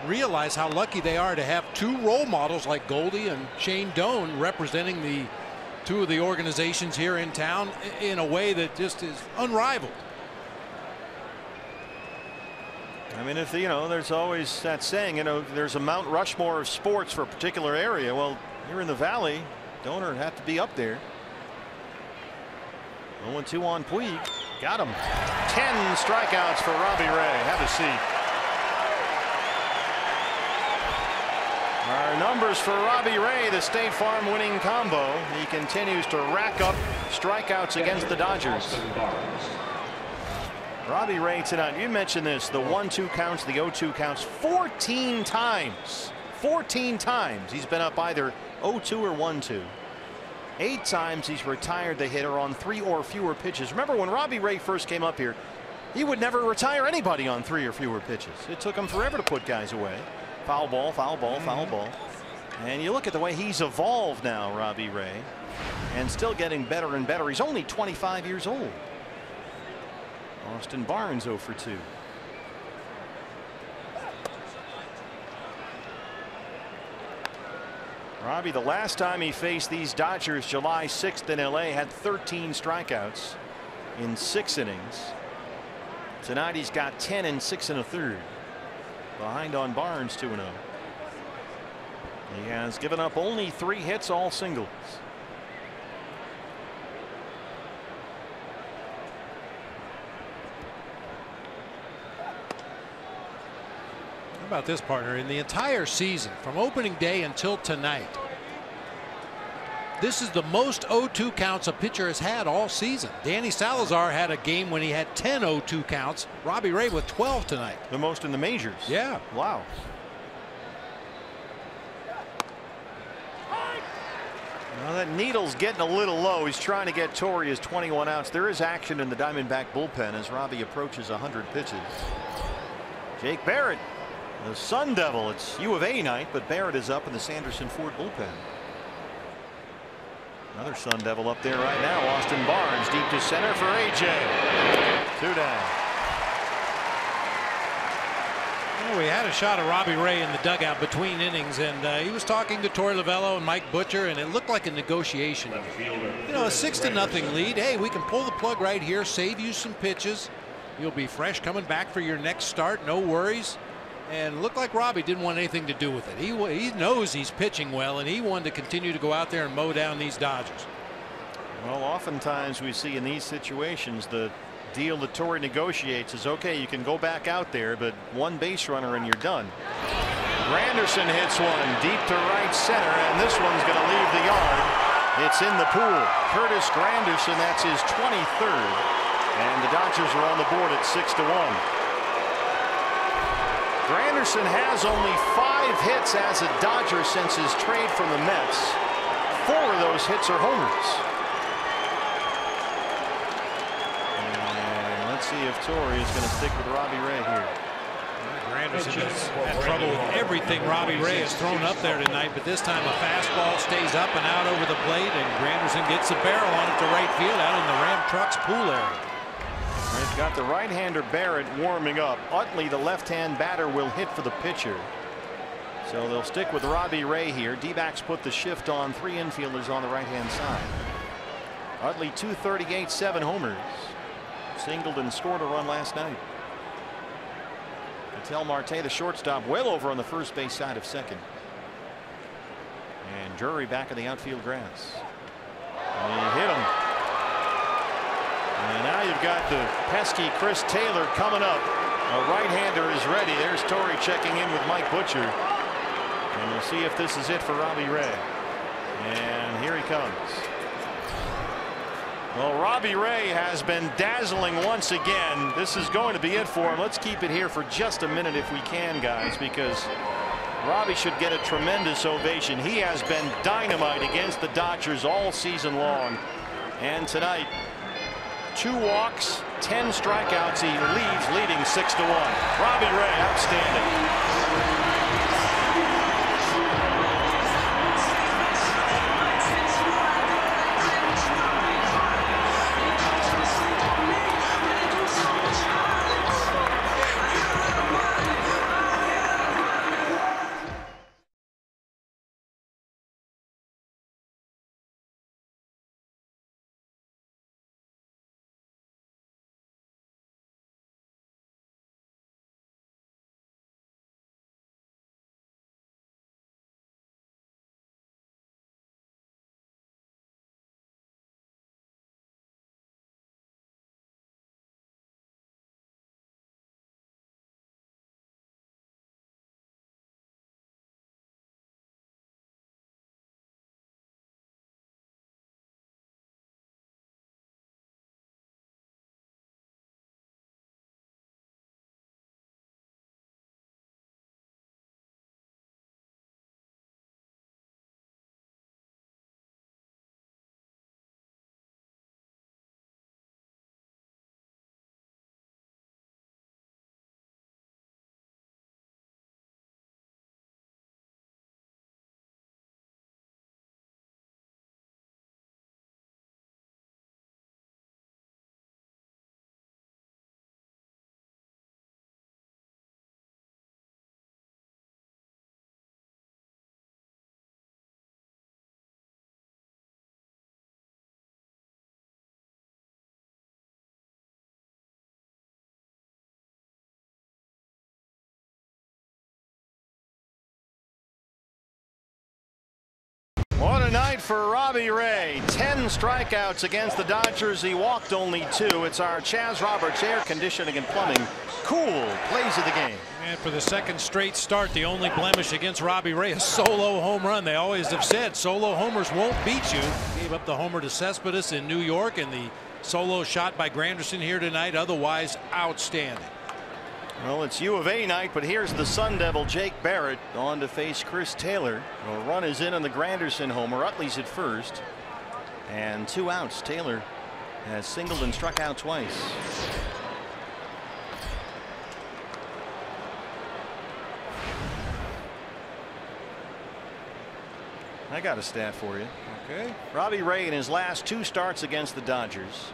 realize how lucky they are to have 2 role models like Goldie and Shane Doan representing the 2 of the organizations here in town in a way that just is unrivaled. I mean, if you know, there's always that saying, you know, there's a Mount Rushmore of sports for a particular area. Well, here in the Valley, Donor would have to be up there. 0-2 on Puig. Got him. 10 strikeouts for Robbie Ray. Have a seat. Our numbers for Robbie Ray, the State Farm winning combo. He continues to rack up strikeouts against the Dodgers. Robbie Ray tonight, you mentioned this, the 1-2 counts, the 0-2 counts, 14 times. 14 times he's been up either 0-2 or 1-2. 8 times he's retired the hitter on 3 or fewer pitches. Remember when Robbie Ray first came up here, he would never retire anybody on 3 or fewer pitches. It took him forever to put guys away. Foul ball, foul ball, foul ball. And you look at the way he's evolved now, Robbie Ray, and still getting better and better. He's only 25 years old. Austin Barnes 0 for 2. Robbie, the last time he faced these Dodgers, July 6th in LA, had 13 strikeouts in 6 innings. Tonight he's got 10 in 6 1/3. Behind on Barnes 2-0. He has given up only 3 hits, all singles. How about this, partner? In the entire season, from opening day until tonight, this is the most 0-2 counts a pitcher has had all season. Danny Salazar had a game when he had 10 0-2 counts. Robbie Ray with 12 tonight. The most in the majors. Yeah. Wow. Well, that needle's getting a little low. He's trying to get Torrey's 21 outs. There is action in the Diamondback bullpen as Robbie approaches 100 pitches. Jake Barrett, the Sun Devil. It's U of A night, but Barrett is up in the Sanderson Ford bullpen. Another Sun Devil up there right now. Austin Barnes deep to center for AJ. 2 down. Well, we had a shot of Robbie Ray in the dugout between innings, and he was talking to Torey Lovullo and Mike Butcher, and it looked like a negotiation. You know, a 6-0 lead. Hey, we can pull the plug right here, save you some pitches. You'll be fresh coming back for your next start. No worries. And it looked like Robbie didn't want anything to do with it. He knows he's pitching well, and he wanted to continue to go out there and mow down these Dodgers. Well, oftentimes we see in these situations the deal that Torrey negotiates is, okay, you can go back out there, but one base runner and you're done. Granderson hits one deep to right center, and this one's going to leave the yard. It's in the pool. Curtis Granderson, that's his 23rd, and the Dodgers are on the board at 6-1. Granderson has only 5 hits as a Dodger since his trade from the Mets. 4 of those hits are homers. And let's see if Torrey is going to stick with Robbie Ray here. Granderson has had trouble with everything Robbie Ray has thrown up there tonight, but this time a fastball stays up and out over the plate, and Granderson gets the barrel on it to right field out in the Ram Trucks pool area. They've got the right-hander Barrett warming up. Utley, the left-hand batter, will hit for the pitcher. So they'll stick with Robbie Ray here. D-backs put the shift on 3 infielders on the right-hand side. Utley 238, 7 homers. Singled and scored a run last night. Ketel Marte, the shortstop, well over on the first base side of second. And Drury back in the outfield grass. And he hit him. And now you've got the pesky Chris Taylor coming up. A right-hander is ready. There's Torrey checking in with Mike Butcher. And we'll see if this is it for Robbie Ray. And here he comes. Well, Robbie Ray has been dazzling once again. This is going to be it for him. Let's keep it here for just a minute if we can, guys, because Robbie should get a tremendous ovation. He has been dynamite against the Dodgers all season long. And tonight, 2 walks, 10 strikeouts. He leaves leading 6-1. Robbie Ray, outstanding. What a night for Robbie Ray. 10 strikeouts against the Dodgers. He walked only 2. It's our Chaz Roberts Air Conditioning and Plumbing cool plays of the game. And for the second straight start, the only blemish against Robbie Ray, a solo home run. They always have said solo homers won't beat you. Gave up the homer to Cespedes in New York, and the solo shot by Granderson here tonight, otherwise outstanding. Well, it's U of A night, but here's the Sun Devil Jake Barrett on to face Chris Taylor. A run is in on the Granderson homer. Utley's at first, and 2 outs. Taylor has singled and struck out twice. I got a stat for you. Okay. Robbie Ray in his last 2 starts against the Dodgers,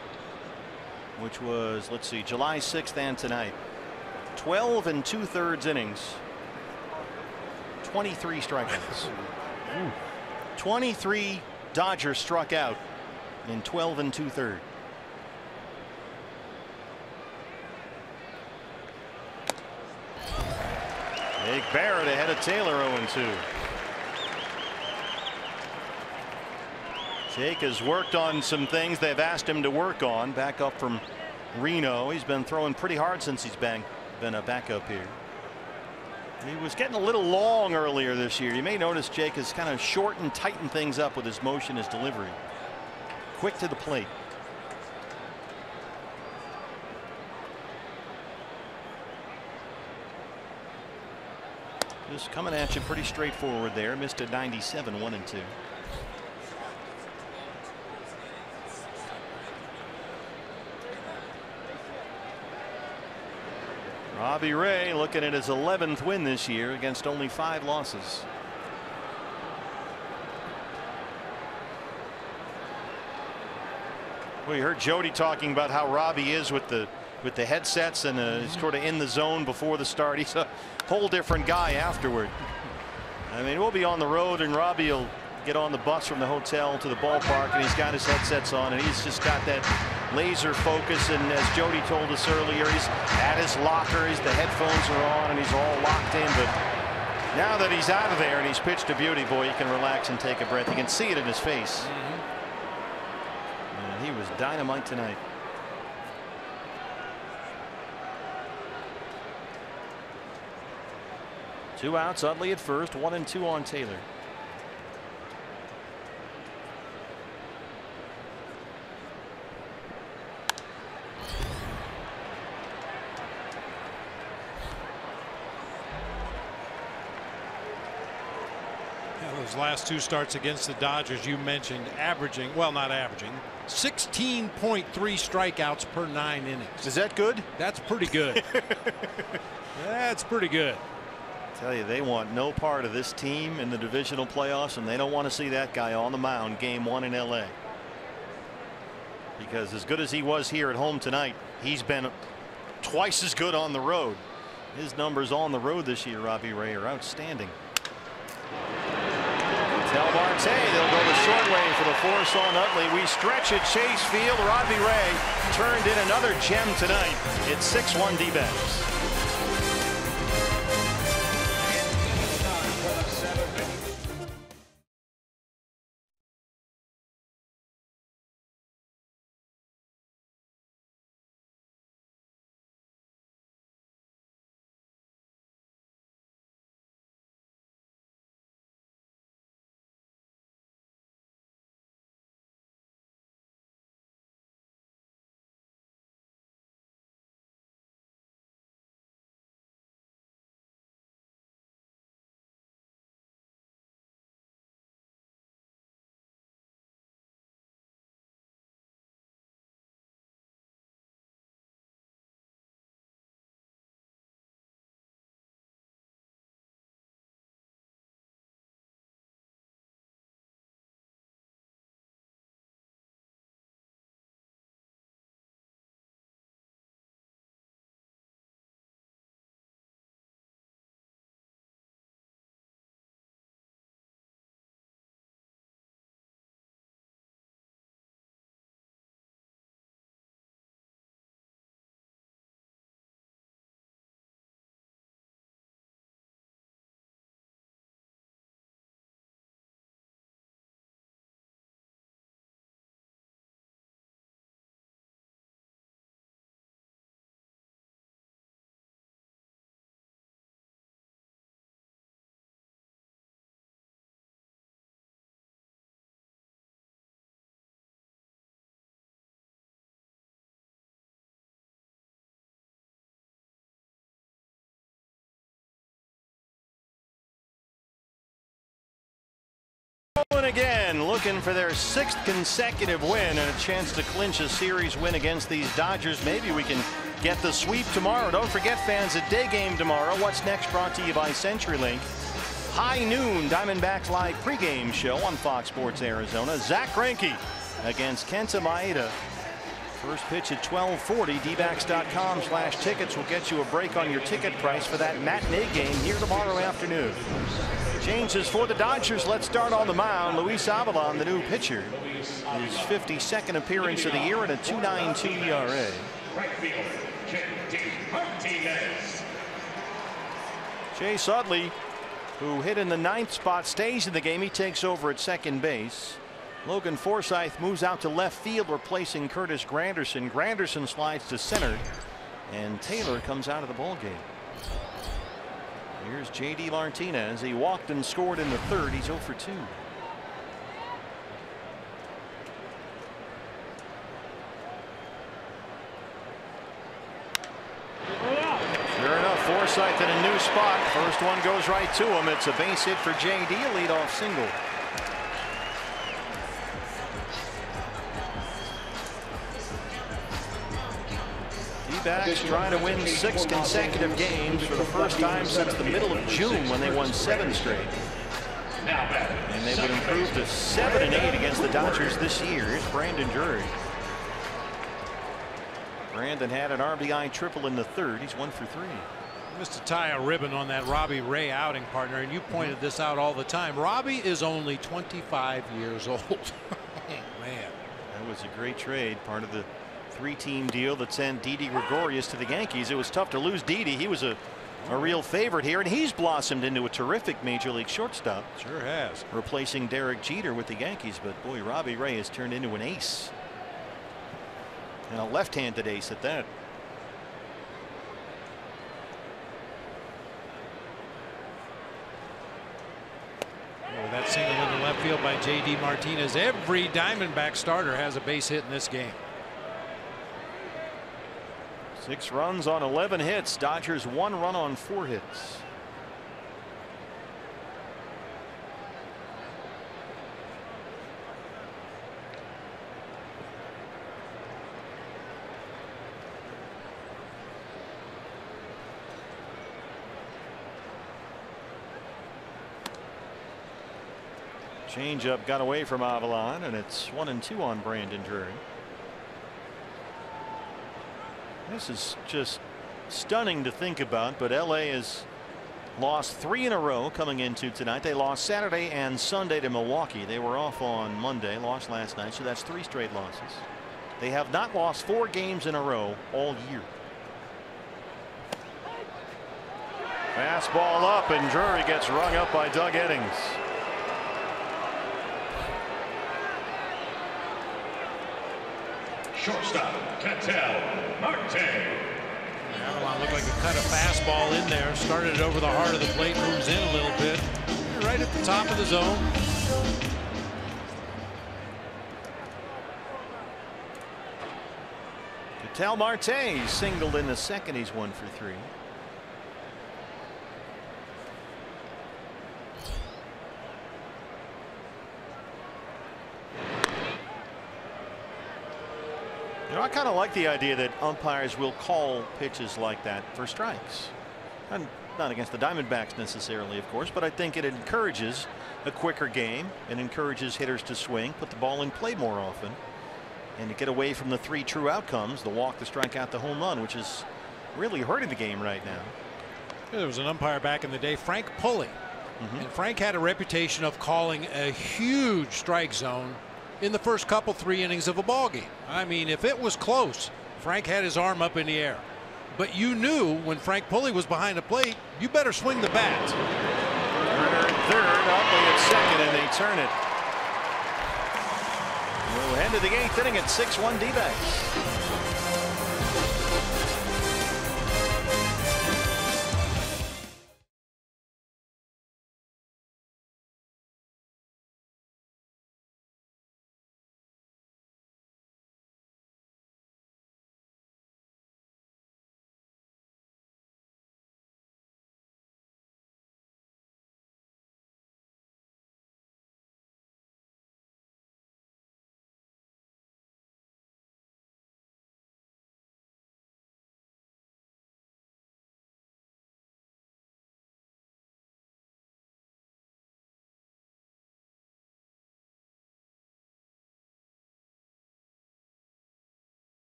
which was, let's see, July 6th and tonight. 12 2/3 innings, 23 strikeouts. 23 Dodgers struck out in 12 2/3. Jake Barrett ahead of Taylor 0-2. Jake has worked on some things they've asked him to work on. Back up from Reno. He's been throwing pretty hard since he's been a backup here. He was getting a little long earlier this year. You may notice Jake has kind of shortened, tightened things up with his motion, his delivery. Quick to the plate. Just coming at you pretty straightforward there. Missed at 97, 1-2. Robbie Ray looking at his 11th win this year against only 5 losses. Well, you heard Jody talking about how Robbie is with the headsets and sort of in the zone before the start. He's a whole different guy afterward. I mean, we'll be on the road and Robbie will get on the bus from the hotel to the ballpark and he's got his headsets on and he's just got that laser focus, and as Jody told us earlier, he's at his locker, the headphones are on and he's all locked in. But now that he's out of there and he's pitched to beauty, boy, you can relax and take a breath. You can see it in his face. And he was dynamite tonight. Two outs, Utley at first, 1-2 on Taylor. Those last 2 starts against the Dodgers you mentioned, averaging, well, not averaging, 16.3 strikeouts per 9 innings. Is that good? That's pretty good. That's pretty good. I tell you, they want no part of this team in the divisional playoffs, and they don't want to see that guy on the mound game 1 in LA. Because as good as he was here at home tonight, he's been twice as good on the road. His numbers on the road this year, Robbie Ray, are outstanding. Del Marte, they'll go the short way for the force on Utley. We stretch at Chase Field. Robbie Ray turned in another gem tonight. It's 6-1 D-backs. Again, looking for their 6th consecutive win and a chance to clinch a series win against these Dodgers. Maybe we can get the sweep tomorrow. Don't forget, fans, a day game tomorrow. What's Next brought to you by CenturyLink. High noon Diamondbacks live pregame show on Fox Sports Arizona. Zach Greinke against Kenta Maeda. First pitch at 12:40. dbacks.com/tickets will get you a break on your ticket price for that matinee game here tomorrow afternoon. Changes for the Dodgers. Let's start on the mound. Luis Avilan, the new pitcher, his 52nd appearance of the year at a 2.92 ERA. Chase Utley, who hit in the 9th spot, stays in the game. He takes over at second base. Logan Forsythe moves out to left field, replacing Curtis Granderson. Granderson slides to center, and Taylor comes out of the ball game. Here's J.D. Martinez. He walked and scored in the third. He's 0 for 2. Sure enough, Forsythe in a new spot. First one goes right to him. It's a base hit for J.D. A leadoff single. D-backs trying to win 6 consecutive games for the first time since the middle of June when they won 7 straight. And they would improve to 7-8 against the Dodgers this year. Here's Brandon Drury. Brandon had an RBI triple in the third. He's 1 for 3. Missed to tie a ribbon on that Robbie Ray outing, partner, and you pointed this out all the time. Robbie is only 25 years old. Man, that was a great trade. Part of the 3-team deal that sent Didi Gregorius to the Yankees. It was tough to lose Didi. He was a real favorite here, and he's blossomed into a terrific major league shortstop. Sure has. Replacing Derek Jeter with the Yankees. But boy, Robbie Ray has turned into an ace, and a left-handed ace at that. With that single into left field by J.D. Martinez, every Diamondback starter has a base hit in this game. 6 runs on 11 hits. Dodgers 1 run on 4 hits. Changeup got away from Avalon, and it's 1-2 on Brandon Drury. This is just stunning to think about, but LA has lost 3 in a row coming into tonight. They lost Saturday and Sunday to Milwaukee. They were off on Monday, lost last night, so that's 3 straight losses. They have not lost 4 games in a row all year. Fastball up, and Drury gets rung up by Doug Eddings. Shortstop, Ketel Marte. Avalon looked like a cut of fastball in there. Started it over the heart of the plate, moves in a little bit. Right at the top of the zone. Ketel Marte singled in the second. He's 1 for 3. You know, I kind of like the idea that umpires will call pitches like that for strikes. And not against the Diamondbacks necessarily, of course, but I think it encourages a quicker game. It encourages hitters to swing, put the ball in play more often, and to get away from the 3 true outcomes: the walk, the strikeout, the home run, which is really hurting the game right now. There was an umpire back in the day, Frank Pulley, and Frank had a reputation of calling a huge strike zone in the first couple 3 innings of a ball game. I mean, if it was close, Frank had his arm up in the air, but you knew when Frank Pulley was behind the plate, you better swing the bat. Turner at third, Utley at second, and they turn it. We'll head to the 8th inning at 6-1 D-backs.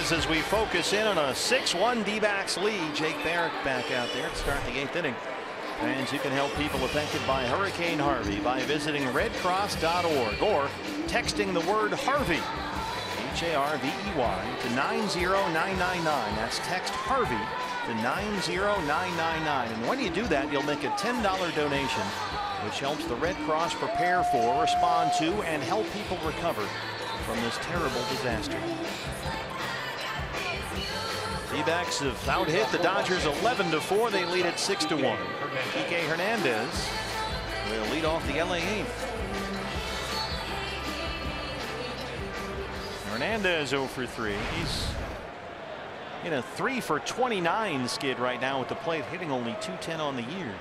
is as we focus in on a 6-1 D-backs lead. Jake Barrett back out there to start the 8th inning. Fans, you can help people affected by Hurricane Harvey by visiting redcross.org or texting the word Harvey, H-A-R-V-E-Y, to 90999. That's text Harvey to 90999. And when you do that, you'll make a $10 donation, which helps the Red Cross prepare for, respond to, and help people recover from this terrible disaster. D-backs have out-hit the Dodgers 11-4. They lead it 6-1. Kike Hernandez will lead off the LA 8th. Hernandez 0 for 3. He's in a 3 for 29 skid right now at the plate, hitting only .210 on the year.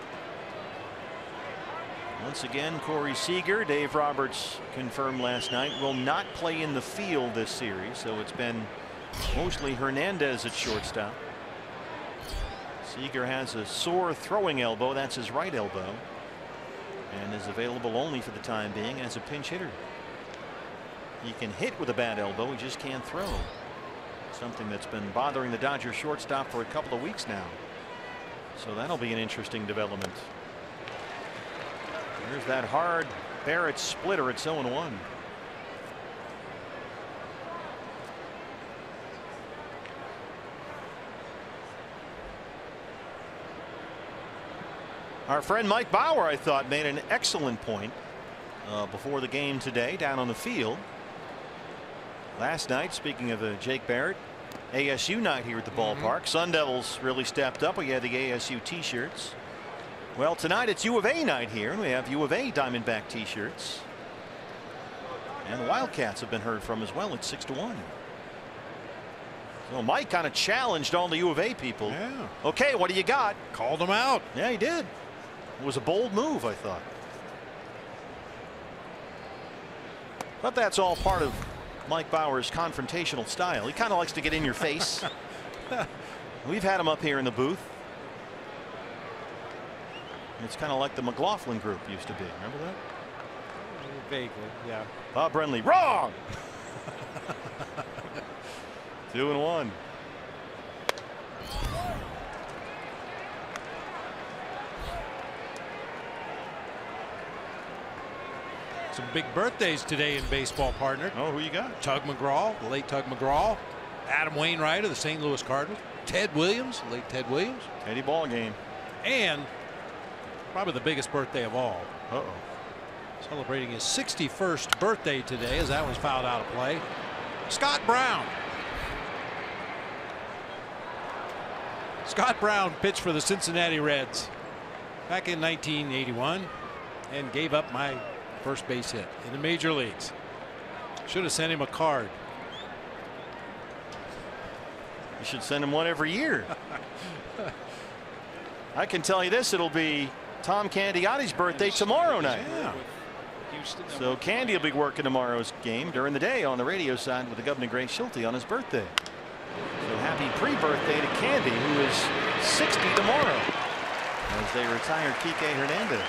Once again, Corey Seager, Dave Roberts confirmed last night, will not play in the field this series, so it's been mostly Hernandez at shortstop. Seager has a sore throwing elbow. That's his right elbow, and is available only for the time being as a pinch hitter. He can hit with a bad elbow, he just can't throw. Something that's been bothering the Dodgers shortstop for a couple of weeks now. So that'll be an interesting development. There's that hard Barrett splitter at 0-1. Our friend Mike Bauer, I thought, made an excellent point before the game today down on the field. Last night, speaking of Jake Barrett, ASU night here at the ballpark. Sun Devils really stepped up. We had the ASU t-shirts. Well, tonight it's U of A night here, and we have U of A Diamondback t-shirts. And the Wildcats have been heard from as well at 6-1. So Mike kind of challenged all the U of A people. Yeah. Okay, what do you got? Called them out. Yeah, he did. It was a bold move, I thought. But that's all part of Mike Bauer's confrontational style. He kind of likes to get in your face. We've had him up here in the booth. It's kind of like the McLaughlin group used to be. Remember that? Vaguely, yeah. Bob Brenly, wrong. 2-1. Some big birthdays today in baseball, partner. Oh, who you got? Tug McGraw, the late Tug McGraw. Adam Wainwright of the St. Louis Cardinals. Ted Williams, late Ted Williams. Teddy Ballgame. And probably the biggest birthday of all. Uh-oh. Celebrating his 61st birthday today, as that was fouled out of play. Scott Brown. Scott Brown pitched for the Cincinnati Reds back in 1981 and gave up my first base hit in the major leagues. Should have sent him a card. You should send him one every year. I can tell you this, it'll be Tom Candiotti's birthday tomorrow night. Yeah. So Candy will be working tomorrow's game during the day on the radio side with the Governor Gray Schulte on his birthday. So happy pre-birthday to Candy, who is 60 tomorrow, as they retire Kike Hernandez.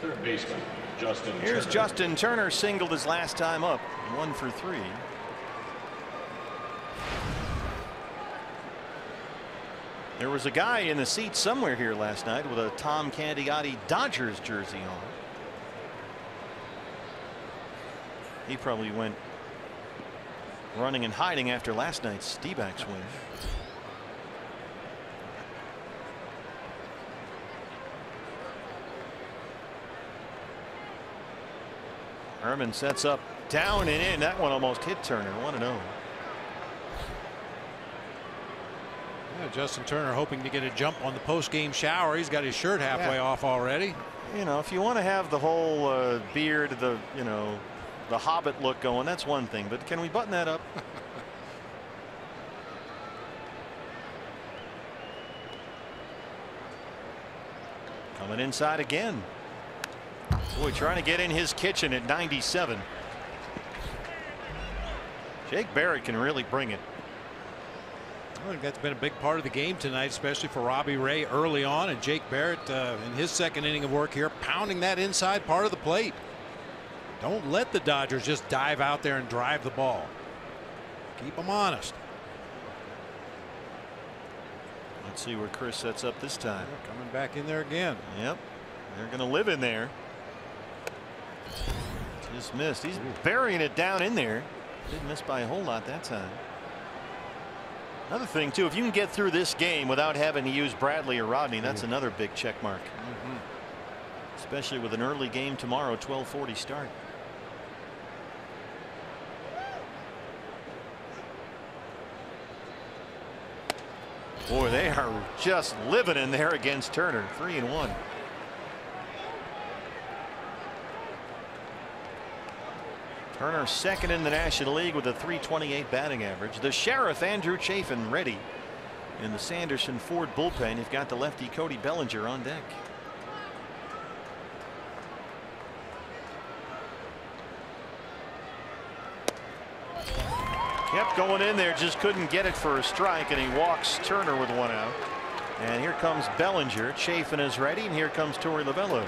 Third baseman, Justin Here's Turner. Justin Turner, singled his last time up, 1 for 3. There was a guy in the seat somewhere here last night with a Tom Candiotti Dodgers jersey on. He probably went running and hiding after last night's D-backs win. Herman sets up, down and in. That one almost hit Turner. 1-0. Yeah, Justin Turner hoping to get a jump on the post-game shower. He's got his shirt halfway off already. You know, if you want to have the whole beard, the the Hobbit look going, that's one thing. But can we button that up? Coming inside again. Boy, trying to get in his kitchen at 97. Jake Barrett can really bring it. I think that's been a big part of the game tonight, especially for Robbie Ray early on, and Jake Barrett in his second inning of work here, pounding that inside part of the plate. Don't let the Dodgers just dive out there and drive the ball. Keep them honest. Let's see where Chris sets up this time. They're coming back in there again. Yep. They're going to live in there. Just missed. He's burying it down in there. Didn't miss by a whole lot that time. Another thing, too, if you can get through this game without having to use Bradley or Rodney, that's another big check mark. Especially with an early game tomorrow, 12:40 start. Boy, they are just living in there against Turner. 3-1. Turner second in the National League with a .328 batting average. The Sheriff, Andrew Chafin, ready in the Sanderson Ford bullpen. You've got the lefty Cody Bellinger on deck. Kept going in there, just couldn't get it for a strike, and he walks Turner with one out. And here comes Bellinger. Chafin is ready, and here comes Torey Lovullo.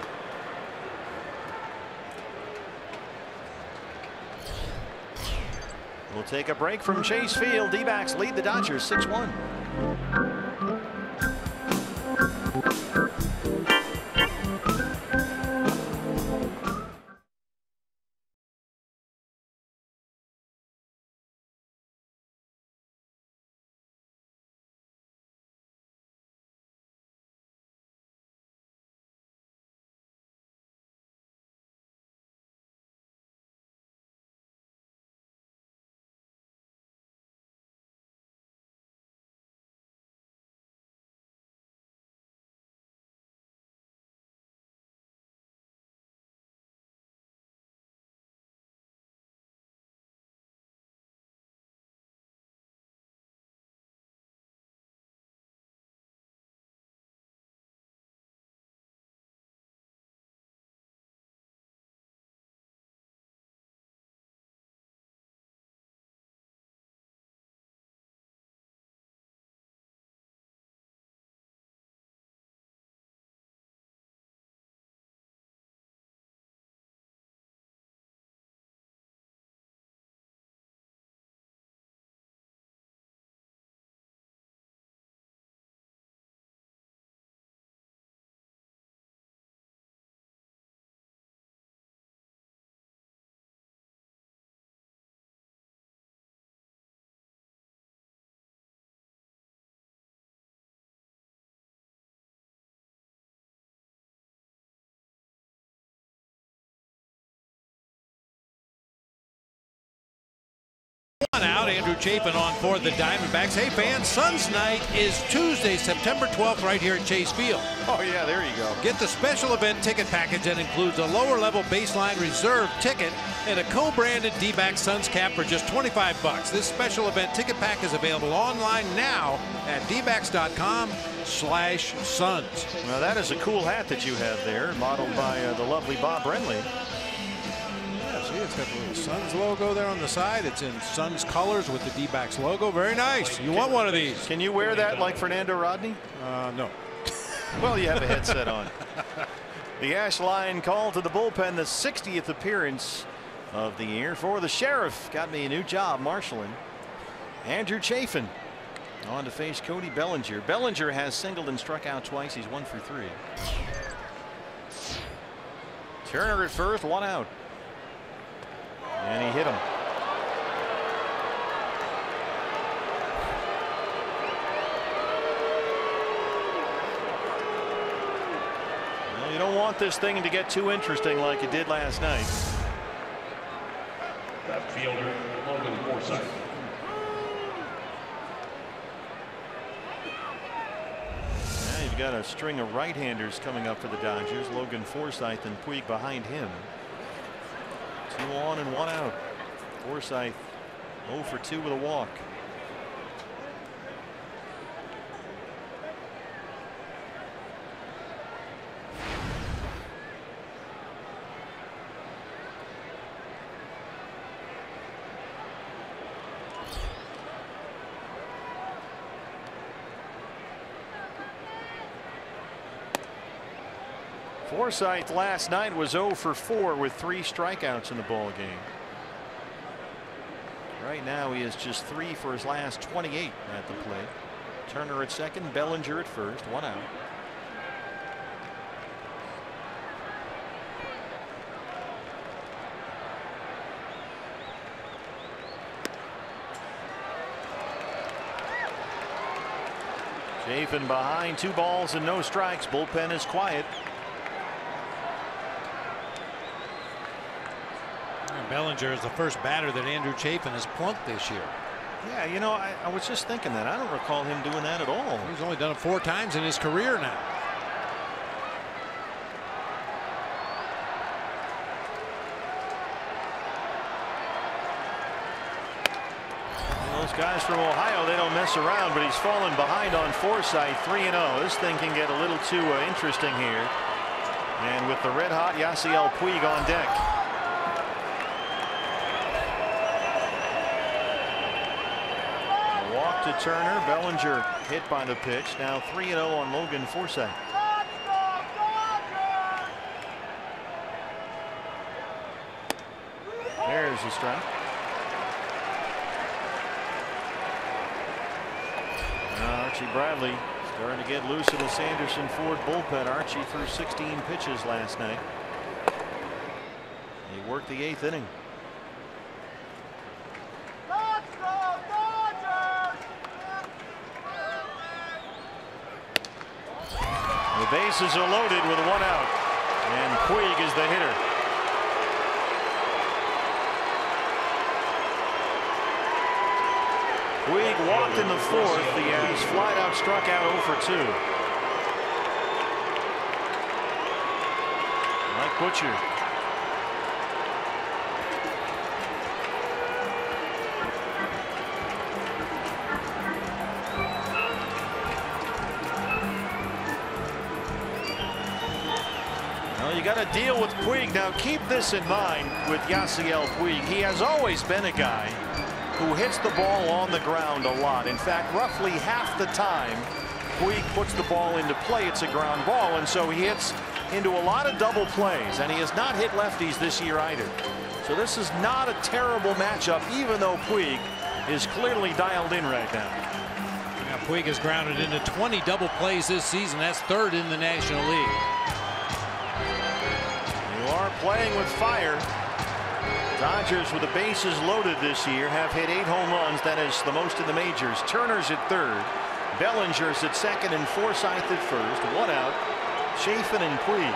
We'll take a break from Chase Field. D-backs lead the Dodgers 6-1. Out, Andrew Chafin on for the Diamondbacks. Hey fans, Suns night is Tuesday, September 12th, right here at Chase Field. Oh yeah, there you go. Get the special event ticket package that includes a lower level baseline reserve ticket and a co-branded D-back Suns cap for just $25. This special event ticket pack is available online now at dbacks.com/Suns. Well, that is a cool hat that you have there, modeled by the lovely Bob Brenly. See, it's got the little Suns logo there on the side. It's in Suns colors with the D-backs logo. Very nice. You want one of these? Can you wear that like Fernando Rodney? No. Well, you have a headset on. The Ash Line call to the bullpen, the 60th appearance of the year for the Sheriff. Got me a new job marshaling. Andrew Chafin on to face Cody Bellinger. Bellinger has singled and struck out twice. He's 1 for 3. Turner at first, one out. And he hit him. Well, you don't want this thing to get too interesting like it did last night. Left fielder, Logan Forsythe. Now you've got a string of right-handers coming up for the Dodgers. Logan Forsythe and Puig behind him. 2 on and 1 out. Forsythe 0 for 2 with a walk. Forsythe last night was 0 for 4 with 3 strikeouts in the ball game. Right now he is just 3 for his last 28 at the plate. Turner at second, Bellinger at first, 1 out. Chafin behind, 2 balls and no strikes. Bullpen is quiet. Bellinger is the first batter that Andrew Chafin has plunked this year. Yeah, you know, I was just thinking that. I don't recall him doing that at all. He's only done it 4 times in his career now. Those guys from Ohio, they don't mess around, but he's fallen behind on Forsythe, 3-0. This thing can get a little too interesting here. And with the red-hot Yasiel Puig on deck. Walk to Turner. Bellinger hit by the pitch. Now 3-0 on Logan Forsythe. There's the strike. Archie Bradley starting to get loose in the Sanderson Ford bullpen. Archie threw 16 pitches last night. He worked the 8th inning. The bases are loaded with 1 out, and Puig is the hitter. Puig walked in the 4th. He has flied out, struck out 0 for 2. Mike Butcher. Well, you got to deal with Puig. Now keep this in mind with Yasiel Puig. He has always been a guy who hits the ball on the ground a lot. In fact, roughly half the time Puig puts the ball into play, it's a ground ball, and so he hits into a lot of double plays, and he has not hit lefties this year either. So this is not a terrible matchup, even though Puig is clearly dialed in right now. Now Puig has grounded into 20 double plays this season. That's 3rd in the National League. You are playing with fire. Dodgers, with the bases loaded this year, have hit 8 home runs. That is the most in the majors. Turner's at 3rd. Bellinger's at 2nd and Forsythe at 1st. 1 out. Chafin and Puig.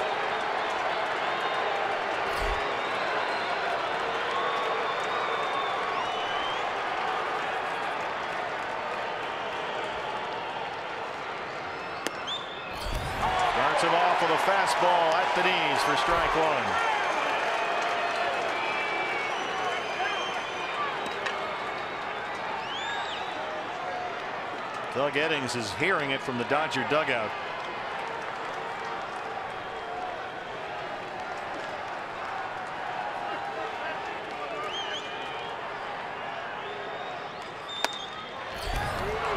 Starts him off with a fastball at the knees for strike 1. Doug Eddings is hearing it from the Dodger dugout.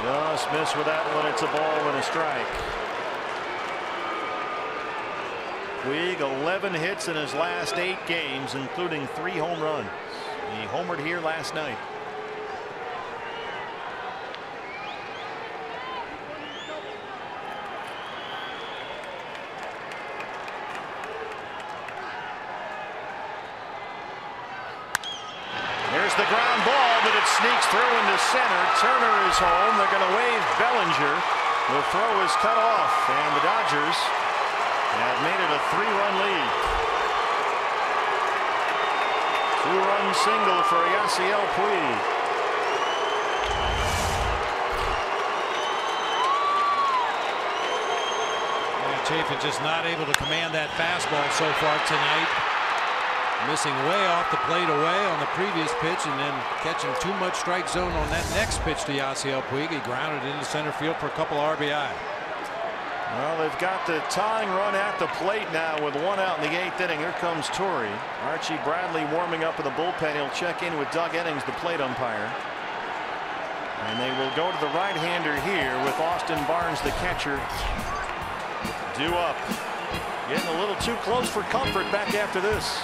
Just missed with that one. It's a ball and a strike. Puig, 11 hits in his last 8 games, including 3 home runs. He homered here last night. The ground ball, but it sneaks through into center. Turner is home. They're going to wave Bellinger. The throw is cut off, and the Dodgers have made it a 3-run lead. 2-run single for Yasiel Puig. Chafin just not able to command that fastball so far tonight. Missing way off the plate away on the previous pitch, and then catching too much strike zone on that next pitch to Yasiel Puig. He grounded into center field for a couple of RBI. Well, they've got the tying run at the plate now with 1 out in the 8th inning. Here comes Torrey. Archie Bradley warming up in the bullpen. He'll check in with Doug Eddings, the plate umpire. And they will go to the right-hander here with Austin Barnes, the catcher, due up. Getting a little too close for comfort back after this.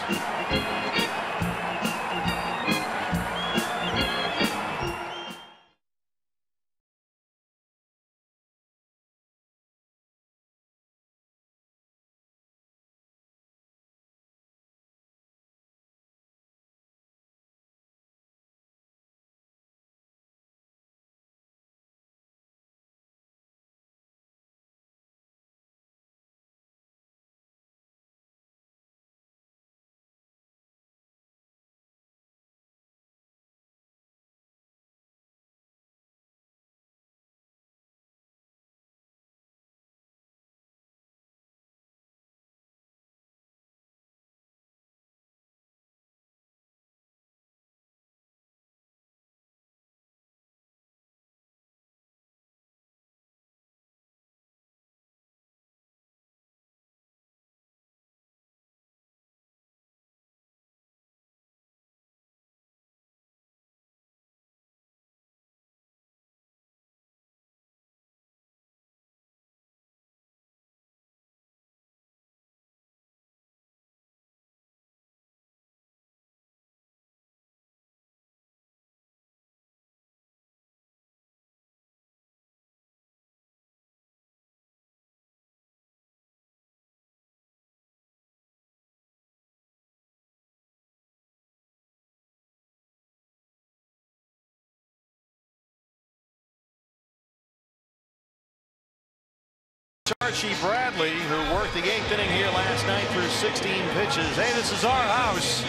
Archie Bradley, who worked the 8th inning here last night through 16 pitches. Hey, this is our house.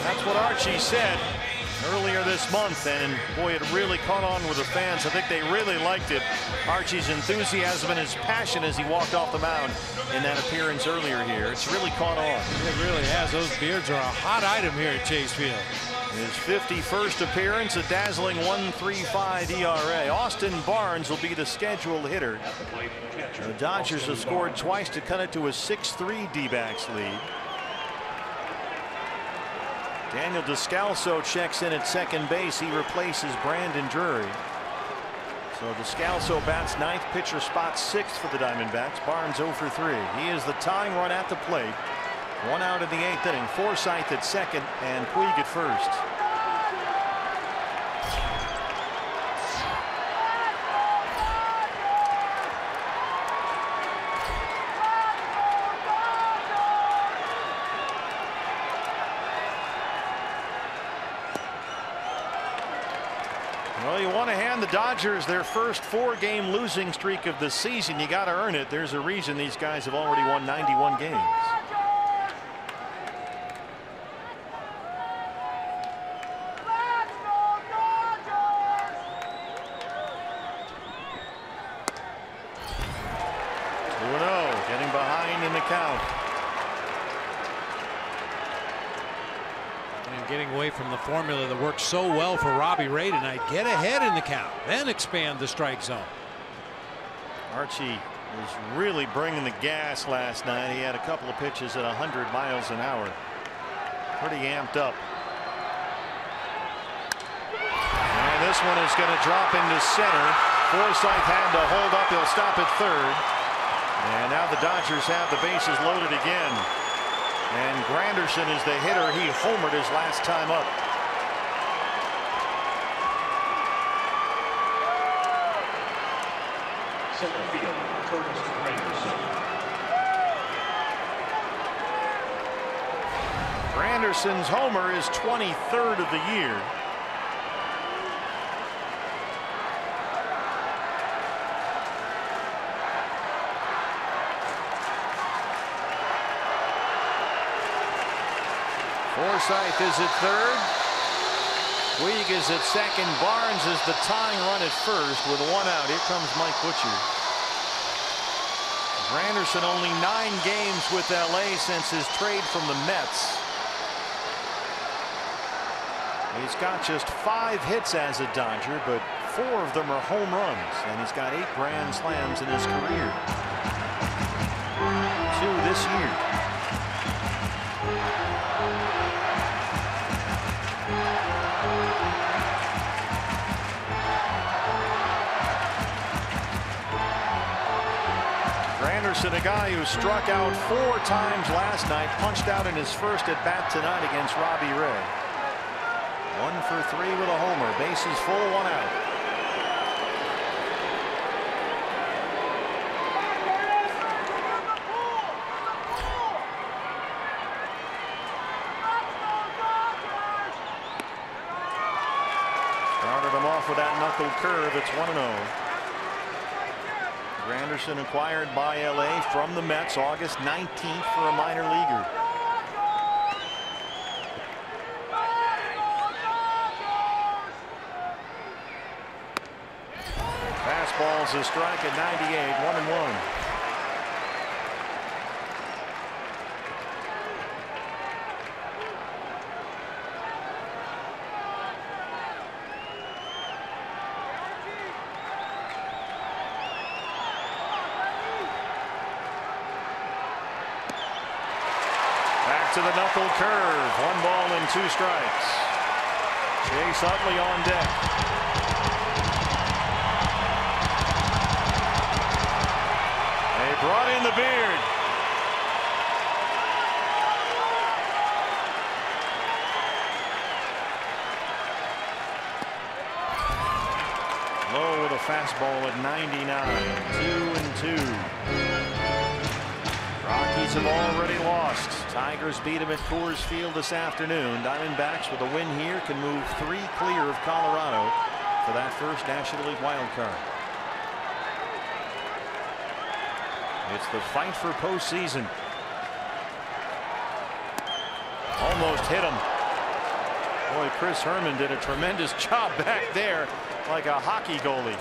That's what Archie said earlier this month, and boy, it really caught on with the fans. I think they really liked it. Archie's enthusiasm and his passion as he walked off the mound in that appearance earlier here. It's really caught on. It really has. Those beards are a hot item here at Chase Field. His 51st appearance, a dazzling 1.35 ERA. Austin Barnes will be the scheduled hitter. The Dodgers have scored twice to cut it to a 6-3 D-backs lead. Daniel Descalso checks in at second base. He replaces Brandon Drury. So Descalso bats 9th, pitcher spot 6th for the Diamondbacks. Barnes 0 for 3. He is the tying run at the plate. 1 out in the 8th inning. Forsythe at second and Puig at first. Well, you want to hand the Dodgers their first 4-game losing streak of the season. You got to earn it. There's a reason these guys have already won 91 games. Getting away from the formula that worked so well for Robbie Ray tonight. Get ahead in the count, then expand the strike zone. Archie was really bringing the gas last night. He had a couple of pitches at 100 miles an hour. Pretty amped up. And this one is going to drop into center. Forsythe had to hold up. He'll stop at third. And now the Dodgers have the bases loaded again. And Granderson is the hitter. He homered his last time up. Center field, Curtis Granderson. Granderson's homer is 23rd of the year. Forsythe is at third. Puig is at second. Barnes is the tying run at first with 1 out. Here comes Mike Butcher. Granderson only 9 games with LA since his trade from the Mets. He's got just 5 hits as a Dodger, but 4 of them are home runs, and he's got 8 grand slams in his career. 2 this year. Granderson, a guy who struck out 4 times last night, punched out in his first at bat tonight against Robbie Ray. 1 for 3 with a homer. Bases full, 1 out. Started him off with that knuckle curve. It's 1-0. Granderson acquired by LA from the Mets August 19th for a minor leaguer. Fastball's a strike at 98, 1-1. To the knuckle curve. 1 ball and 2 strikes. Chase Utley on deck. They brought in the beard. Low with a fastball at 99. 2-2. Rockies have already lost. Tigers beat them at Coors Field this afternoon. Diamondbacks with a win here can move 3 clear of Colorado for that first National League wild card. It's the fight for postseason. Almost hit him. Boy, Chris Herman did a tremendous job back there like a hockey goalie.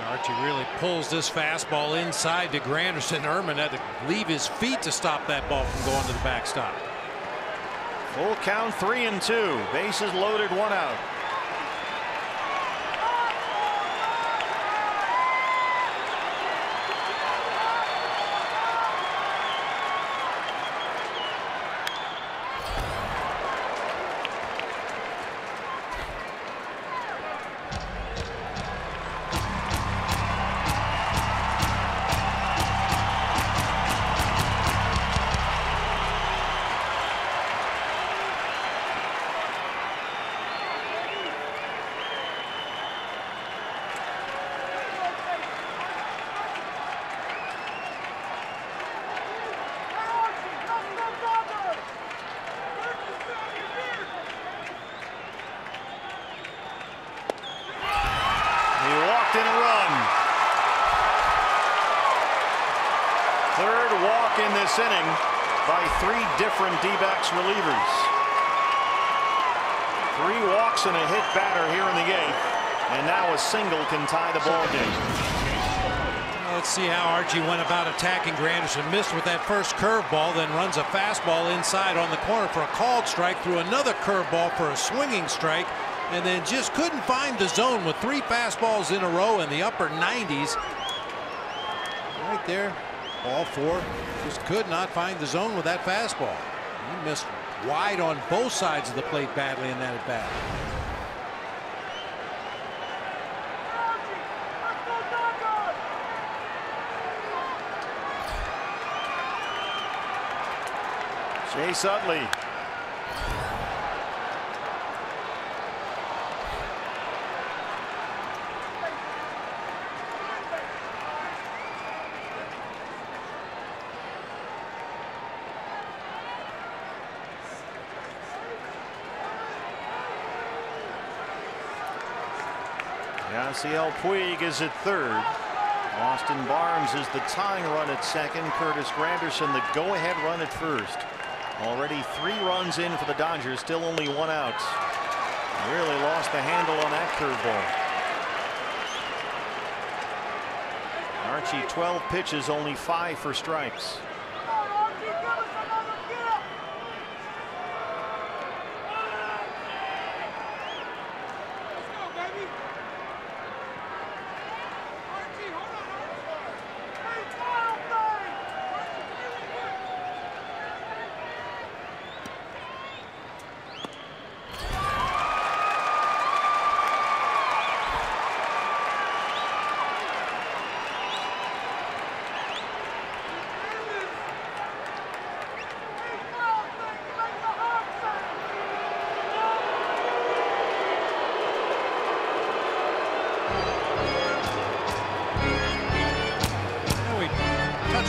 Archie really pulls this fastball inside to Granderson. Herman had to leave his feet to stop that ball from going to the backstop. Full count, 3-2. Bases loaded, 1 out. In this inning by 3 different D-backs relievers. 3 walks and a hit batter here in the 8th, and now a single can tie the ball game. Let's see how Archie went about attacking Granderson. Missed with that first curveball, then runs a fastball inside on the corner for a called strike, threw another curveball for a swinging strike, and then just couldn't find the zone with 3 fastballs in a row in the upper 90s. Right there. All 4 just could not find the zone with that fastball. He missed wide on both sides of the plate badly in that at bat. Chase Utley. Yasiel Puig is at 3rd. Austin Barnes is the tying run at 2nd. Curtis Granderson the go-ahead run at 1st. Already 3 runs in for the Dodgers. Still only 1 out. Really lost the handle on that curveball. Archie 12 pitches, only 5 for strikes.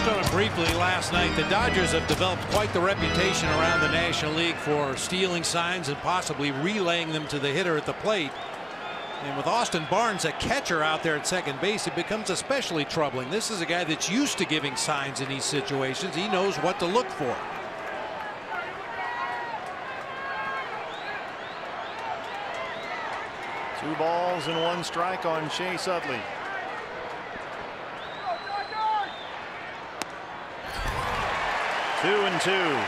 touched on it briefly last night. The Dodgers have developed quite the reputation around the National League for stealing signs and possibly relaying them to the hitter at the plate. And with Austin Barnes, a catcher out there at second base, it becomes especially troubling. This is a guy that's used to giving signs in these situations. He knows what to look for. Two balls and one strike on Chase Utley. Two and two.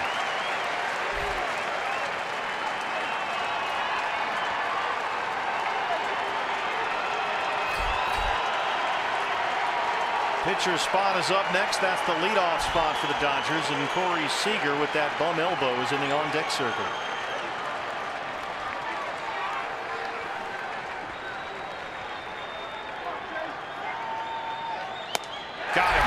Pitcher spot is up next. That's the leadoff spot for the Dodgers, and Corey Seager with that bum elbow is in the on-deck circle. Got him.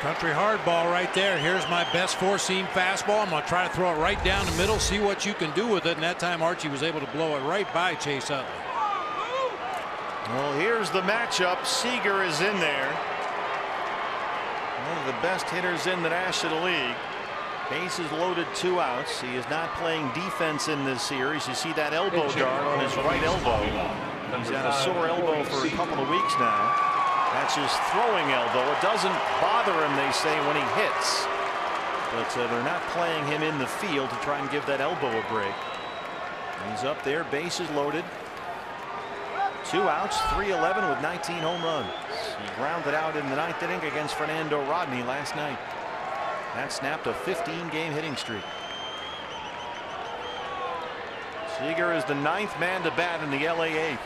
Country hardball right there. Here's my best four-seam fastball. I'm going to try to throw it right down the middle, see what you can do with it. And that time Archie was able to blow it right by Chase Utley. Well, here's the matchup. Seager is in there. One of the best hitters in the National League. Bases loaded, 2 outs. He is not playing defense in this series. You see that elbow dart on his right elbow. He's had a sore elbow for a couple of weeks now. That's his throwing elbow. It doesn't bother him, they say, when he hits. But they're not playing him in the field to try and give that elbow a break. He's up there, bases loaded. 2 outs, 3-11 with 19 home runs. He grounded out in the 9th inning against Fernando Rodney last night. That snapped a 15-game hitting streak. Seager is the 9th man to bat in the LA 8th.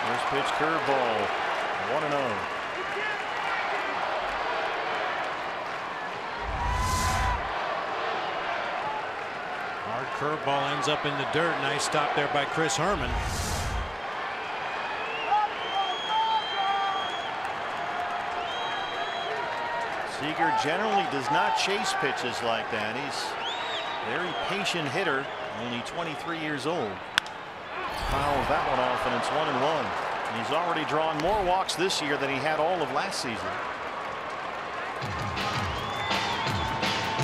First pitch curveball, 1-0. Hard curveball ends up in the dirt. Nice stop there by Chris Herman. Seager generally does not chase pitches like that. He's a very patient hitter, only 23 years old. Fouls that one off, and it's 1-1. He's already drawn more walks this year than he had all of last season.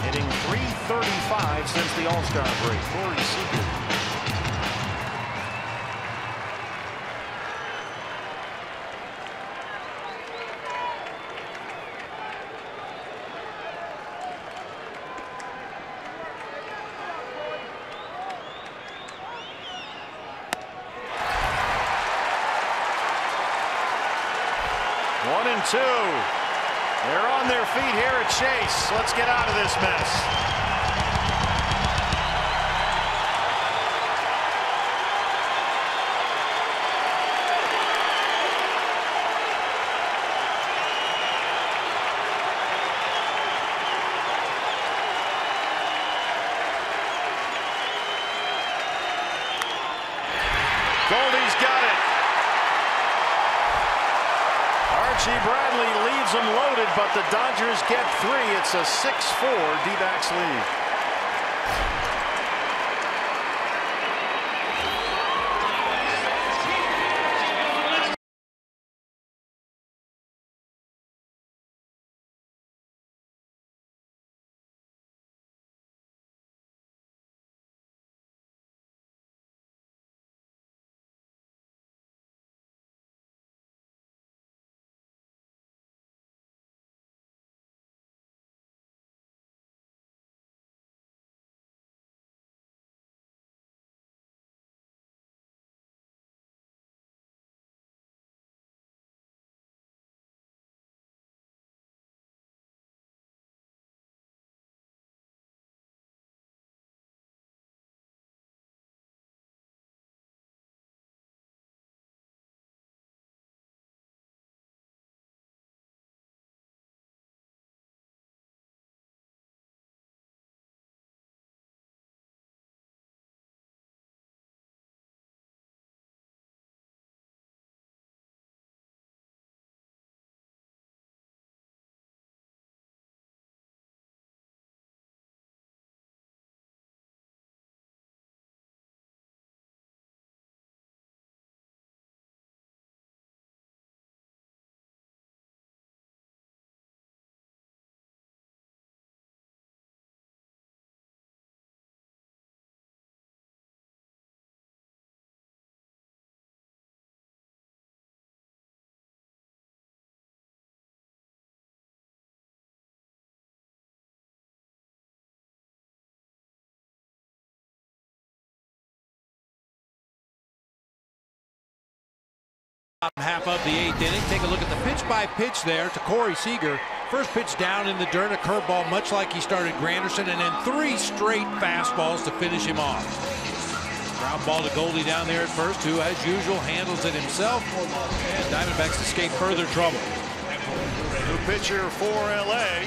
Hitting .335 since the All-Star break. Corey Seager. One and two. They're on their feet here at Chase. Let's get out of this mess. Goldie's got it. Archie Bradley leaves them loaded, but the Dodgers get 3. It's a 6-4 D-backs lead. half of the 8th inning. Take a look at the pitch by pitch there to Corey Seager. First pitch down in the dirt, a curveball much like he started Granderson, and then 3 straight fastballs to finish him off. Ground ball to Goldie down there at first, who as usual handles it himself, and Diamondbacks escape further trouble. New pitcher for LA.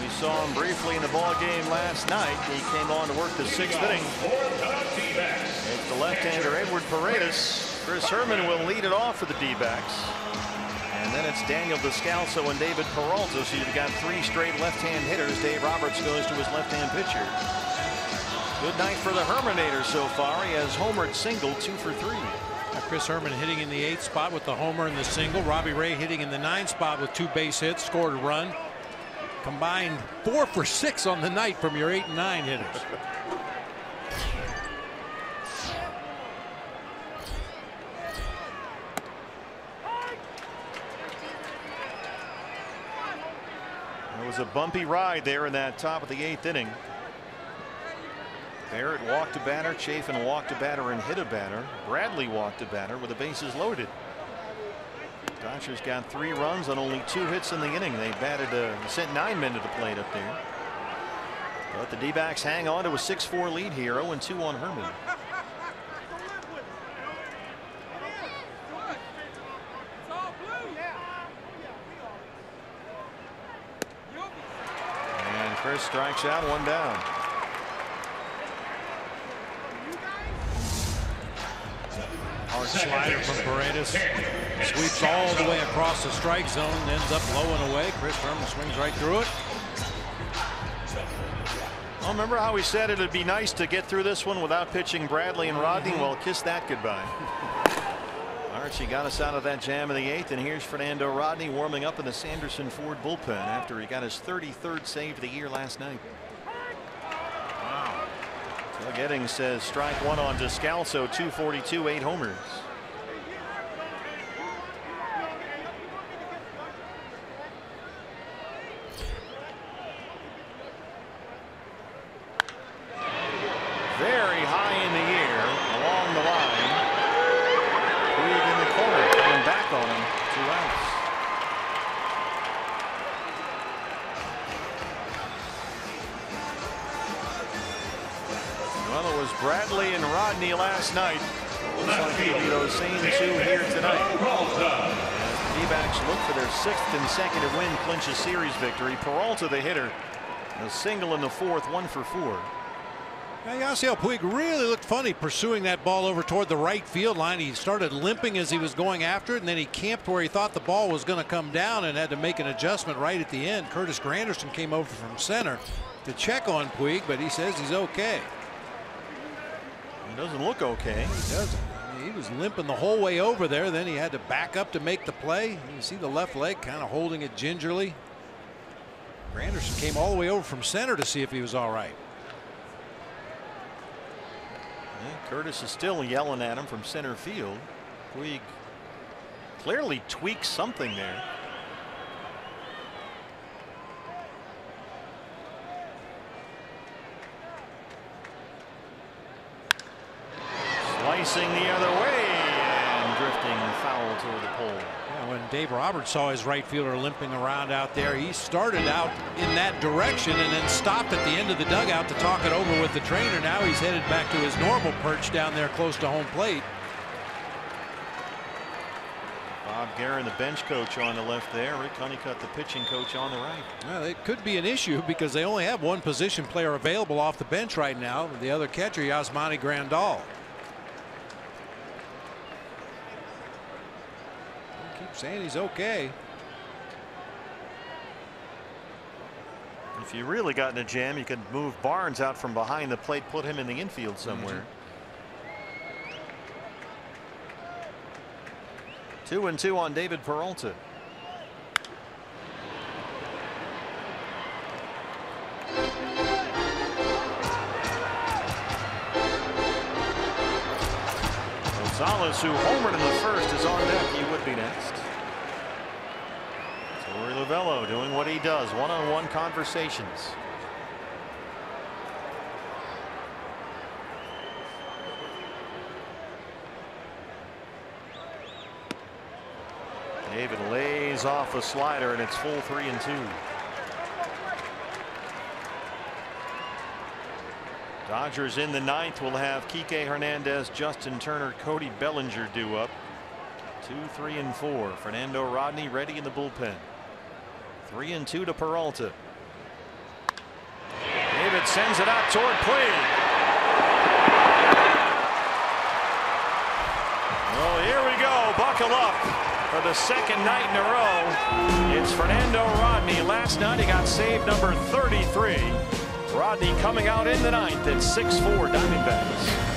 We saw him briefly in the ball game last night. He came on to work the 6th inning. It's the left-hander Edward Paredes. Chris Herman will lead it off for the D-backs. And then it's Daniel Descalso and David Peralta. So you've got 3 straight left-hand hitters. Dave Roberts goes to his left-hand pitcher. Good night for the Herminator so far. He has homered single, 2 for 3. Chris Herman hitting in the 8th spot with the homer and the single. Robbie Ray hitting in the 9th spot with 2 base hits, scored a run. Combined 4 for 6 on the night from your 8 and 9 hitters. It was a bumpy ride there in that top of the 8th inning. Barrett walked a batter, Chafin walked a batter and hit a batter. Bradley walked a batter with the bases loaded. Dodgers got 3 runs on only 2 hits in the inning. They sent 9 men to the plate up there. But the D-backs hang on to a 6-4 lead here, 0-2 on Herman. And Chris strikes out, 1 down. Hard slider from Paredes. Sweeps all the way across the strike zone, ends up low and away. Chris Herman swings right through it. Well, remember how we said it'd be nice to get through this one without pitching Bradley and Rodney? Well, kiss that goodbye. Archie got us out of that jam in the 8th, and here's Fernando Rodney warming up in the Sanderson Ford bullpen after he got his 33rd save of the year last night. Doug Eddings says strike 1 on Descalso, 242, 8 homers. Very high in the air along the line. Puig in the corner, coming back on him, 2 outs. Well, it was Bradley and Rodney last night. Looks like it'll be those same 2 here tonight. As the D-backs look for their 6th consecutive win, clinch a series victory. Peralta, the hitter, a single in the 4th, 1 for 4. Now, Yasiel Puig really looked funny pursuing that ball over toward the right field line. He started limping as he was going after it, and then he camped where he thought the ball was going to come down and had to make an adjustment right at the end. Curtis Granderson came over from center to check on Puig, but he says he's okay. He doesn't look okay. He doesn't. I mean, he was limping the whole way over there. Then he had to back up to make the play. You see the left leg kind of holding it gingerly. Granderson came all the way over from center to see if he was all right. Yeah, Curtis is still yelling at him from center field. Puig clearly tweaked something there. Slicing the other way and drifting foul toward the pole. Yeah, when Dave Roberts saw his right fielder limping around out there, he started out in that direction and then stopped at the end of the dugout to talk it over with the trainer. Now he's headed back to his normal perch down there close to home plate. Bob Guerin, the bench coach, on the left there. Rick Honeycutt, the pitching coach, on the right. Well, it could be an issue because they only have 1 position player available off the bench right now. The other catcher, Yasmani Grandal. Saying he's okay. If you really got in a jam, you could move Barnes out from behind the plate, put him in the infield somewhere. 2-2 on David Peralta. Gonzalez, who homered in the 1st, is on deck. He would be next. Torey Lovello doing what he does, one-on-one conversations. David lays off a slider, and it's full 3-2. Dodgers in the ninth will have Kike Hernandez, Justin Turner, Cody Bellinger due up. 2, 3, and 4. Fernando Rodney ready in the bullpen. 3-2 to Peralta. David sends it out toward Puig. Well, here we go. Buckle up for the second night in a row. It's Fernando Rodney. Last night he got save number 33. Rodney coming out in the ninth at 6-4 Diamondbacks.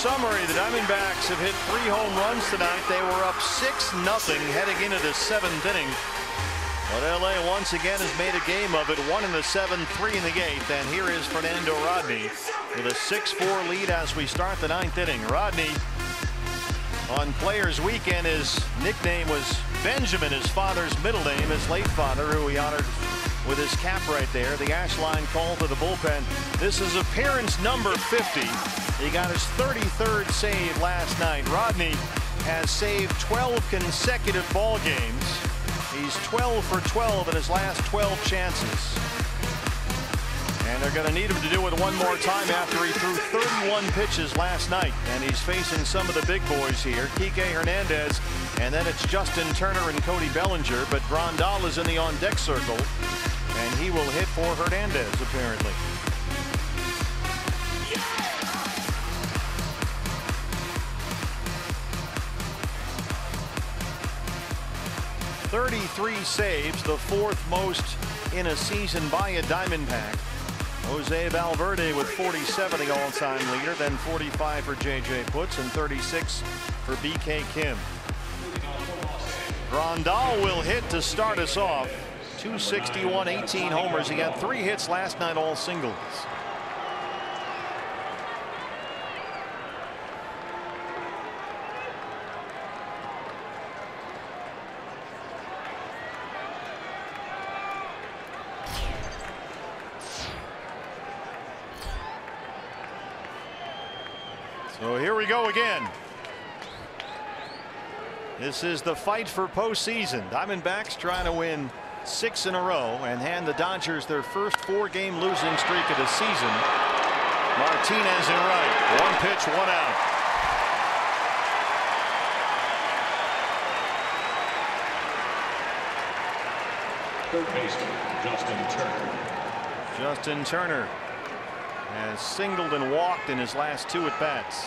Summary, the Diamondbacks have hit 3 home runs tonight. They were up 6-0 heading into the 7th inning. But LA once again has made a game of it. 1 in the 7th, 3 in the 8th. And here is Fernando Rodney with a 6-4 lead as we start the 9th inning. Rodney on Players Weekend, his nickname was Benjamin, his father's middle name, his late father, who he honored with his cap right there. The Ashline call to the bullpen. This is appearance number 50. He got his 33rd save last night. Rodney has saved 12 consecutive ball games. He's 12 for 12 in his last 12 chances. And they're going to need him to do it one more time after he threw 31 pitches last night. And he's facing some of the big boys here. Kike Hernandez, and then it's Justin Turner and Cody Bellinger. But Grandal is in the on-deck circle, and he will hit for Hernandez, apparently. .33 saves, the 4th most in a season by a Diamondback. Jose Valverde with 47, the all-time leader, then 45 for J.J. Putz and 36 for B.K. Kim. Grandal will hit to start us off. 261, 18 homers. He had 3 hits last night, all singles. So here we go again. This is the fight for postseason. Diamondbacks trying to win 6 in a row and hand the Dodgers their first 4-game losing streak of the season. Martinez in right. 1 pitch, 1 out. Third baseman, Justin Turner. Justin Turner has singled and walked in his last 2 at-bats.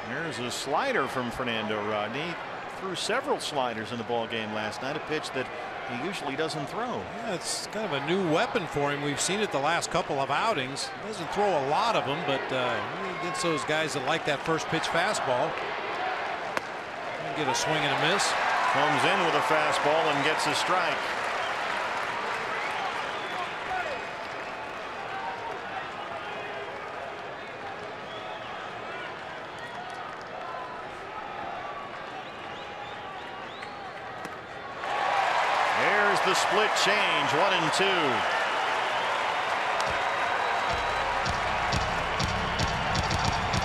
There's a slider from Fernando Rodney. threw several sliders in the ball game last night, a pitch that he usually doesn't throw. Yeah, it's kind of a new weapon for him. We've seen it the last couple of outings. He doesn't throw a lot of them, but he gets those guys that like that first pitch fastball. Get a swing and a miss. Comes in with a fastball and gets a strike. There's the split change, 1-2.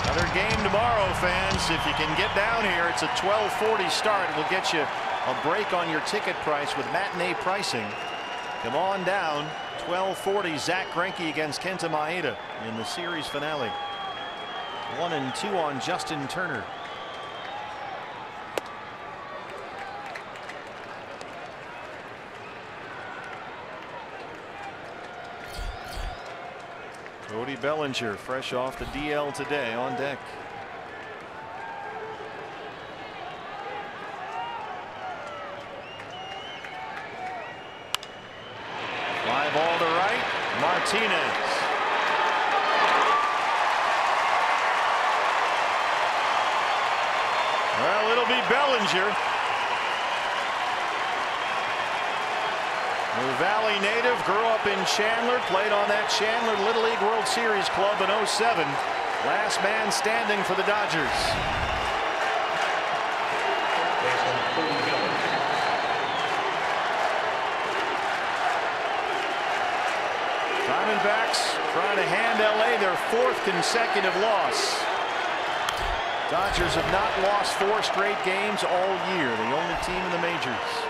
Another game tomorrow, fans. If you can get down here, it's a 12:40 start. We'll get you a break on your ticket price with matinee pricing. Come on down. 12:40. Zach Greinke against Kenta Maeda in the series finale. 1-2 on Justin Turner. Cody Bellinger, fresh off the DL today, on deck. Fly ball to right. Martinez. Well, it'll be Bellinger. The Valley native, grew up in Chandler, played on that Chandler Little League World Series club in '07. Last man standing for the Dodgers. Diamondbacks trying to hand LA their 4th consecutive loss. Dodgers have not lost 4 straight games all year, the only team in the majors.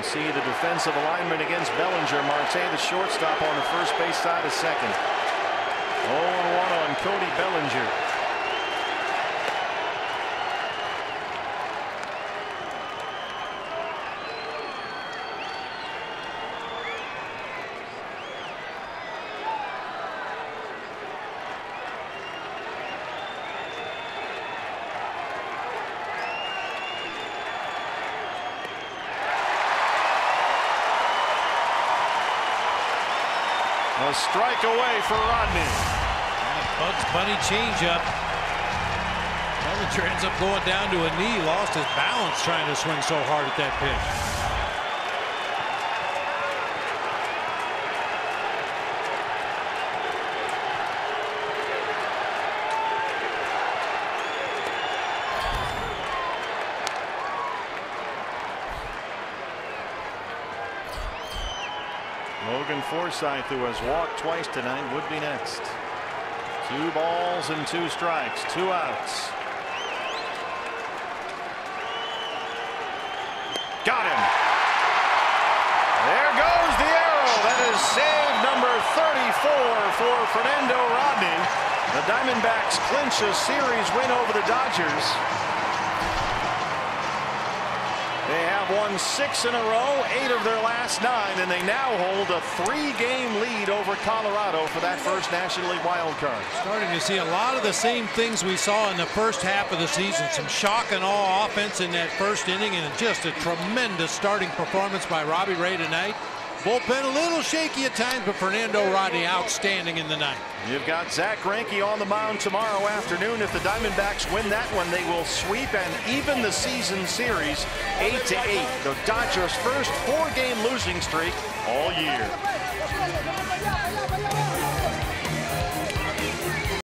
See the defensive alignment against Bellinger. Marte, the shortstop, on the first base side of second. 0-1 on Cody Bellinger. A strike away for Rodney. Bugs Bunny changeup. Bellinger ends up going down to a knee. Lost his balance trying to swing so hard at that pitch. Logan Forsythe, who has walked twice tonight, would be next. 2 balls and 2 strikes, 2 outs. Got him. There goes the arrow. That is save number 34 for Fernando Rodney. The Diamondbacks clinch a series win over the Dodgers. They have won 6 in a row, 8 of their last 9, and they now hold a 3-game lead over Colorado for that first National League wild card. Starting to see a lot of the same things we saw in the first half of the season. Some shock and awe offense in that first inning, and just a tremendous starting performance by Robbie Ray tonight. Bullpen a little shaky at times, but Fernando Rodney outstanding in the ninth. You've got Zach Greinke on the mound tomorrow afternoon. If the Diamondbacks win that one, they will sweep and even the season series 8-8. The Dodgers' first 4-game losing streak all year.